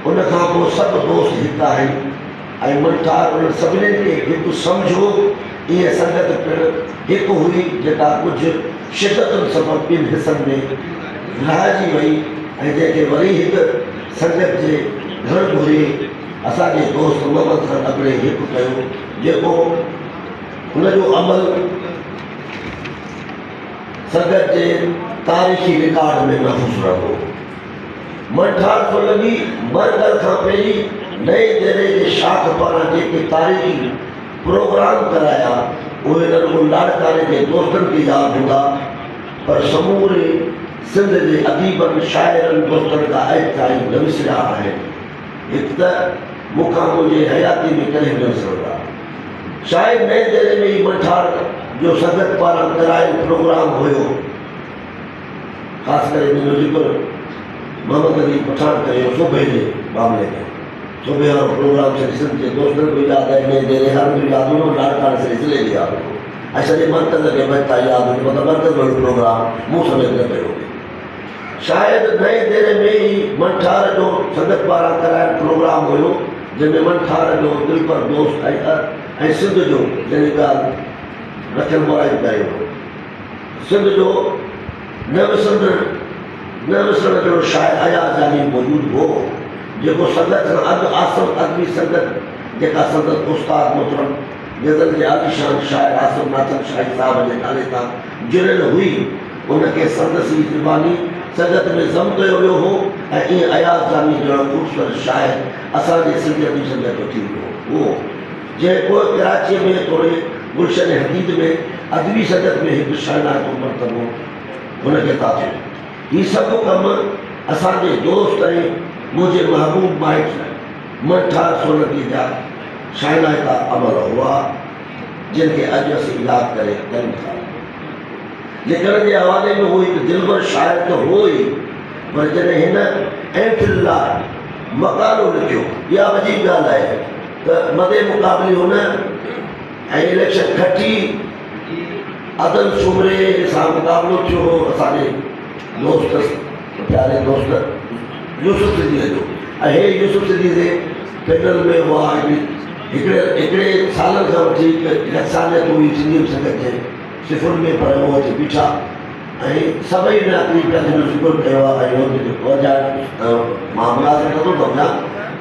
उन खां पोइ सभु दोस्त हिकु आहिनि ऐं मनठार उन सभिनीनि खे हिकु सम्झो। इहा संगत पिणु हिकु हुई जेका कुझु शिदतुनि सबबु ॿिनि हिसनि में रहिजी वई ऐं जंहिंखे वरी हिकु संगत जे घर घुरे असांजे दोस्त मोहम्मद खान अॻिड़े हिकु कयो, जेको हुनजो अमल संगत जे तारीख़ी रिकॉर्ड में महफ़ूज़ रहंदो। मनठार सोलंकी मरकज़ खां पहिरीं नए दहिरे जे शाख पारां जेके तारीख़ी प्रोग्राम कराया उहे न रुॻो लाड़काने जे दोस्तनि खे यादि हूंदा, पर समूरे सिंध जे अदीबनि शाइरनि दोस्तनि खां अॼु ताईं न विसरिया आहिनि। हिकु त मूंखां मुंहिंजे हयाती में कॾहिं न विसरंदा। शायदि नए दहिरे में ई मनठार जो संगत पारां करायल प्रोग्राम हुयो। ख़ासि करे मुंहिंजो ज़िक्र मोहम्मद अली पठान कयो सूबे जे मामले में। सूबे वारो प्रोग्राम सिंध जे दोस्तनि खे यादि आहे, नए दहिरे वारनि खे यादि हूंदो, लाड़काने सिलसिले खे यादि हूंदो ऐं सॼे मर्कज़ खे बता यादि हूंदो, मतिलबु मर्कज़ वारो प्रोग्राम मूं समेत न कयो। शायदि नए दहिरे में ई मनठार जो संगत पारां करायल प्रोग्राम हुयो, जंहिंमें मनठार जो दिलबर दोस्त ऐं सिंध जो जंहिं ॻाल्हि रखियल मुराद कयो। सिंध जो न विसरण जो शाइर अयाज़ जानी मौजूदु हो, जेको संगत खां अॻु आसिम अदबी संगत जेका संदसि उस्ताद मोहतरम गज़ल जे आलिशान शाइर आसिम नाथन शाही साहिब जे नाले तां जुड़ियल हुई। उनखे संदसि ज़ुबानी संगत में ज़म कयो वियो हो ऐं ईअं अयाज़ जानी जहिड़ो ख़ूबसूरत शाइर असांजे सिंधी अदबी संगत जो थी वियो हो, जंहिं पोइ कराची में थोरे गुलशन हकीद में अदबी संगत में हिकु शहनायतो मर्तबो हुनखे था थियो। ही सभु कम असांजे दोस्त ऐं मुंहिंजे महबूब माइट मनठार सोलंकी जा शहनायता अमल हुआ, जिनखे अॼु असीं यादि करे कयूं था। लिखण जे हवाले में उहो हिकु दिलबर शाइर त हो ई, पर जॾहिं हिन एंफिल्ला मक़ालो लिखियो, इहा वॾी ॻाल्हि आहे त मदे मुक़ाबले हुन ऐं इलेक्शन खटी अदल सुमरे सां मुक़ाबिलो थियो हो असांजे दोस्त प्यारे दोस्त यूसुफ सिद्दीक़ जो। ऐं हे यूसुफ सिद्दीक़ जे पैनल में हुआ हिकिड़े सालनि खां वठी यकसानियत हुई सिंधी संगत जे सिफ़ुनि में, पर उहो अची बीठा ऐं सभई नागरी पंहिंजो ज़िक्र कयो आहे ऐं मां मुनासिब नथो सम्झां,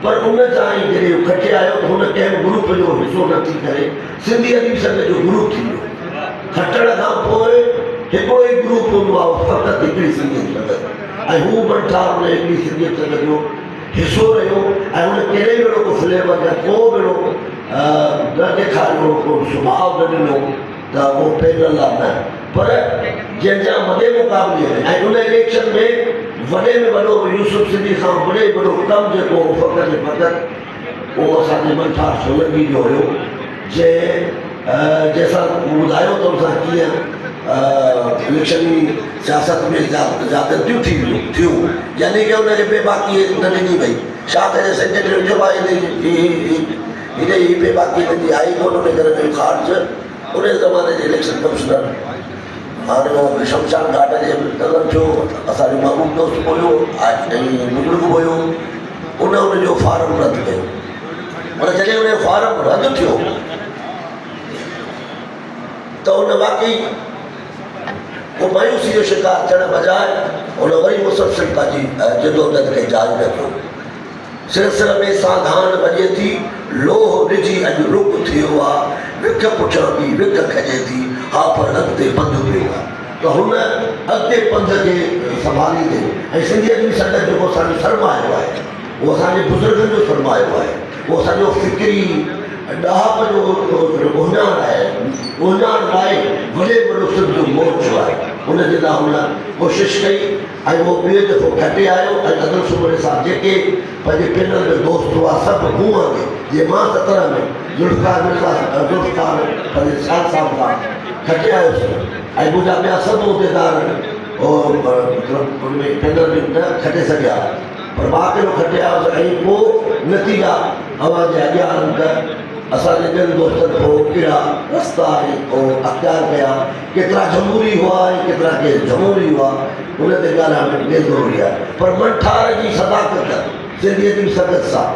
पर उन सां ई जॾहिं खटे आयो त हुन कंहिं ग्रुप जो हिसो न थी करे सिंधी अदबी संगत जो ग्रुप थी वियो। खटण खां पोइ हिकिड़ो ई ग्रुप हूंदो आहे, फ़क़ति हिकिड़ी सिंधी संगत, ऐं हू मनठार हुन हिकिड़ी सिंधी संगत जो हिसो रहियो ऐं हुन कहिड़े बि को फ्लेवर या को बि न ॾेखारियो, को सुभाउ न ॾिनो त उहो पैनल आहे न, पर जंहिंजा मदे मुक़ाबले में ऐं उन इलेक्शन में वॾे में वॾो यूसुफ सिंधी खां वॾे वॾो कमु जेको फ़क़त फ़क़त उहो असांजे मंठा सोलंकी जो हुयो जंहिंसां ॿुधायो त असां कीअं इलेक्शनी सियासत में ज़्यादतियूं थियूं यानी कि हुनखे बेबाकी न ॾिनी वई छा करे सेक्रेटरी जो हिन ई बेबाकी हिनजी आई कोन उन करे कई ख़ारिज उन ज़माने जे इलेक्शन कमिश्नर हाणे उहो शमशान घाट जे नज़र थियो असांजो महबूब दोस्त हुयो ऐं बुज़ुर्ग हुयो उनजो फार्म रद्द कयो पर जॾहिं उन जो फार्म रद्द थियो त उन वाकई को मायूसी जो शिकार थियण बजाए उन वरी मुसलसल पंहिंजी जदोजहद खे जारी रखियो सिलसिले में साधान वॼे थी लोह ॾिजी अॼु रुक थियो आहे विख पुठियां बि विख खॼे थी हा पर अॻिते पंधु पियो आहे त हुन अॻिते पंध खे संभालींदे ऐं सिंधियत बि संगत जेको असांजो सरमायो आहे उहो असांजे बुज़ुर्गनि जो सरमायो आहे उहो असांजो फिक्री ॾहाप जो उहिञाण आहे उहिञाण लाइ वॾे वॾो सिंध जो मोर्चो आहे हुनजे लाइ हुन कोशिशि कई ऐं उहो ॿियो दफ़ो खटे आयो ऐं अदल सूबे सां जेके पंहिंजे पैनल में दोस्त हुआ सभु मूं वांगुरु जीअं मां 17 में ज़ुल्फ़िकार पंहिंजे साथ साहब खां खटे आयुसि ऐं मुंहिंजा ॿिया सभु उहिदेदार मतिलबु हुन में पैनल में न खटे सघिया पर मां अकेलो खटे आयुसि ऐं पोइ नतीजा अवां जे अॻियां आहिनि त असांजे ॿियनि दोस्तनि पोइ कहिड़ा रस्ता अख़्तियार कया केतिरा जमहूरी हुआ ऐं केतिरा के जमहूरी हुआ उन ते ॻाल्हाइण ॿिए ज़रूरी आहे पर मंठार जी सदाकत सिंधियत जी संगत सां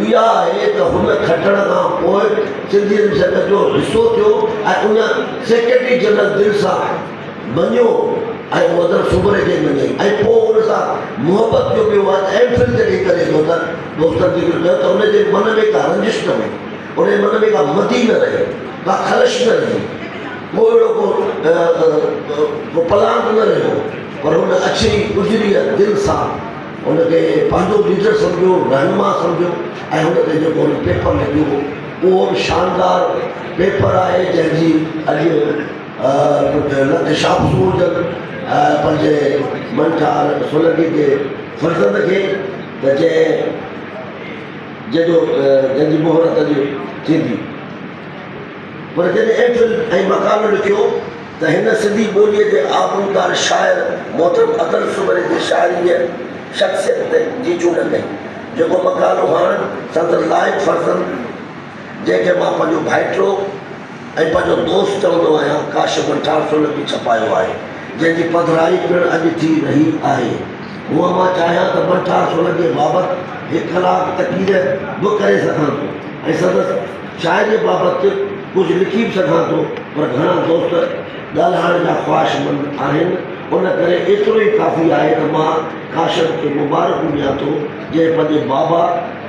इहा आहे त हुन खटण खां पोइ सिंधियत जी संगत जो हिसो थियो ऐं उन सेक्रेटरी जनरल दिलि सां मञियो ऐं उहो अदर सूबे खे मञे ऐं पोइ उन सां मुहबत जो ॿियो आहे एम फिल जॾहिं करे थो त दोस्तनि ज़िक्र कयो त उनजे मन में का रंजिश न हुई उन मन में का मती न रहे का ख़लश न रही को अहिड़ो को पलांग न रहियो पर हुन अची गुज़री दिलि सां हुनखे पंहिंजो लीडर सम्झो रहनुमा सम्झो ऐं हुन ते जेको हुन पेपर लॻियो उहो बि शानदार पेपर आहे जंहिंजी अॼु लख शाबसूं हुजनि पंहिंजे मंठार सोलंकी जे फर्ज़ंद खे त जंहिंजी मोहरत अॼु थींदी पर जॾहिं एफिल ऐं मकानो लिखियो त हिन सिंधी ॿोलीअ जे आबरूदार शाइर मोहतरम अदल सूबे जे शाइरीअ शख़्सियत जी चूंड कई जेको मकानो हाणे संदसि लाइक़ फर्ज़ंद जंहिंखे मां पंहिंजो भाइटियो ऐं पंहिंजो दोस्त चवंदो आहियां काशिफ मंठार सोलंकी छपायो आहे जंहिंजी पधराई पिणु अॼु थी रही आहे हूअं मां चाहियां त मंठार सोलंकीअ बाबति 1 कलाक तक़रीर बि करे सघां थो ऐं संदसि शाइरीअ बाबति कुझु लिखी बि सघां थो पर घणा दोस्त ॻाल्हाइण जा ख़्वाहिशमंद आहिनि उन करे एतिरो ई काफ़ी आहे त मां काशिफ खे मुबारक ॾियां थो जंहिं पंहिंजे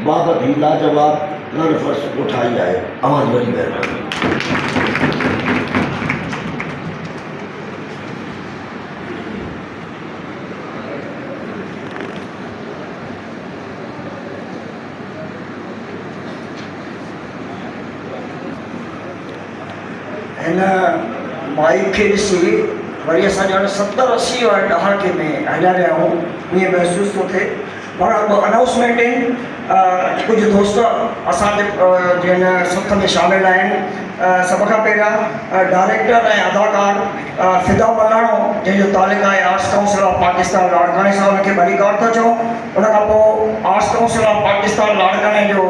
बाबति ई लाजवाब कॉन्फ्रेंस उठाई आहे अवां वॾी महिरबानी हिन माइक खे ॾिसी वरी असां ॼण 70-80 वारे ॾहाके में हलिया विया आहियूं ईअं महसूसु थो थिए पर अनाउंसमेंट आहिनि कुझु दोस्त असांजे जिन सथ में शामिल आहिनि सभ खां पहिरियां डायरेक्टर ऐं अदाकार फिदा मल्हाणो जंहिंजो तालिक़ आहे आर्ट्स काउंसिल ऑफ पाकिस्तान लाड़काने सां हुनखे भलीकार था चऊं उन खां पोइ आर्ट्स काउंसिल ऑफ पाकिस्तान लाड़काने जो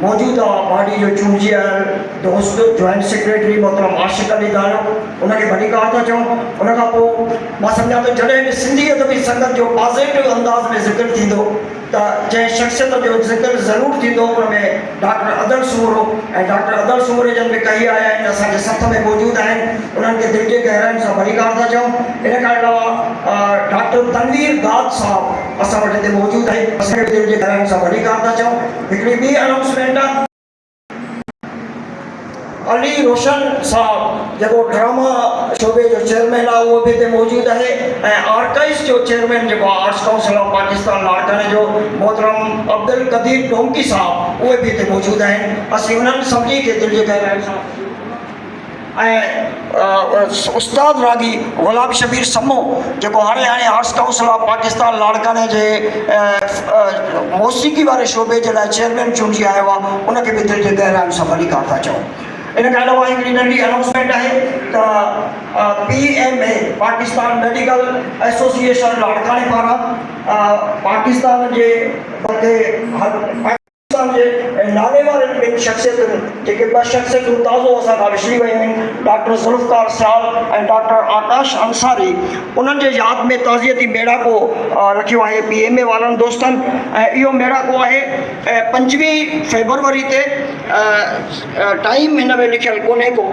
मौजूदा बॉडी जो चूंडियल दोस्त जॉइंट सेक्रेटरी मोहतरम आशिक़ अली दारो उनखे भलीकार था चऊं उन खां पोइ मां सम्झां थो जॾहिं बि सिंधी अदबी संगत जो पॉज़िटिव अंदाज़ में ज़िक्र थींदो त जंहिं शख़्सियत जो ज़िक्र ज़रूरु थींदो उन में डॉक्टर अदल सूरो ऐं डॉक्टर अदल सूरे जन बि कई आया आहिनि असांजे सथ में मौजूदु आहिनि उन्हनि खे दिलि जे गहराइनि सां भलीकार था चऊं इन खां अलावा डॉक्टर तनवीर दाद साहब असां वटि हिते मौजूदु आहिनि असांखे दिलि जे गहराइनि सां भलीकार था चऊं हिकिड़ी ॿी अनाउंसमेंट आहे अली रोशन साहब जेको ड्रामा शोबे जो चेयरमैन आहे उहो बि हिते मौजूदु आहे ऐं आर्काइव्स जो चेयरमैन जेको आहे आर्ट्स काउंसिल ऑफ पाकिस्तान लाड़काने जो मोहतरम अब्दुल कदीर डोंकी साहब उहे बि हिते मौजूदु आहिनि असीं उन्हनि सभिनी खे दिलि जे गहराइनि सां ऐं उस्ताद रागी गुलाब शबीर समो जेको हाणे आर्ट्स काउंसिल ऑफ पाकिस्तान लाड़काने जे मौसीक़ी वारे शोबे जे लाइ चेयरमैन चूंडिजी आयो आहे, उनखे बि दिलि जे गहराइनि सां भलीकार था चऊं। इन खां अलावा हिकिड़ी नंढी अनाउंसमेंट आहे त PMA पाकिस्तान मेडिकल एसोसिएशन लाड़काने पारां पाकिस्तान जे पाकिस्तान जे नाले वारनि ॿिनि शख़्सियतुनि जेके ॿ शख़्सियतूं ताज़ो असां खां विछड़ी वियूं आहिनि, डॉक्टर ज़ुल्फ़कार साल ऐं डॉक्टर आकाश अंसारी, उन्हनि जे यादि में ताज़ियती मेड़ाको रखियो आहे PMA वारनि दोस्तनि। ऐं इहो मेड़ाको आहे 25 फेबरवरी ते, टाइम हिन में लिखियलु कोन्हे को,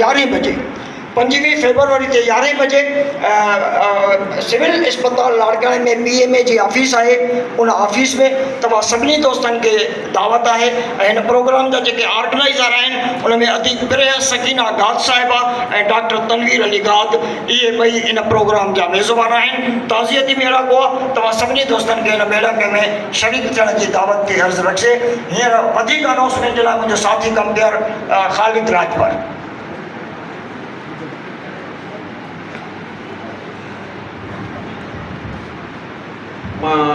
11 बजे, 25 फेबरवरी ते 11 बजे सिविल अस्पताल लाड़काने में PMA जी ऑफिस आहे, उन ऑफिस में तव्हां सभिनी दोस्तनि खे दावत आहे। ऐं हिन प्रोग्राम जा जेके ऑर्गेनाइज़र आहिनि उन में अधिप्रिया सकीना गाद साहिबा ऐं डॉक्टर तनवीर अली गाद, इहे ॿई इन प्रोग्राम जा मेज़बान आहिनि। ताज़ियती मेड़ाको आहे, तव्हां सभिनी दोस्तनि खे हिन मेड़ाके में शरीक थियण जी दावत थी अर्ज़ु रखिजे। हींअर वधीक अनाउंसमेंट जे लाइ मुंहिंजो साथी कंपेयर ख़ालिद राजभर। मां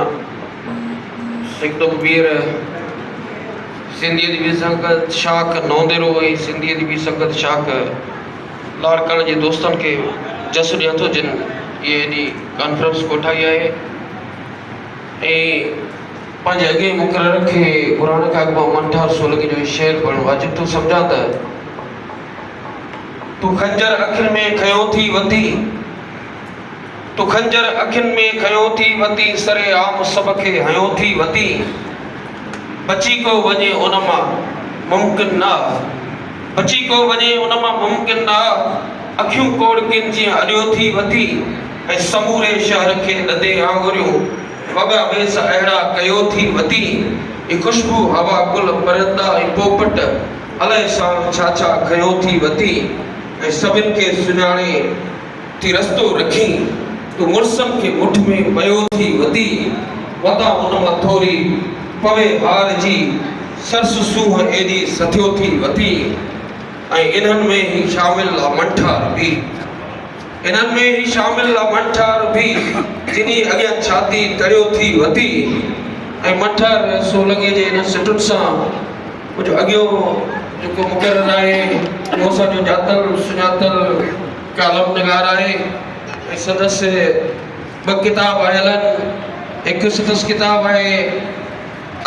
शेख तकबीर सिंधी अदबी संगत शाख नौंदेरो ऐं सिंधी अदबी संगत शाख लाड़काने जे दोस्तनि खे जस ॾियां थो जिन इहे हेॾी कॉन्फ्रेंस कोठाई आहे ऐं पंहिंजे अॻे मुक़रर खे क़ुरान खां अॻु मां 1800 लॻे जो शेर पढ़णु वाजिबु थो सम्झां त तूं खंजर अखियुनि में खयों थी वधी, तूं खंजर अखियुनि में खयों थी वधी, सरे आम सभ खे हयों थी वधी, बची को वञे उन मां मुमकिन न, बची को वञे उन मां मुमकिन न, अखियूं कोड़किन जीअं अॾियो थी वधी, ऐं समूरे शहर खे ॾधे आङुरियूं वॻा वेस अहिड़ा कयो थी वधी, ई ख़ुशबू हवा गुल परंदा ऐं पोपट अलाए सां छा छा खयो थी वधी, ऐं सभिनि खे सुञाणे थी रस्तो रखी, तूं मुड़सनि खे मुठ में पयो थी वधी, वधा उन मां थोरी पवे हार जी, सरस सूह एॾी सथियो थी वधी, ऐं इन्हनि में ई शामिल आहे मंठार बि, इन्हनि में ई शामिल आहे मंठार बि, जिनी अॻियां छाती तरियो थी वधी, ऐं मंठार 16 जे इन सिटुनि सां कुझु अॻियो जेको मुक़ररु आहे उहो असांजो ॼातल सुञातल कालम निगार आहे। ऐं सदस्य 2 किताब आयल आहिनि, हिकु सदस्य किताब आहे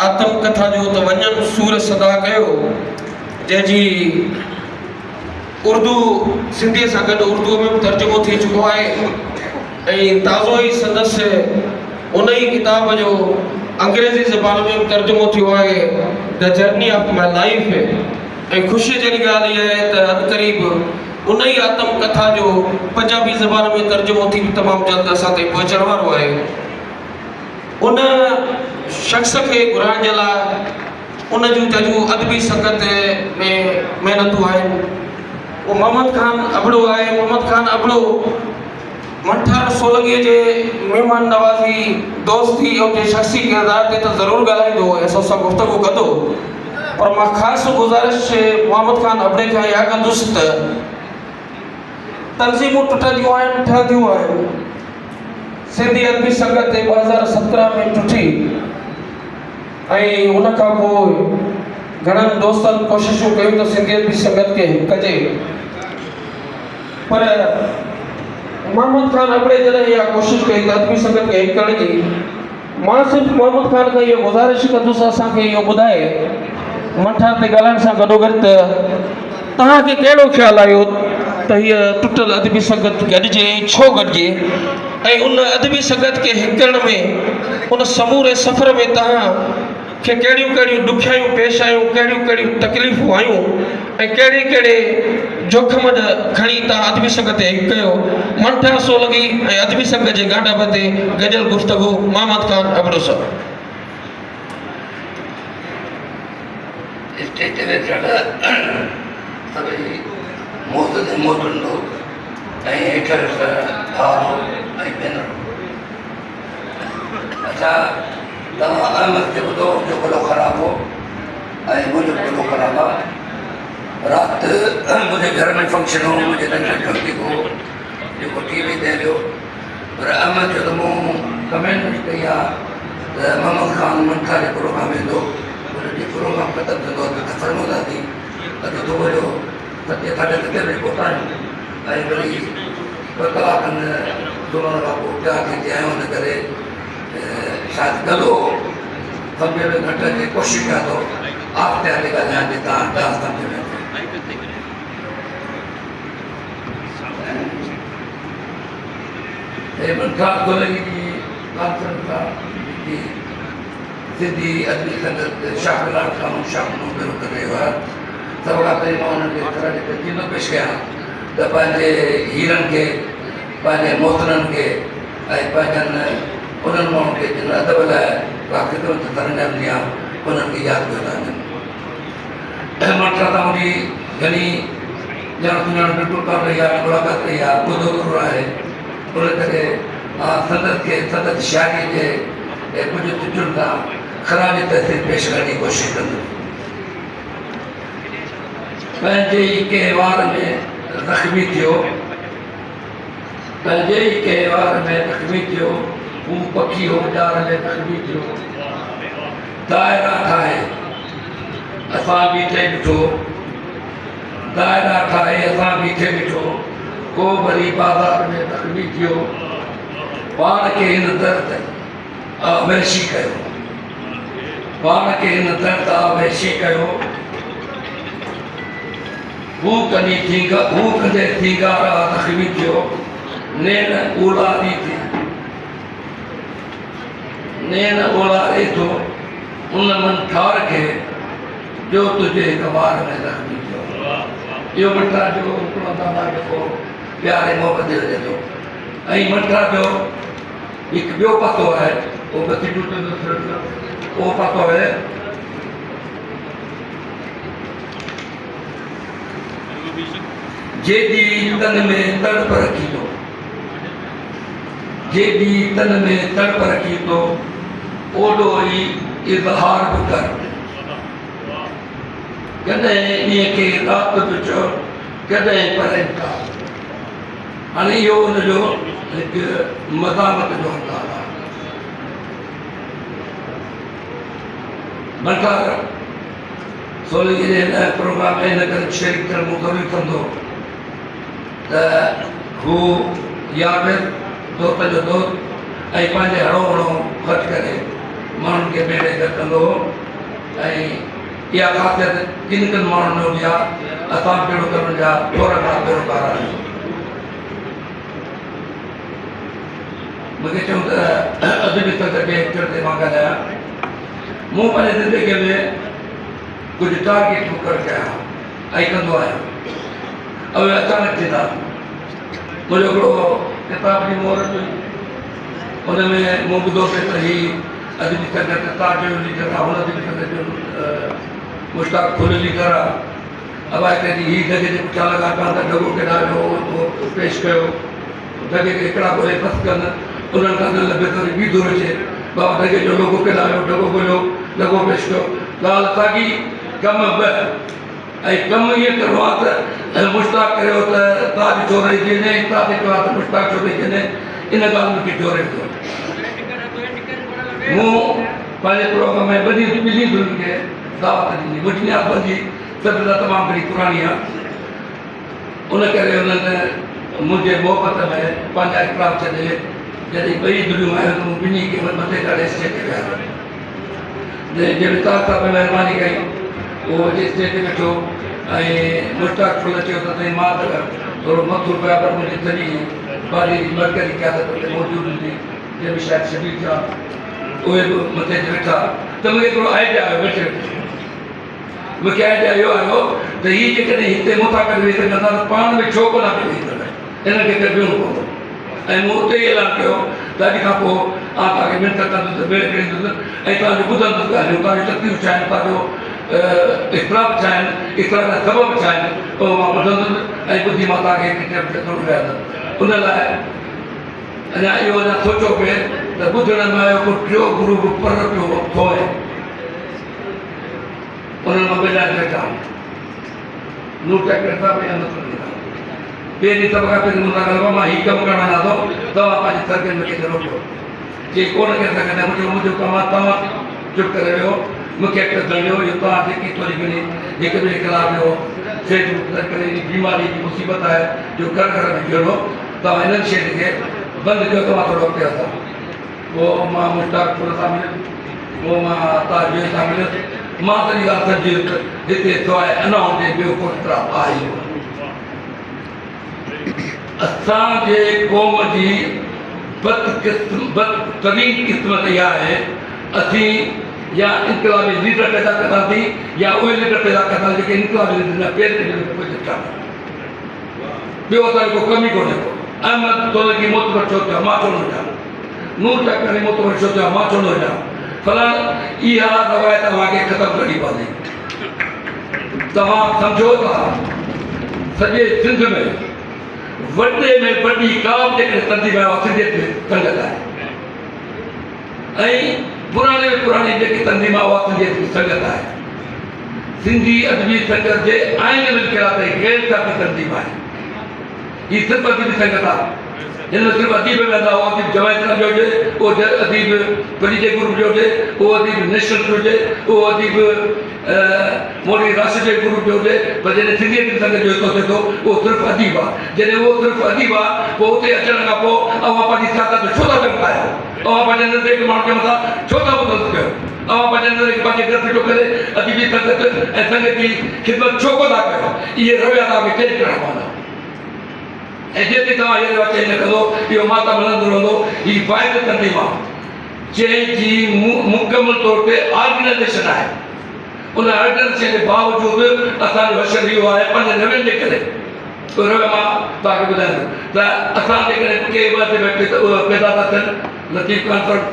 आत्म कथा जो त वञनि सूर सदा कयो, जंहिंजी उर्दू सिंधीअ सां गॾु उर्दूअ में बि तर्जुमो थी चुको आहे, ऐं ताज़ो ई सदस्य उन ई किताब जो अंग्रेज़ी ज़बान में बि तर्जुमो थियो आहे, the journey of my life. ऐं ख़ुशी जहिड़ी ॻाल्हि इहा आहे त अध क़रीब उन ई आत्म कथा जो पंजाबी ज़बान में तर्जुमो थी तमामु जल्द असां ताईं पहुचण वारो आहे। उन शख़्स खे घुराइण जे लाइ उन जूं जजूं अदबी संगत में महिनतूं आहिनि। उहो मोहम्मद खान अबड़ो आहे। मोहम्मद खान अबड़ो 1816 जे महिमान नवाज़ी दोस्ती ऐं शख़्सी किरदार ते त ज़रूरु ॻाल्हाईंदो, असां सां गुफ़्तगू कंदो, पर मां ख़ासि गुज़ारिश मोहम्मद खान अबड़े खां इहा कंदुसि त तंज़ीमूं टुटंदियूं आहिनि, ठहंदियूं आहिनि। सिंधी अदबी संगत 2017 में टुटी, ऐं उन खां पोइ घणनि दोस्तनि कोशिशूं कयूं त सिंधी अदबी संगत खे कजे, पर मोहम्मद खान अबड़े जॾहिं इहा कोशिशि कई त अदबी संगत खे हिकु करण जी, मां सिर्फ़ु मोहम्मद खान खां इहो गुज़ारिश कंदुसि असांखे इहो ॿुधाए मंठा ते ॻाल्हाइण सां गॾोगॾु त तव्हांखे कहिड़ो ख़्यालु आयो त हीअ टुटल अदबी संगत गॾिजे, छो गॾिजे, ऐं उन अदबी संगत खे हिकु करण में उन समूरे सफ़र में तव्हांखे कहिड़ियूं कहिड़ियूं ॾुखियायूं पेश आयूं, कहिड़ियूं कहिड़ियूं तकलीफ़ूं आयूं, ऐं कहिड़े कहिड़े जोखम खणी तव्हां अदबी संगत ते हिकु कयो। मंठा सोलगी ऐं अदबी संगत जे गांडा ते गजल गुफ़्तगू मोहम्मद खान अबड़ो साहब। स्टेज ते चढ़ सभई मोहतन लोग ऐं हेठि भाउरो ऐं भेनरूं, अच्छा तव्हां अहमद खे ॿुधो, मुंहिंजो गलो ख़राबु हो ऐं मुंहिंजो गलो ख़राबु आहे, राति मुंहिंजे घर में फंक्शन हो, मुंहिंजे नंढे ढोलकी को जेको टीवी ते हलियो, पर अहमद जो त मूं कमेंट कई आहे त मोहम्मद ख़ान मंठा जो प्रोग्राम ईंदो, उनजी प्रोग्राम ख़तमु थींदो त फरमंदा थी अॼु सुबुह जो 7:30 बजे पहुतायूं ऐं वरी 2 कलाकनि सुम्हण खां पोइ तयार थी आहियूं। हिन करे शायदि गलो सम्झ में घटि अचे, कोशिशि कयां थो आहिस्ते आहिस्ते ॻाल्हायां जे तव्हां ॻाल्हि सम्झ में अचे। हे मंठा सोलंकी जी सिंधी अदबी संगत शाह लाड़काणो शाहनो भेरो करे रहियो आहे। सभ खां पहिरीं मां हुननि खे थींदो पेश कयां त पंहिंजे हीरनि खे, पंहिंजे मोहतरनि खे ऐं पंहिंजनि उन्हनि माण्हुनि खे जिन अदब लाइ का ख़िदमत सरंजाम ॾिनी आहे उन्हनि खे यादि कयो था वञनि। मंठा तां मुंहिंजी घणी ॼाण सुञाण बिल्कुलु कान रही आहे, मुलाक़ात रही आहे, ॿुधो ज़रूरु आहे। उन करे संदत खे संदत शाइरी जे कुझु चुटुनि खां ख़राज तहसील पेश करण जी कोशिशि कंदुमि। पंहिंजे ई कंहिं वार में ज़ख़्मी थियो, पंहिंजे ई कंहिं वार में ज़ख़्मी थियो, हू पखी हो ॼार में ज़ख़्मी थियो। दायरा ठाहे असां बीठे ॾिठो, दायरा ठाहे असां बीठे ॾिठो, को वरी बाज़ार में ज़ख़्मी थियो। पाण खे हिन दर्द अवैशी कयो, पाण खे हिन दर्द अवैशी कयो। हू कंदे थींगारा ज़ख़्मी थियो, नेन ओलारी थी, नेन ओलारे थो उन मंठार खे जो तुंहिंजे हिकु वार में ज़ख़्मी थियो। इहो मंठा जो हिकिड़ो दादा जेको प्यारे मोहबत हुजे थो। ऐं मंठा जो हिकु ॿियो पतो आहे, उहो बची टुटंदो उहो पतो आहे जेॾी तन में तड़प रखी थो, जेॾी तन में तड़प रखी थो ओॾो ई इज़हार बि कर। कॾहिं ॾींहं खे राति बि चओ, कॾहिं परे का। हाणे इहो हुनजो हिकु मज़ामत जो अंदाज़ आहे। मंठा सोलंकी जे हिन प्रोग्राम में हिन करे शरीक थियण मूं ज़रूरी कंदो त हू यादि दोस्त जो दोस्त ऐं पंहिंजे हणो हणो ख़र्च करे माण्हुनि खे भेटे कंदो। ऐं इहा ख़ासियत किन किन माण्हुनि में हूंदी आहे, असां भेड़ो करण जा थोरा घणा बेरोज़गार आहियूं। मूंखे चऊं त अदबी संगत जे एक्टर ते मां ॻाल्हायां। मूं पंहिंजे ज़िंदगीअ में कुझु टारगेट मुक़ररु कया ऐं कंदो आहियां, उहे अचानक थींदा। मुंहिंजो हिकिड़ो किताब जी मोहरत हुई, उन में मूं ॿुधो पिए त हीअ अदबी संगत ताज जो लीडर आहे, हुन अदबी संगत जो मुश्ताक फुल लीडर आहे। अबाए कॾहिं हीअ जॻह जे पुठियां लॻा पिया त ढगो केॾायो पेश कयो, ढगे खे हिकिड़ा ॻोल्हे बसि कनि, उन्हनि खां न लभे त वरी ॿी दूर अचे, बाबा ढगे जो लोगो केॾायो, ढगो ॻोल्हियो, लॻो पेश कयो। ॻाल्हि साॻी कम ॿ, ऐं कमु ईअं करिणो आहे त मुश्ताक करियो त ताज छो रहिजी वञे, ताज चयो आहे त मुश्ताक छो रहिजी वञे, इन ॻाल्हि मूंखे जोड़े थो। मूं पंहिंजे प्रोग्राम में ॿिनी धुन खे दावत ॾिनी। मुंहिंजी आफ़त जी सभु तमामु घणी पुराणी आहे, उन करे उन्हनि मुंहिंजे मोहबत में पंहिंजा इख़्तिलाफ़ छॾे जॾहिं ॿई धुनियूं आहियूं त मूं ॿिन्ही खे मथे चढ़े स्टेज ते विया। जंहिं ताज साहिब महिरबानी कई उहो स्टेज ते वेठो ऐं मुश्ताक फुल चयो त साईं मां त थोरो मथुर पिया, पर मुंहिंजी सॼी बारी मरकज़ी क़यादत ते मौजूदु हूंदी, जंहिंमें शायदि शबीर थिया उहे बि मथे ते वेठा। त मूंखे हिकिड़ो आइडिया आयो वेठे वेठे, मूंखे आइडिया इहो आयो त हीअ जेकॾहिं हिते मथां करे वेही सघंदा त पाण में छो कोन पियो वेही सघे, हिनखे कढिणो पवंदो। ऐं मूं उते ई ऐलान कयो त अॼु खां पोइ तव्हांखे मिनत कंदुसि, बेड़ करींदुसि ऐं तव्हांजो ॿुधंदुसि ॻाल्हियूं, तव्हांजूं तकलीफ़ूं छा आहिनि, तव्हांजो इख़्तिलाफ़ छा आहिनि, इख़्तिलाफ़ जा सबब छा आहिनि, उहो मां ॿुधंदुसि ऐं ॿुधी मां तव्हांखे ज़रूरु वियादुसि। उन लाइ अञा इहो अञा सोचियो पिए त ॿुधण में आयो को टियों गुरू बि पर पियो थिए, उन्हनि मां ॿिया वेठा नूर चक्कर साहब ने अंदर कर दिया पेरी सब का पेरी मुंडा गलवा मा ही कम करना ना दो तो आप आज सर के में के रोको जे कौन कर सकता है मुझे कमाता चुप कर रहे हो मुख्य कर रहे हो ये तो आज की थोड़ी बनी एक भी खिलाफ हो से करे बीमारी की मुसीबत है जो घर घर में गिरो तो इन शेड के बंद जो तो आप रोकते था वो मां मुश्ताक पुर शामिल वो मां ताज शामिल मां तरीका सजीव इतने तो है अनाउंस दे बियो को तरह आई असां जे कौम जी बदतरीन किस्मत यह है असी या इनकलाबी लीडर पैदा करता थी या वो लीडर पैदा करता जो इनकलाबी लीडर ने पेड़ के कोई दिक्कत नहीं बेवतार को कमी को देखो अहमद तो की मौत पर छोड़ मां छोड़ जा नूर तक ने मौत पर छोड़ मां छोड़ जा फला यह रवायत आगे खत्म करी पाने तवा समझो था सजे सिंध में वडे में बड़ी काम जे तंजीम सिंधियत में संगत है पुराने में पुरानी जेकी तंजीम सिंधियत में संगत है सिंधी अदबी संगत जे आइन में कहलाते गैर साथी तंजीम है ये सिर्फ अदबी संगत है जिनमें सिर्फ अदीब वेंदा हो अदीब जमायत जो जे वो अदीब परिचय ग्रुप जो जे वो अदीब नेशनल जो जे वो अदीब मोदी राष्ट्र ग्रुप जो जे पर जने सिंधियत संगत जो तो तो वो सिर्फ अदीब है जने वो सिर्फ अदीब है वो उते अचण का पो अवा पाजी साथ छो था चमकायो अवा पाजे अंदर एक माण्हू के मथा छो था बदल कयो अवा पाजे अंदर एक पाजे घर पिटो करे अदीबी संगत ऐं संगत की खिदमत छो को था कयो ये रवैया था के चेंज करणा पवंदा जेति तव्हां इहो चेंज न कंदो इहो माता मिलंदो रहंदो हीअ फ़ाइदो कंदी मां जंहिंजी मुकमल तौर ते ऑर्गेनाइज़ेशन आहे उन ऑर्गेनाइज़ेशन जे बावजूदि असांजो हशर इहो आहे पंहिंजे रवैये जे करे रवैया मां तव्हांखे ॿुधाईंदुमि त असां जेकॾहिं के ॿ पैदा था थियनि लतीफ़ कॉन्फ्रेंस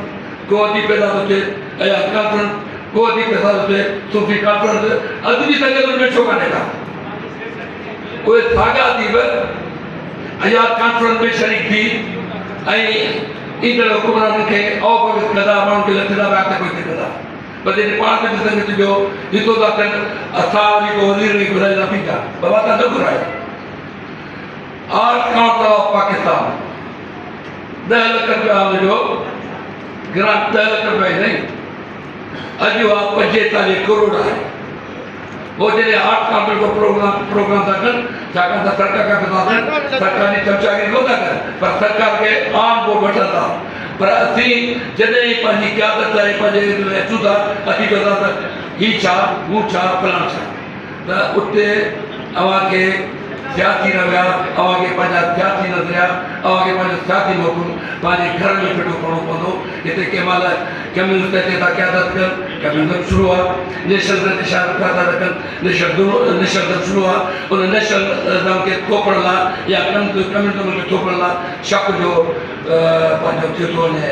को अदीब पैदा थो थिए अयाज़ कॉन्फ्रेंस को अदीब पैदा थो थिए सूफ़ी कॉन्फ्रेंस अदबी संगत में छो कान्हे का उहे साॻा अदीब अयाज़ कॉन्फ्रेंस में शरीक थी ईंदड़ हुकुमराननि खे औपवित कंदा माण्हुनि खे लथंदा पिया त कोई कंदा पर जॾहिं पाण में संगत जो हितो था थियनि असां वरी को वज़ीर खे घुराईंदा थी पिया बाबा तव्हां न घुरायो आर्ट काउंसिल ऑफ पाकिस्तान 10 लख रुपया हुनजो ग्रांट 10 लख रुपया ई नहीं अॼु आहे 45 करोड़ आहे वो जॾहिं आर्ट काउंसिल को प्रोग्राम था कनि छाकाणि त सरकार खां था कनि सरकारी चमचागिरी कोन था कनि पर सरकार खे आम वोट वठनि था पर असीं जॾहिं पंहिंजी क़यादत ऐं पंहिंजे अचूं था असीं चवंदा त हीउ छा हू छा फलाण छा त उते अव्हांखे सियासी रवैया अव्हांखे पंहिंजा सियासी नज़रिया अव्हांखे पंहिंजो सियासी मौक़ो पंहिंजे घर में फिटो करणो पवंदो हिते कंहिं महिल कम्यूनिस्ट अचे था क़यादत कनि कम्यूनिज़म शुरू आहे नेशनल इशारा था रखनि नेशनल शुरू आहे उन नेशनलिज़म खे थोपण लाइ या कम्यूनिज़म खे थोपण लाइ शक जो पंहिंजो थियो थो वञे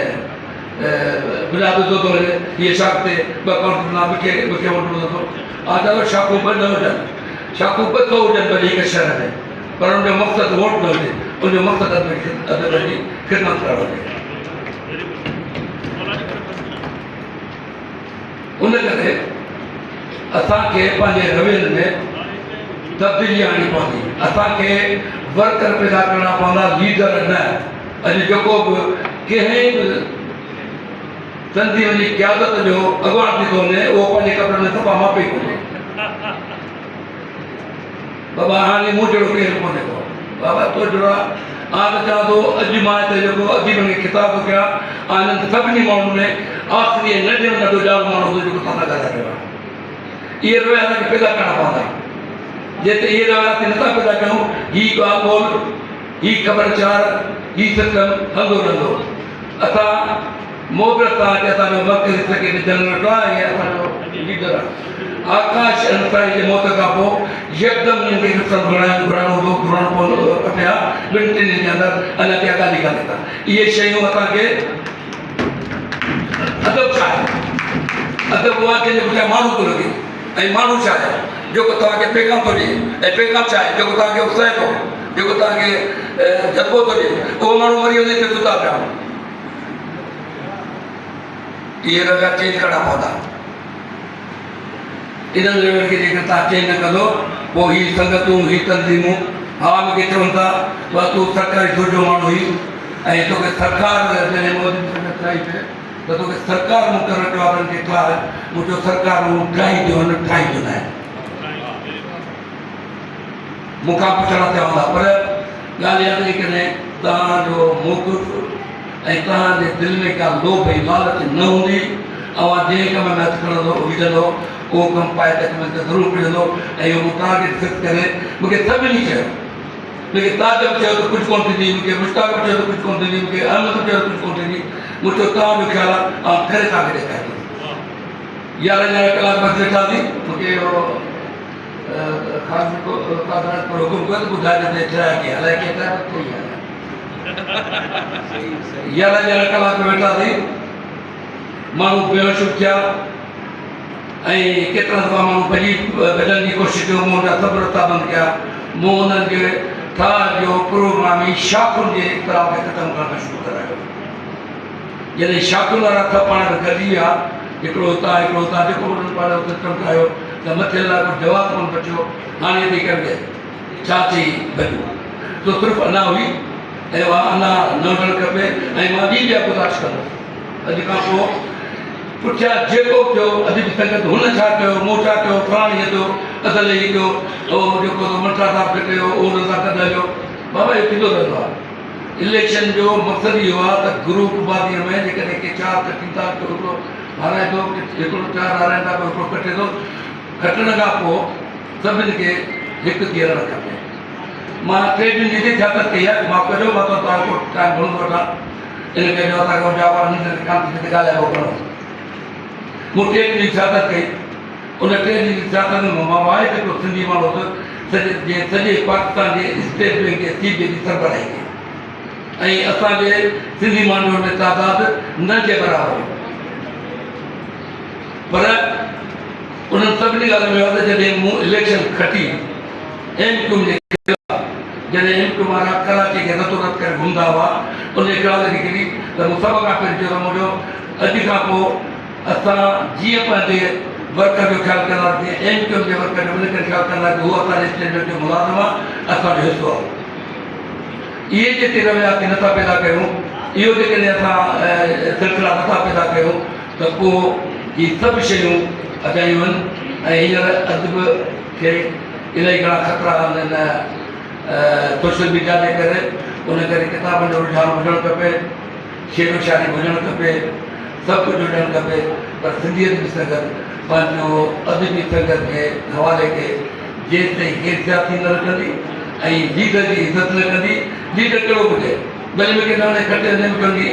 बुनियादु थो थो वञे हीअ शक ते ॿ काउंट मूंखे वठिणो थो आदर शाखूं ॿ न हुजनि शाखूं 200 हुजनि भली हिकु शहर में पर उनजो मक़सदु वोट न हुजे उनजो मक़सदु अदब जी ख़िदमत करणु हुजे उन करे असांखे पंहिंजे रवैये में तब्दीली आणणी पवंदी असांखे वर्कर पैदा करणा पवंदा लीडर न अॼु जेको बि कंहिं बि तंज़ीम जी क़यादत जो अॻुवान थी थो वञे उहो पंहिंजे कपिड़नि में सफ़ा मापे कोन्हे बाबा हाणे मूं जहिड़ो केरु कोन्हे को बाबा तो जहिड़ो आहे त चवां थो अॼु मां हिते जेको अदीबनि खे ख़िताब थो कयां आनंद सभिनी माण्हुनि में आख़िरी नंढे में नंढो ॼाणो माण्हू हूंदो जेको तव्हां सां ॻाल्हाए रहियो आहे इहे रवैया असांखे पैदा करणा पवंदा जेते इहे रवैया असीं नथा पैदा कयूं हीअ ॻाल्हि ॿोल हीअ ख़बरचार हीअ सिस्टम हलंदो रहंदो असां मोहबत सां असांजो मर्कज़ी सेक्रेटरी जनरल आहे ऐं असांजो लीडर आहे आकाश अंसारी जे मौत खां पोइ यकदमि हिनखे घुराइणो पवंदो कटिया 2-3 ॾींहंनि जे अंदरि अञा त्या ॻाल्हि ई कान्हे का इहे शयूं असांखे अदब छा आहे अदब उहा जंहिंजे पुठियां माण्हू थो लॻे ऐं माण्हू छा आहे जेको तव्हांखे पैगाम थो ॾिए ऐं पैगाम छा आहे जेको तव्हांखे उकसाए थो जेको तव्हांखे जज़्बो थो ॾिए उहो माण्हू मरी वञे हिते सुता पिया इहे रवैया चेंज करणा पवंदा इन्हनि लेवल खे जेकर तव्हां चेंज न कंदो पोइ ही संगतूं ही तंज़ीमूं हा मूंखे चवनि था उहा तूं सरकारी दर्जो माण्हू हुई ऐं तोखे सरकार जॾहिं मोदी संगत ठाही पए त तोखे सरकार मुक़ररु कयो आहे खे ठाहे मूं चयो सरकार मूं ठाही ॾियो न ठाही ॾियो न आहे मूंखां पुछण थिया हूंदा पर ॻाल्हि इहा आहे कॾहिं तव्हांजो मौक़ुफ़ ऐं तव्हांजे दिलि में का लोभ ऐं लालच न हूंदी ऐं जंहिं कम में हथु खणंदो विझंदो उहो कमु पाए त में त ज़रूरु विझंदो ऐं इहो मूं तव्हांखे फिक्स करे मूंखे सभिनी चयो मूंखे ताजब चयो त कुझु कोन थींदी मूंखे मुश्ताक चयो त कुझु कोन थींदी मूंखे अहमद चयो त कुझु कोन थींदी मूं चयो तव्हांजो ख़्यालु आहे ऐं करे तव्हांखे ॾेखारींदी 11 कलाक बस वेठासीं मूंखे इहो ख़ासि हुकुम कयो त ॿुधाए ॾे ठहिया कीअं अलाए कीअं ठहिया ठही आहे 11 कलाक वेठासीं माण्हू बेहोश थिया ऐं केतिरा दफ़ा माण्हू भॼी भॼण जी कोशिशि कयो मूं हुनजा सभु रस्ता बंदि कया मूं हुननि खे जो प्रोग्रामी शाखुनि जे इख़्तिलाफ़ खे ख़तमु करणु शुरू करायो जॾहिं शाखुनि वारा सभु पाण में गॾिजी विया हिकिड़ो हुतां जेको उन्हनि पाण सिस्टम ठाहियो त मथे लाइ कुझु जवाबु कोन बचियो हाणे थी करे छा चई भॼो तो सिर्फ़ु अना हुई ऐं उहा अना न हुजणु खपे ऐं मां ॿी ॿिया गुज़ारिश कंदुसि अॼु खां पोइ पुठियां जेको थियो अॼु बि संगत हुन छा कयो मूं छा कयो फलाणीअ जो अदल ई कयो उहो जेको मंत्रा साहिब खे कयो उहो हुन सां गॾु हलियो बाबा इहो थींदो रहंदो आहे इलेक्शन जो मक़सदु इहो आहे त ग्रुप बाज़ीअ में जेकॾहिं के 4 कटीनि था हिकिड़ो हाराए थो हिकिड़ो 4 हाराइनि था हिकिड़ो कटे थो कटण खां पोइ सभिनी खे हिकु थी हलणु खपे मां 3 ॾींहंनि जी इजाज़त कई आहे मां कजो मां तव्हांखो टाइम घणो थो वठां इन करे असांखे जवाब कान थी ॻाल्हाइबो घणो मूं 3 ॾींहं जी इजाज़त कई उन 3 ॾींहं जी इजाज़त में मां वाहे हिकिड़ो सिंधी माण्हू हुउसि सॼे पाकिस्तान जे स्टेट बैंक जे चीफ जी सरबराही कई ऐं असांजे सिंधी माण्हुनि में तादादु न जे बराबरि पर उन्हनि सभिनी ॻाल्हियुनि में वधि जॾहिं मूं इलेक्शन खटी एमक्यूम जे खिलाफ़ जॾहिं एमक्यूम वारा कराची खे रतो रत करे घुमंदा हुआ उन ॻाल्हि खे किरी त मूं सभ खां पहिरीं चयो मुंहिंजो अॼु खां पोइ असां जीअं पंहिंजे वर्कर जो ख़्यालु कंदासीं एमक्यूम जे वर्कर जो उन करे ख़्यालु कंदासीं उहो असांजे स्टेट जो मुलाज़िम आहे असांजो हिसो आहे इहे जेके रविया नथा पैदा कयूं इहो जेकॾहिं असां सिलसिला नथा पैदा कयूं त पोइ इहे सभु शयूं अजायूं आहिनि ऐं हींअर अदब खे इलाही घणा ख़तरा आहिनि सोशल मीडिया जे करे उन करे किताबनि जो रुझान हुजणु खपे शेरो शायरी हुजणु खपे सभु कुझु हुजणु खपे पर सिंधियत जी संगत पंहिंजो अदबी संगत जे हवाले खे जेसि ताईं हेठि थी न रखंदी ऐं लीडर जी इज़त न कंदी लीडर कहिड़ो हुजे भले मूंखे न खटे न कंदी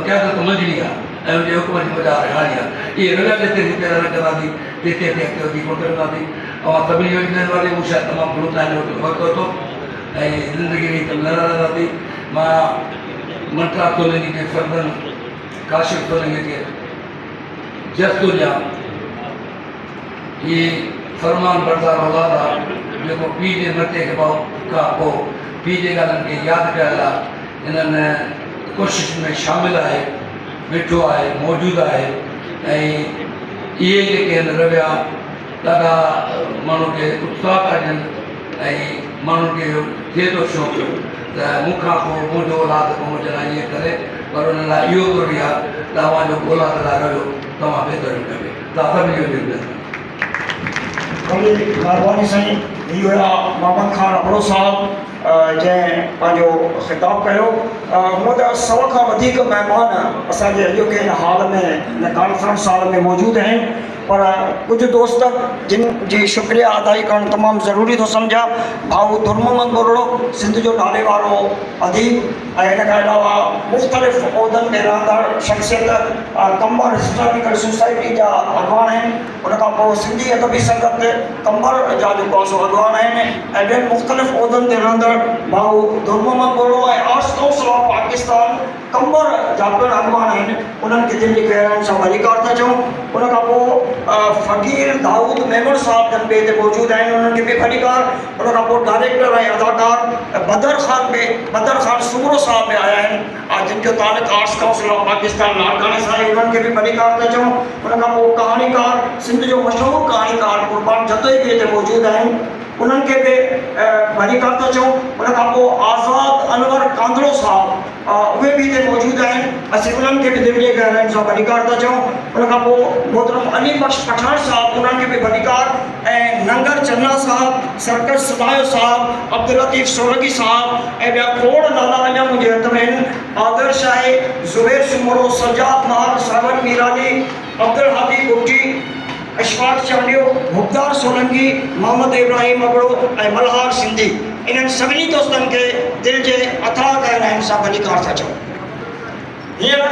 क़यादत मंझणी आहे ऐं उनजे हुकुम जी वजह हाणे आहे इहे रविया जेतिरे थी पैदा न कंदासीं तेतिरे ते अॻिते वधी कोन कंदासीं ऐं सभिनी योजनाउनि वारे मूं शायदि तमामु घणो तव्हांजो वक़्तु वरितो ऐं ज़िंदगी में कमु न रहंदासीं मां मंत्रा सोलंगी जे सरदन काशिफ सोलंगी खे जस्तो ॾियां इहे फरमान बरदार औलाद आहे जेको पीउ जे मथे खां पोइ पीउ जे ॻाल्हियुनि खे यादि कयल आहे इन्हनि कोशिशि में शामिलु आहे वेठो आहे मौजूदु आहे ऐं इहे जेके आहिनि रविया ॾाढा माण्हू खे उत्साह था ॾियनि ऐं माण्हुनि खे थिए थो शौक़ु त मूंखां पोइ मुंहिंजो औलाद पोइ मुंहिंजे लाइ ईअं करे पर उन लाइ इहो ज़रूरी आहे त तव्हांजो औलाद लाइ रहियो तव्हां बहितरु खपे तव्हां सभिनी जो महिरबानी साईं इहो आहे मोहम्मद ख़ान अबड़ो साहब जंहिं पंहिंजो ख़िताबु कयो हूअं त 100 खां वधीक महिमान असांजे अॼोके हिन हाल में हिन कॉन्फ्रेंस हॉल में मौजूदु आहिनि पर कुझु दोस्त जिन जी शुक्रिया अदाई करणु तमामु ज़रूरी थो सम्झा भाऊ दुर्मोहम्मद बोरड़ो सिंध जो नाले वारो अदीब ऐं हिन खां अलावा मुख़्तलिफ़ उहिदनि में रहंदड़ शख़्सियत कंबर हिस्टोरिकल सोसाइटी जा अॻवान आहिनि उन खां पोइ सिंधी अदबी संगत कंबर जा जेको आहे सो अॻवान आहिनि ऐं ॿियनि मुख़्तलिफ़ उहिदनि ते रहंदड़ भाऊ दुर्मोहम्मद बोरड़ो ऐं आर्ट्स काउंसिल ऑफ पाकिस्तान कंबर जा पिणु अॻवान आहिनि उन्हनि खे दिलि जी गहराइयुनि सां वरीकार था चऊं उन खां पोइ फ़क़ीर दाऊद मेमण साहब जन ॿिए ते मौजूदु आहिनि उन्हनि खे बि वरीकार उन खां पोइ डायरेक्टर ऐं अदाकार बदर ख़ान सूरो साहब बि आया आहिनि जिन जो तालुक आर्ट्स काउंसिल ऑफ पाकिस्तान लाड़काने सां आहे, उन्हनि खे बि भलीकार था चऊं। उन खां पोइ कहाणीकार, सिंध जो मशहूरु कहाणीकार कुर्बान जतोई बि हिते मौजूदु आहिनि, उन्हनि खे बि भलीकार था चऊं। उन खां पोइ आज़ाद अनवर कांदड़ो साहब, उहे बि हिते मौजूदु आहिनि, असीं उन्हनि खे बि दिलि जे गहराइनि सां भलीकार था चऊं। उन खां पोइ मोहतरम अली बख्श पठान साहब, उन्हनि खे बि भलीकार, ऐं नंगर चन्ना साहब, सरकस सदायो साहब, अब्दुल लतीफ़ सोलंकी साहब, ऐं ॿिया खोड़ नाला अञा मुंहिंजे हथ में आहिनि। आदर्श आहे, ज़ुबैर सुमरो, सजाद महल, सावन मीरानी, अब्दुल हादी गुप्ती, अशफाक चांडियो, मुख्तार सोलंकी, मोहम्मद इब्राहिम अगड़ो ऐं मल्हार सिंधी। इन्हनि सभिनी दोस्तनि खे दिलि जे अथाह गहराइनि सां भलीकार था चऊं। हींअर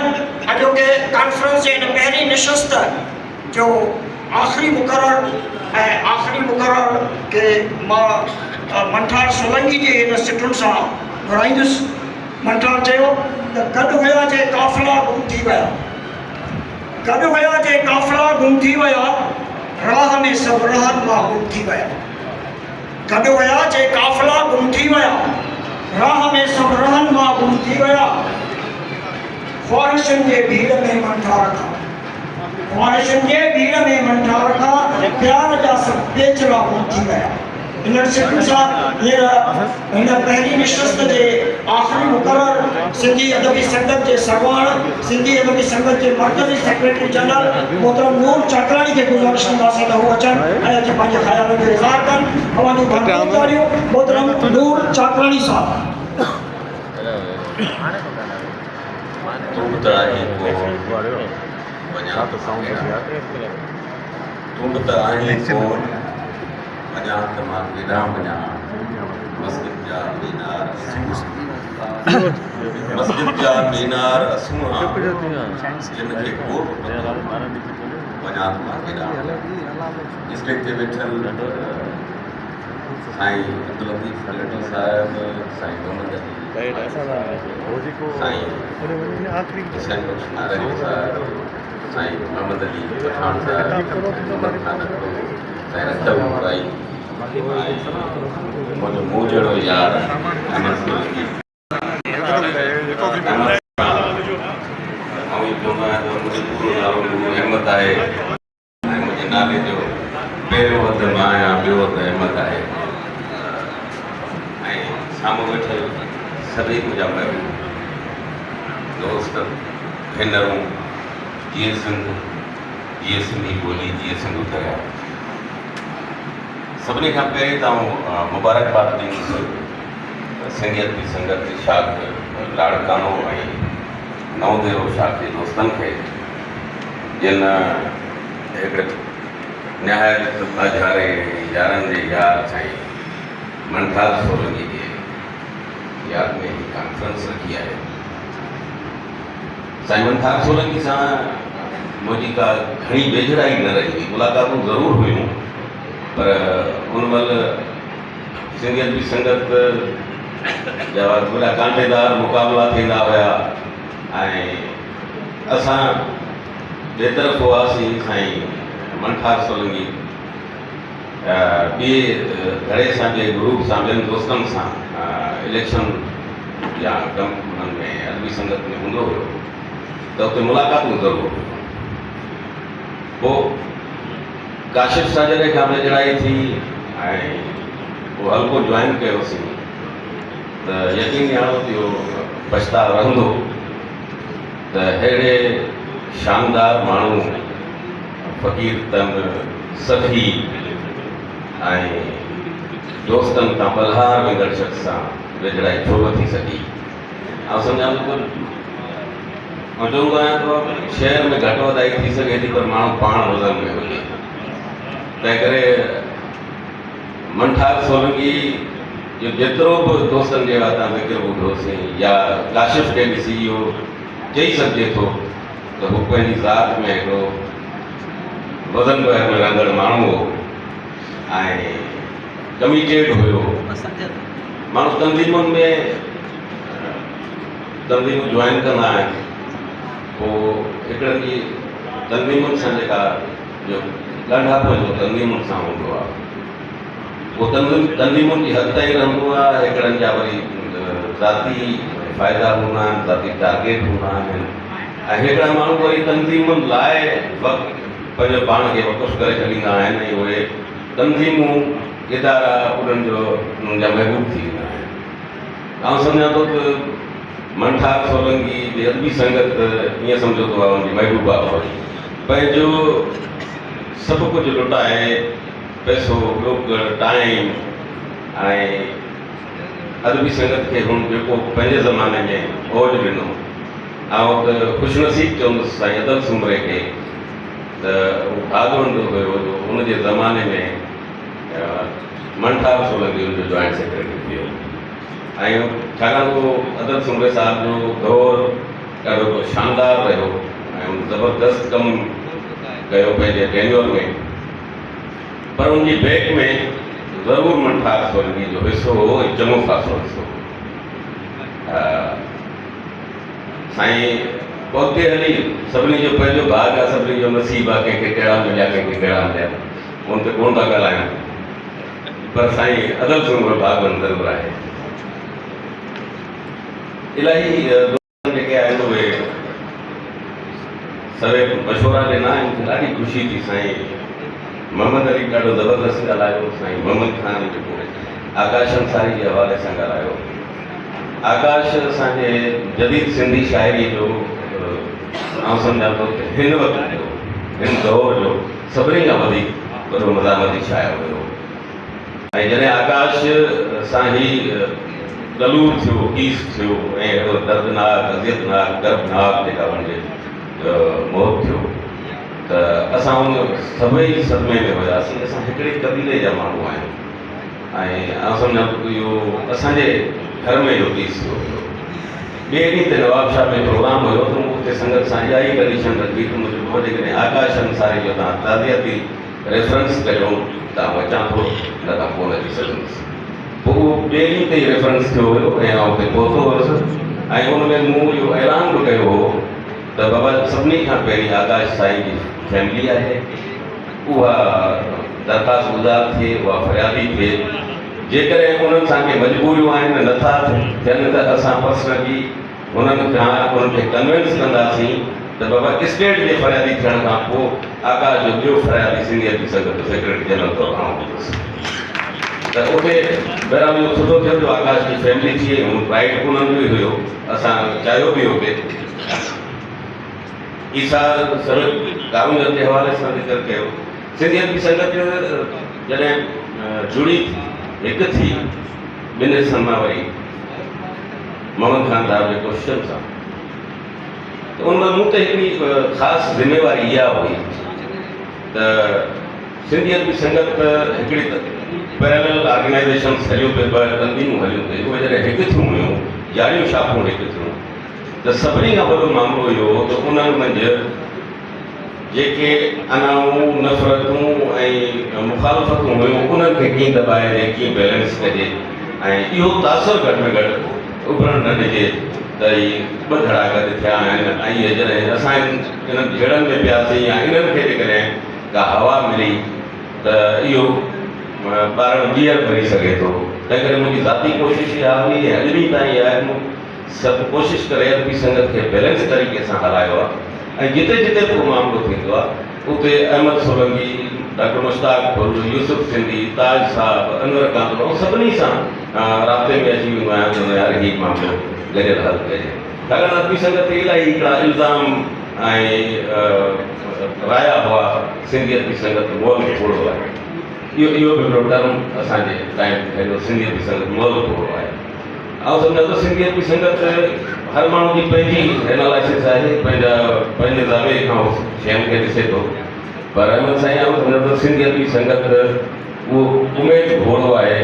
अॼोके कॉन्फ्रेंस जे हिन पहिरीं निशस्त जो आख़िरी मुक़रर खे मां मंठार सोलंकी जे हिन सिटुनि सां घुराईंदुसि। मंठार चयो त गॾु हुया जे काफ़िला गुम थी विया, गॾु हुया जे काफ़िला गुम थी विया, राह में सभु रहन मां गुम थी विया। गॾु हुया जे काफ़िला गुम थी विया, राह में सभु रहन मां गुम थी विया। ख्वाहिशनि जे भीड़ में मंठार खां, ख्वाहिशनि जे भीड़ में मंठार खां, प्यार जा सभु पेचड़ा गुम थी विया। इन सिटुनि सां हिन पहिरीं निशस्त जे आख़िरी मुक़रर सिंधी अदबी संगत जे सरवाण, सिंधी अदबी संगत जे मर्कज़ी सेक्रेटरी जनरल मोहतरम नूर चाकराणी खे गुज़ारिश कंदासीं त हू अचनि ऐं अची पंहिंजे ख़्यालनि जो इज़हार कनि। अवां जूं भरपूर मोहतरम नूर चाकराणी साहब। मस्जिद जा मीनार असूं जिन खे कोट वञा मां केॾां स्टेज ते वेठल साईं अब्दुल लतीफ़ सोलंकी साहिब, साईं मोहम्मद अली, साईं हुसैन बख्श नारायणी साहिब, साईं मोहम्मद अली पठान साहिब, मोहम्मद खान अकबर, साईं रतन मुराई, मुंहिंजो मूं जहिड़ो यार अहमद सोलंकी। अहमद आहे ऐं मुंहिंजे नाले जो पहिरियों वध मां आहियां, ॿियो वध अहमद आहे। ऐं साम्हूं वेठल सभई मुंहिंजा महबूब दोस्त भेनरूं, जीअं सिंधी ॿोली, जीअं सिंधु दरिया, सभिनी खां पहिरीं तव्हां मुबारकबाद ॾींदुसि सिंधियत जी संगत जे शाख लाड़कानो ऐं नवदेरो शाख जे दोस्तनि खे, जिन हिकिड़े निहायत बाज़ारे यारनि जे यार साईं मंठार सोलंकी जे यादि में ही कॉन्फ्रेंस रखी आहे। साईं मंठार सोलंकी सां मुंहिंजी का घणी वेझड़ाई न रही हुई, मुलाक़ातूं ज़रूरु हुयूं, पर उन महिल सिंधियत जी संगत जा वॾा कांटेदार मुक़ाबला थींदा हुया ऐं असां बेतरफ़ हुआसीं साईं मंठार सोलंकी ॿिए घणे सां ॿिए ग्रुप सां, ॿियनि दोस्तनि सां इलेक्शन या उन्हनि में अदबी संगत में हूंदो हुयो त उते मुलाक़ातूं ज़रूरु हुयूं। पोइ काशिफ सां जॾहिं खां वेझड़ाई थी ऐं पोइ हल्को जॉइन कयोसीं त यकीन ॼाणो त इहो पछताव रहंदो त अहिड़े शानदार माण्हू फ़क़ीर तन सफ़ी ऐं दोस्तनि खां बलहार वेंदड़ शख़्स सां वेझड़ाई छो न थी सघी। ऐं सम्झां थो ऐं चवंदो आहियां त शहर में घटि वधाई थी सघे थी, पर माण्हू पाण वज़न में हुजे। तंहिं करे मंठार सोलंकी जो जेतिरो बि दोस्तनि जे वाता ज़िक्र ॿुधोसीं या काशिफ खे ॾिसी इहो चई सघिजे थो त हू पंहिंजी ज़ात में हिकिड़ो वज़न बहर में रहंदड़ माण्हू हो ऐं कमिटेड हुयो। माण्हू तंज़ीमुनि में तंज़ीमूं जॉइन कंदा आहिनि, पोइ हिकिड़नि जी तंज़ीमुनि सां जेका जो ॻंढापो जो तंज़ीमुनि सां हूंदो आहे, उहो तंज़ीमुनि जी हद ताईं रहंदो आहे। हिकिड़नि जा वरी ज़ाती फ़ाइदा हूंदा आहिनि, ज़ाती टारगेट हूंदा आहिनि ऐं हिकिड़ा माण्हू वरी तंज़ीमुनि लाइ पंहिंजो पाण खे वक़ुफ़ करे छॾींदा आहिनि ऐं उहे तंज़ीमूं इदारा उन्हनि जा महबूब थी वेंदा आहिनि। आउं सम्झां थो त मंठार सोलंकी जी अदबी संगत ईअं सम्झो थो आहे उनजी महबूबा हुई, पंहिंजो सभु कुझु लुटाए पैसो ॿियो टाइम ऐं अदबी संगत खे हुन जेको पंहिंजे ज़माने में ओज ॾिनो। ऐं त ख़ुशनसीब चवंदुसि साईं अदल सुमरे खे त उहो भाॻवंदो हुयो जो उनजे ज़माने में मंठार सोलंकी उनजो जॉइंट सेक्रेटरी थी वियो ऐं छाकाणि उहो अदल सुमरे साहिब जो दौरु ॾाढो शानदार रहियो ऐं उन ज़बरदस्त कमु कयो पंहिंजे टेन्योर में, पर उनजी बैक में ज़रूरु मंठार सोलंकी जो हिसो हो ऐं चङो ख़ासो हिसो। साईं पहुते हली सभिनी जो पंहिंजो भाॻ आहे, सभिनी जो नसीब आहे, कंहिंखे कहिड़ा मिलिया कंहिंखे कहिड़ा मिलिया, उन ते कोन था ॻाल्हायूं, पर साईं अदल सुमरो भाॻवंत ज़रूरु आहे। इलाही जेके आहिनि उहे सभई मशवरा ॾिना आहिनि, मूंखे ॾाढी ख़ुशी थी। साईं मोहम्मद अली ॾाढो ज़बरदस्त ॻाल्हायो, साईं मोहम्मद ख़ान जेको आकाश अंसारी जे हवाले सां ॻाल्हायो। आकाश असांजे जदीद सिंधी शाइरी जो आउं सम्झां थो हिन वक़्तु जो हिन दौर जो सभिनी खां वधीक वॾो मज़ामती शाइर हुयो ऐं जॾहिं आकाश सां ई गलूर थियो, कीस थियो ऐं अहिड़ो दर्दनाक अज़ियतनाक गर्भनाक जेका वञे मौत थियो त असां उन सभई सदमे में हुयासीं। असां हिकिड़े क़बीले जा माण्हू आहियूं ऐं आउं सम्झां थो इहो असांजे घर में इहो कीस थियो हुयो। ॿिए ॾींहं ते नवाबशाह में प्रोग्राम हुयो त मूं उते संगत सां इहा ई कंडीशन रखी त मुंहिंजो जेकॾहिं आकाश अंसारी जो तव्हां ताज़ियती रेफरेंस कयो त आउं अचां थो, न त कोन अची सघंदुसि। पोइ उहो ॿिए ॾींहं ते ई रेफरेंस थियो हुयो ऐं आउं उते पहुतो हुयुसि ऐं उन में मूं इहो ऐलान बि कयो हो त बाबा सभिनी खां पहिरीं आकाश साईं जी फैमिली आहे, उहा दरख़्वास्त गुज़ार थिए, उहा फ़रियादी थिए। जेकॾहिं उन्हनि सां के मजबूरियूं आहिनि नथा थियनि त असां पर्सनली उन्हनि खे कन्विंस कंदासीं त बाबा स्टेट जे फ़रियादी थियण खां पोइ आकाश जो ॿियो फ़रियादी सिंधियत जी संगत सेक्रेटरी जनरल तौरु खणो हूंदुसि। त उते बहिरहाल इहो सुठो थियो जो आकाश जी फैमिली थी वई, राइट उन्हनि जो ई हुयो, असां चाहियो बि हुते। ईसा सर कारूंजन जे हवाले सां ज़िक्र कयो। सिंधियत जी संगत जॾहिं जुड़ी हिकु थी ॿिनि हिसनि मां वरी मोहम्मद ख़ान साहिब जे क्वेश्चन सां, त उन मूं ते हिकिड़ी ख़ासि ज़िमेवारी इहा हुई त सिंधियत जी संगत हिकिड़ी पैरेलल ऑर्गेनाइज़ेशन्स हलियूं पियूं, ॿ तंज़ीमूं हलियूं पियूं, उहे जॾहिं हिकु थियूं हुयूं, ॼाड़ियूं शाखूं हिकु थियूं, त सभिनी खां वॾो मामिलो इहो हो त उन्हनि मंझि जेके अनाऊं नफ़रतूं ऐं मुखालफ़तूं हुयूं उन्हनि खे कीअं दॿाइजे, कीअं बैलेंस कजे ऐं इहो तासुर घटि में घटि उभरणु न ॾिजे त हीअ ॿ धड़ा गॾु थिया आहिनि ऐं इहे जॾहिं असां इन्हनि जड़नि में पियासीं या इन्हनि खे जेकॾहिं का हवा मिली त इहो ॿारनि ॿीहर भरी सघे थो। तंहिं करे मुंहिंजी ज़ाती कोशिशि इहा हुई ऐं अॼु बि ताईं आहे, मूं सभु कोशिशि करे अदबी संगत खे बैलेंस तरीक़े सां हलायो आहे ऐं जिते जिते को मामिलो थींदो आहे उते अहमद सोलंकी, डॉक्टर मुश्ताक फुल, यूसुफ सिंधी, ताज साहब, अनवर कांदो सभिनी सां राब्ते में अची वेंदो आहियां त यार हीउ मामिलो गॾियल हल कजे। छाकाणि अदबी संगत ते इलाही हिकिड़ा इल्ज़ाम ऐं राया हुआ सिंधियत जी संगत मोल थोरो आहे, इहो बि हिकिड़ो टर्म असांजे टाइम हेॾो सिंधियत जी संगत मोल थोरो आहे। ऐं सम्झो त सिंधियत जी संगत हर माण्हू जी पंहिंजी एनालिसिस आहे, पंहिंजे ज़ावे खां शयुनि खे ॾिसे थो, पर अहमद साईं आउं सम्झो त सिंधियत जी संगत उहो उमेद घोड़ो आहे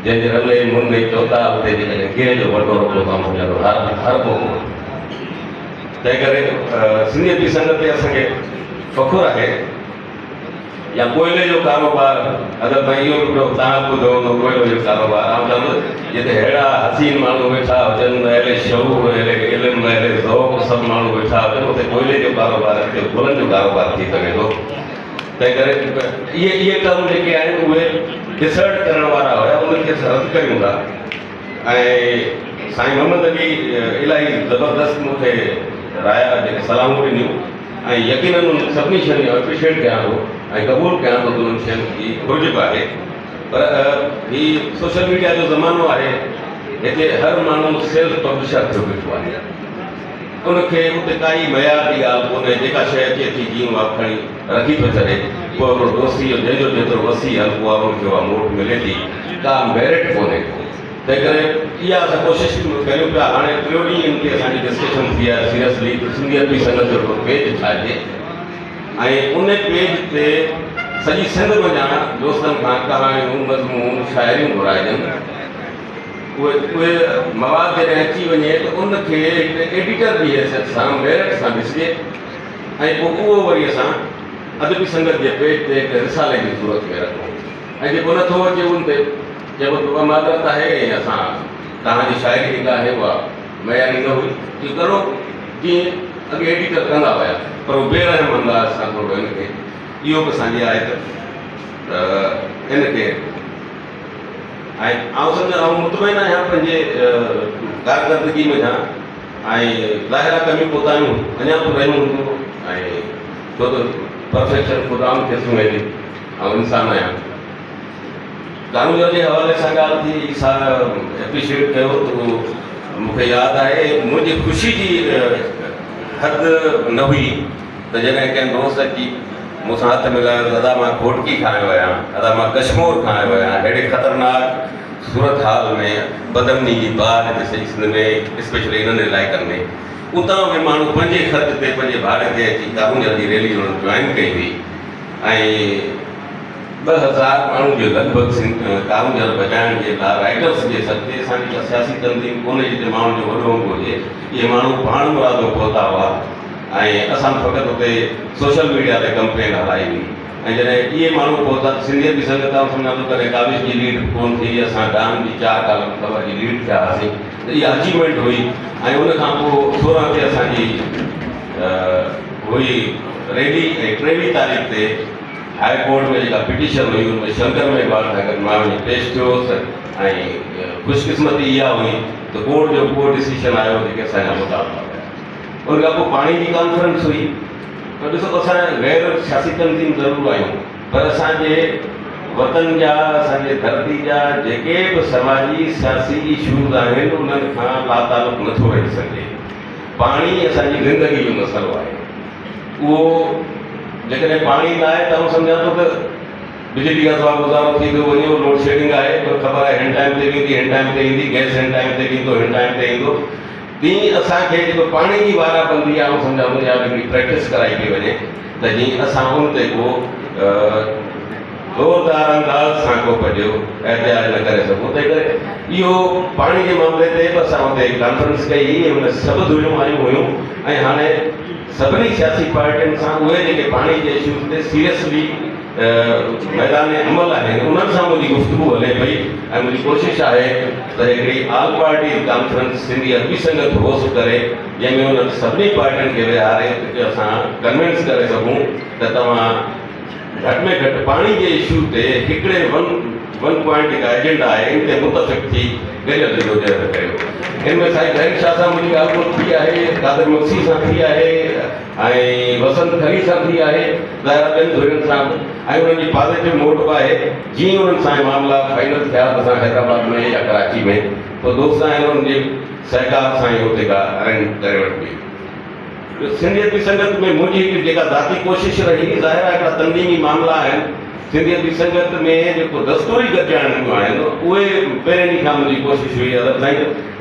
जंहिंजे हले मुंडे चौथा उते जेकॾहिं कीअं जो वॾो रोको था मुंहिंजो हर मौक़ो। तंहिं करे सिंधियत जी संगत ते असांखे फ़ख़ुरु आहे। या कोयले जो कारोबार, अगरि भाई इहो हिकिड़ो तव्हां ॿुधो हूंदो कोयले जो कारोबार, आउं चवंदुसि जिते अहिड़ा हसीन माण्हू वेठा हुजनि, अहिड़े शऊर, अहिड़े इल्मु, अहिड़े ज़ौक़ सभु माण्हू वेठा हुजनि, उते कोयले जो कारोबार, हिते गुलनि जो कारोबार थी सघे थो। तंहिं करे इहे कम जेके आहिनि उहे डिसर्ट करण वारा हुया, उन्हनि खे असां रद्द कयूं था ऐं साईं मोहम्मद अली इलाही ज़बरदस्त मूंखे राया जेके सलाहूं ॾिनियूं ऐं यकीनन उन सभिनी शयुनि एप्रिशिएट कयां थो ऐं क़बूल कयां थो त उन्हनि शयुनि जी घुरिज बि आहे। पर ही सोशल मीडिया जो ज़मानो आहे, हिते हर माण्हू सेल्फ पब्लिशर थियो बीठो आहे। उनखे उते काई मयार जी ॻाल्हि कोन्हे, जेका शइ अचे थी जीअं उहा खणी रखी थो छॾे, पोइ हिकिड़ो दोस्ती जो जंहिंजो जेतिरो वसी हल्को आहे उनखे उहा मोट मिले थी, का मेरिट कोन्हे को। तंहिं करे इहा असां कोशिशि करियूं पिया। हाणे टियों ॾींहुं इनते असांजी डिस्कशन थी आहे सीरियसली त सिंधी अदबी संगत जो हिकिड़ो पेज ठाहिजे ऐं उन पेज ते सॼी सिंध में ॼाण दोस्तनि खां कहाणियूं, मज़मून, शाइरियूं घुराइजनि। उहे मवाद जॾहिं अची वञे त उनखे एडिटर जी हैसियत सां मेरिट सां ॾिसिजे ऐं पोइ उहो वरी असां अदबी संगत जे पेज ते हिकु रिसाले जी सूरत में रखूं। ऐं जेको नथो अचे उन ते चइबो मादरत आहे, असां तव्हांजी शाइरी जेका आहे उहा मयारी न हुई, की करो जीअं अॻे एडिटर कंदा हुया, पर उहो बेरहम अंदाज़ सां थोरो हिनखे इहो बि असांजी आहे त हिनखे ऐं आउं मुतमइन आहियां पंहिंजे कारकर्दगी में जां ऐं ज़ाहिरा कमियूं कोताहियूं अञा बि रहियूं हूंदियूं ऐं छो त परफेक्शन ख़ुदा खे सुमेली ऐं इंसानु आहियां। कानून जे हवाले सां ॻाल्हि थी, सा एप्रिशिएट कयो त मूंखे यादि आहे मुंहिंजी ख़ुशी जी हदि न हुई त जॾहिं कंहिं दोस्त अची मूंसां हथु मिलायो त दादा मां घोटकी खायो आहियां, दादा मां कश्मीर खायो आहियां। अहिड़े ख़तरनाक सूरत हाल में बदमनी जी बार हिते सॼी सिंध में स्पेशली इन्हनि इलाइक़नि में उतां बि माण्हू पंहिंजे ख़र्च ते पंहिंजे भाड़े ते अची कारूंजल जी रैली उन्हनि जॉइन कई हुई ऐं 2000 माण्हू जो लॻभॻि कारूंजल बचाइण जे लाइ राइटर्स जे सदके असांजी का सियासी तंज़ीम कोन्हे जिते माण्हुनि जो वॾो अंग हुजे, इहे माण्हू पाण मुरादो पहुता हुआ ऐं असां फ़क़ति हुते सोशल मीडिया ते कंपेन हलाई हुई। ऐं जॾहिं इहे माण्हू पहुता सिंधियत बि संगत सम्झा थो करे काबिज जी लीड कोन थी, असां डान जी 4 कालम ख़बर जी लीड थिया हुआसीं, त इहा अचीवमेंट हुई। ऐं उनखां पोइ 16 ते असांजी हुई रैली ऐं 23 तारीख़ ते हाई कोर्ट में जेका पिटीशन हुई उनमें शंकर में बाल ठाकर मां वञी पेश थियो ऐं ख़ुशकिस्मती इहा हुई त कोर्ट जो को डिसीशन आयो जेके असांजा मुताबिक़ हुया। उन खां पोइ पाणी जी कॉन्फ्रेंस हुई। त ॾिसो असां गैर सियासी तंज़ीम ज़रूरु आहियूं, पर असांजे वतन जा असांजे धरती जा जेके बि समाजी सियासी इशूज़ आहिनि उन्हनि खां लातालुक़ नथो रही सघे। पाणी असांजी ज़िंदगी जो मसइलो आहे। उहो जेकॾहिं पाणी न आहे त आउं सम्झां थो त बिजली जा सवाइ गुज़ारो थी थो वञे, लोड शेडिंग आहे, पर ख़बर आहे हिन टाइम ते वेंदी, हिन टाइम ते ईंदी, गैस हिन टाइम ते ईंदो, हिन टाइम ते ईंदो। तीअं असांखे जेको पाणी जी वाराबंदी आहे आउं सम्झां थो या हिकिड़ी प्रैक्टिस कराई पई वञे त जीअं असां उन ते को ज़ोरदार अंदाज़ सां को पंहिंजो एहतियात न करे सघूं। तंहिं करे इहो पाणी जे मामले ते बि असां हुते कॉन्फ्रेंस कई हुई, हुन सभु धुरियूं आयूं हुयूं ऐं हाणे सभिनी सियासी पार्टियुनि सां उहे जेके पाणी जे इशूज़ ते सीरियसली मैदान अमल आहिनि उन्हनि सां मुंहिंजी गुफ़्तगू हले पई ऐं मुंहिंजी कोशिशि आहे त हिकिड़ी ऑल पार्टी कॉन्फ्रेंस सिंधी अदबी संगत होस्ट करे, जंहिंमें उन्हनि सभिनी पार्टियुनि खे विहारे असां कन्विंस करे सघूं त तव्हां घटि में घटि पाणी जे इशू ते हिकिड़े वन पॉइंट जेका एजेंडा आहे इन ते मुतफ़िक़ थी गॾियल ज़रूरु कयो। हिन में साईं ज़हीर शाह सां मुंहिंजी ॻाल्हि थी आहे, कादर मक्सी सां थी आहे ऐं वसंत खली सां थी आहे, ज़ाहिर ॿियनि धुरियुनि सां ऐं उन्हनि जी पॉज़िटिव नोट बि आहे। जीअं उन्हनि सां मामला फाइनल थिया त असां हैदराबाद में या कराची में पोइ दोस्त आहिनि उन्हनि जे सहकार सां ई हुते का अरेंज करे वठिबी। सिंधियत जी संगत में मुंहिंजी जेका ज़ाती कोशिशि रही, ज़ाहिर आहे हिकिड़ा तंज़ीमी मामला आहिनि। सिंधियत जी संगत में जेको दस्तूरी गॾिजाणियूं आहिनि उहे पहिरें ॾींहं खां मुंहिंजी कोशिशि हुई अगरि साईं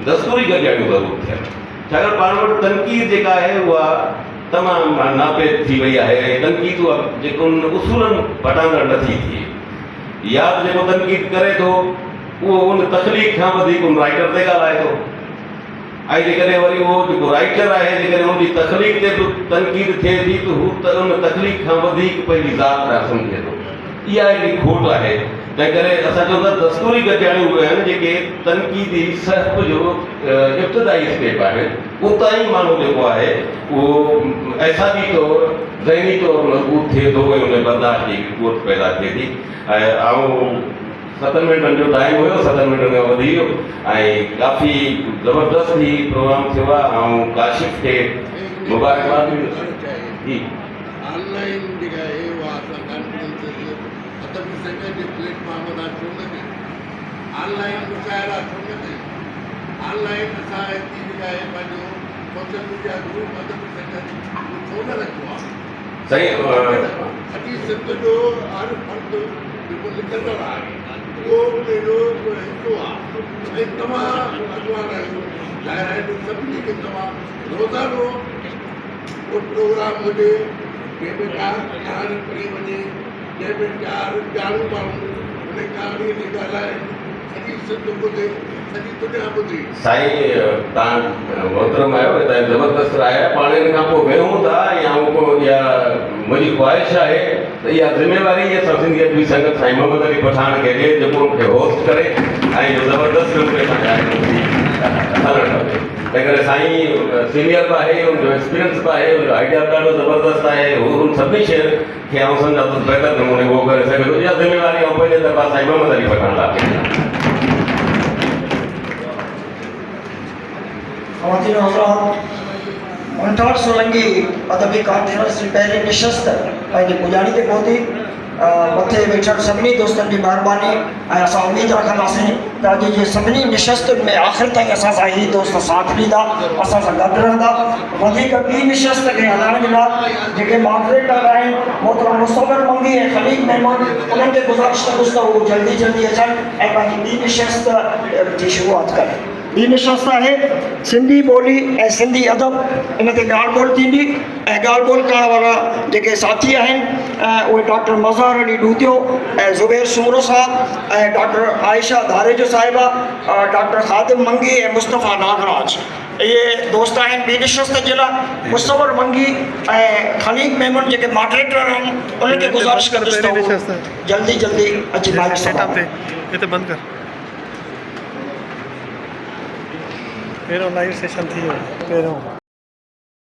दस्तूरी गॾिजाणियूं ज़रूरु थियनि, छाकाणि पाण वटि तनक़ीद जेका आहे उहा तमामु नापेद थी वई आहे ऐं तनक़ीद उहा जेको उन उसूलनि पटांगड़ नथी थिए। या जेको तनक़ीद करे थो उहो उन तख़लीक़ खां वधीक उन राइटर ते ॻाल्हाए थो ऐं जेकॾहिं वरी उहो जेको राइटर आहे जेकॾहिं उनजी तख़लीक़ ते बि तनक़ीद थिए थी त हू त उन तख़लीक़ खां वधीक पंहिंजी ज़ात ॾांहुं सम्झे थो। इहा हिकिड़ी खोट आहे। तंहिं करे असां चऊं था दस्तूरी गॾिजाणियूं उहे आहिनि जेके तनक़ीदी सहफ़ जो इब्तिदाई स्टेप आहे, उतां ई माण्हू जेको आहे उहो एहसासी तौरु ज़हनी तौरु मज़बूत थिए थो ऐं उन बर्दाश्त जी क़ुवत पैदा थिए थी। ऐं 7 मिंटनि जो टाइम हुयो, 7 मिंट में वधी वियो ऐं काफ़ी ज़बरदस्त ही प्रोग्राम थियो आहे ऐं काशिफ़ खे मुबारकबाद जी। ऑनलाइन जेका आहे उहा असां कॉन्फ्रेंस अदबी संगत जे प्लेटफॉर्म तां छो न कई, ऑनलाइन मुशाइरा छो न कई, ऑनलाइन असां हिते जेका आहे पंहिंजो सोशल मीडिया ग्रुप अदबी संगत छो न रखियो आहे। सही अॼु सिंध जो हर फर्द जेको लिखंदड़ आहे उहो पंहिंजो हिसो आहे ऐं तव्हां अॻवान आहियो, ज़ाहिर आहे सभिनी खे तव्हां रोज़ानो उहो प्रोग्राम हुजे जंहिंमें कहाणी पढ़ी वञे, जंहिंमें ॼाणू माण्हू उन कहाणीअ ते ॻाल्हाइनि, सॼी सिंध ॿुधे, सॼी दुनिया ॿुधे। साईं तव्हां मोहतरम आहियो, हितां ज़बरदस्त राय आहे। पाण इन खां पोइ वेहूं था या इहा मुंहिंजी ख़्वाहिश आहे त इहा ज़िम्मेवारी असां सिंधी अदबी संगत साईं मोहम्मद अली पठान खे ॾिए, जेको उनखे होस्ट करे ऐं इहो ज़बरदस्त नमूने सां हलणु खपे। तंहिं करे साईं सीनियर बि आहे, उनजो एक्सपीरियंस बि आहे, उनजो आइडिया बि ॾाढो ज़बरदस्त आहे। हू उन सभिनी शयुनि खे आउं सम्झां थो बहितर नमूने उहो करे सघे थो। इहा ज़िम्मेवारी आउं पंहिंजे तरफ़ां साईं मोहम्मद अली पठान लाइ ख़वातीन हज़रात, मंठार सोलंकी अदबी कॉन्फ्रेंस जी पहिरीं निशस्त पंहिंजी पुॼाणी ते पहुती। मथे वेठल सभिनी दोस्तनि जी महिरबानी ऐं असां उमेदु रखंदासीं त अॼु जे सभिनी निशस्तुनि में आख़िर ताईं असां सां ई दोस्त साथ ॾींदा, असां सां गॾु रहंदा। वधीक ॿी निशस्त खे हलाइण जे लाइ जेके मॉडरेटर आहिनि मोहतरम मुस्तफ़र मंगी ऐं खलील महिमान, उन्हनि खे गुज़ारिश कंदुसि त उहो जल्दी जल्दी अचनि ऐं पंहिंजी ॿी निशस्त जी शुरूआति कनि। ॿी निशस्त आहे सिंधी ॿोली ऐं सिंधी अदब, इन ते ॻाल्हि ॿोल थींदी ऐं ॻाल्हि ॿोल करण वारा जेके साथी आहिनि उहे डॉक्टर मज़हर अली ॾूतियो ऐं ज़ुबैर सूरो साहब ऐं डॉक्टर आयशा धारेजो साहिबा, डॉक्टर ख़ादिम मंगी ऐं मुस्तफ़ा नागराज, इहे दोस्त आहिनि। ॿी निशस्त जे लाइ मुस्तफ़र मंगी ऐं खलील मेमन जेके मॉडरेटर आहिनि उन्हनि खे गुज़ारिश कंदुसि त जल्दी जल्दी अची हिते बंदि कर। पहिरियों लाइव सेशन थी वियो पहिरियों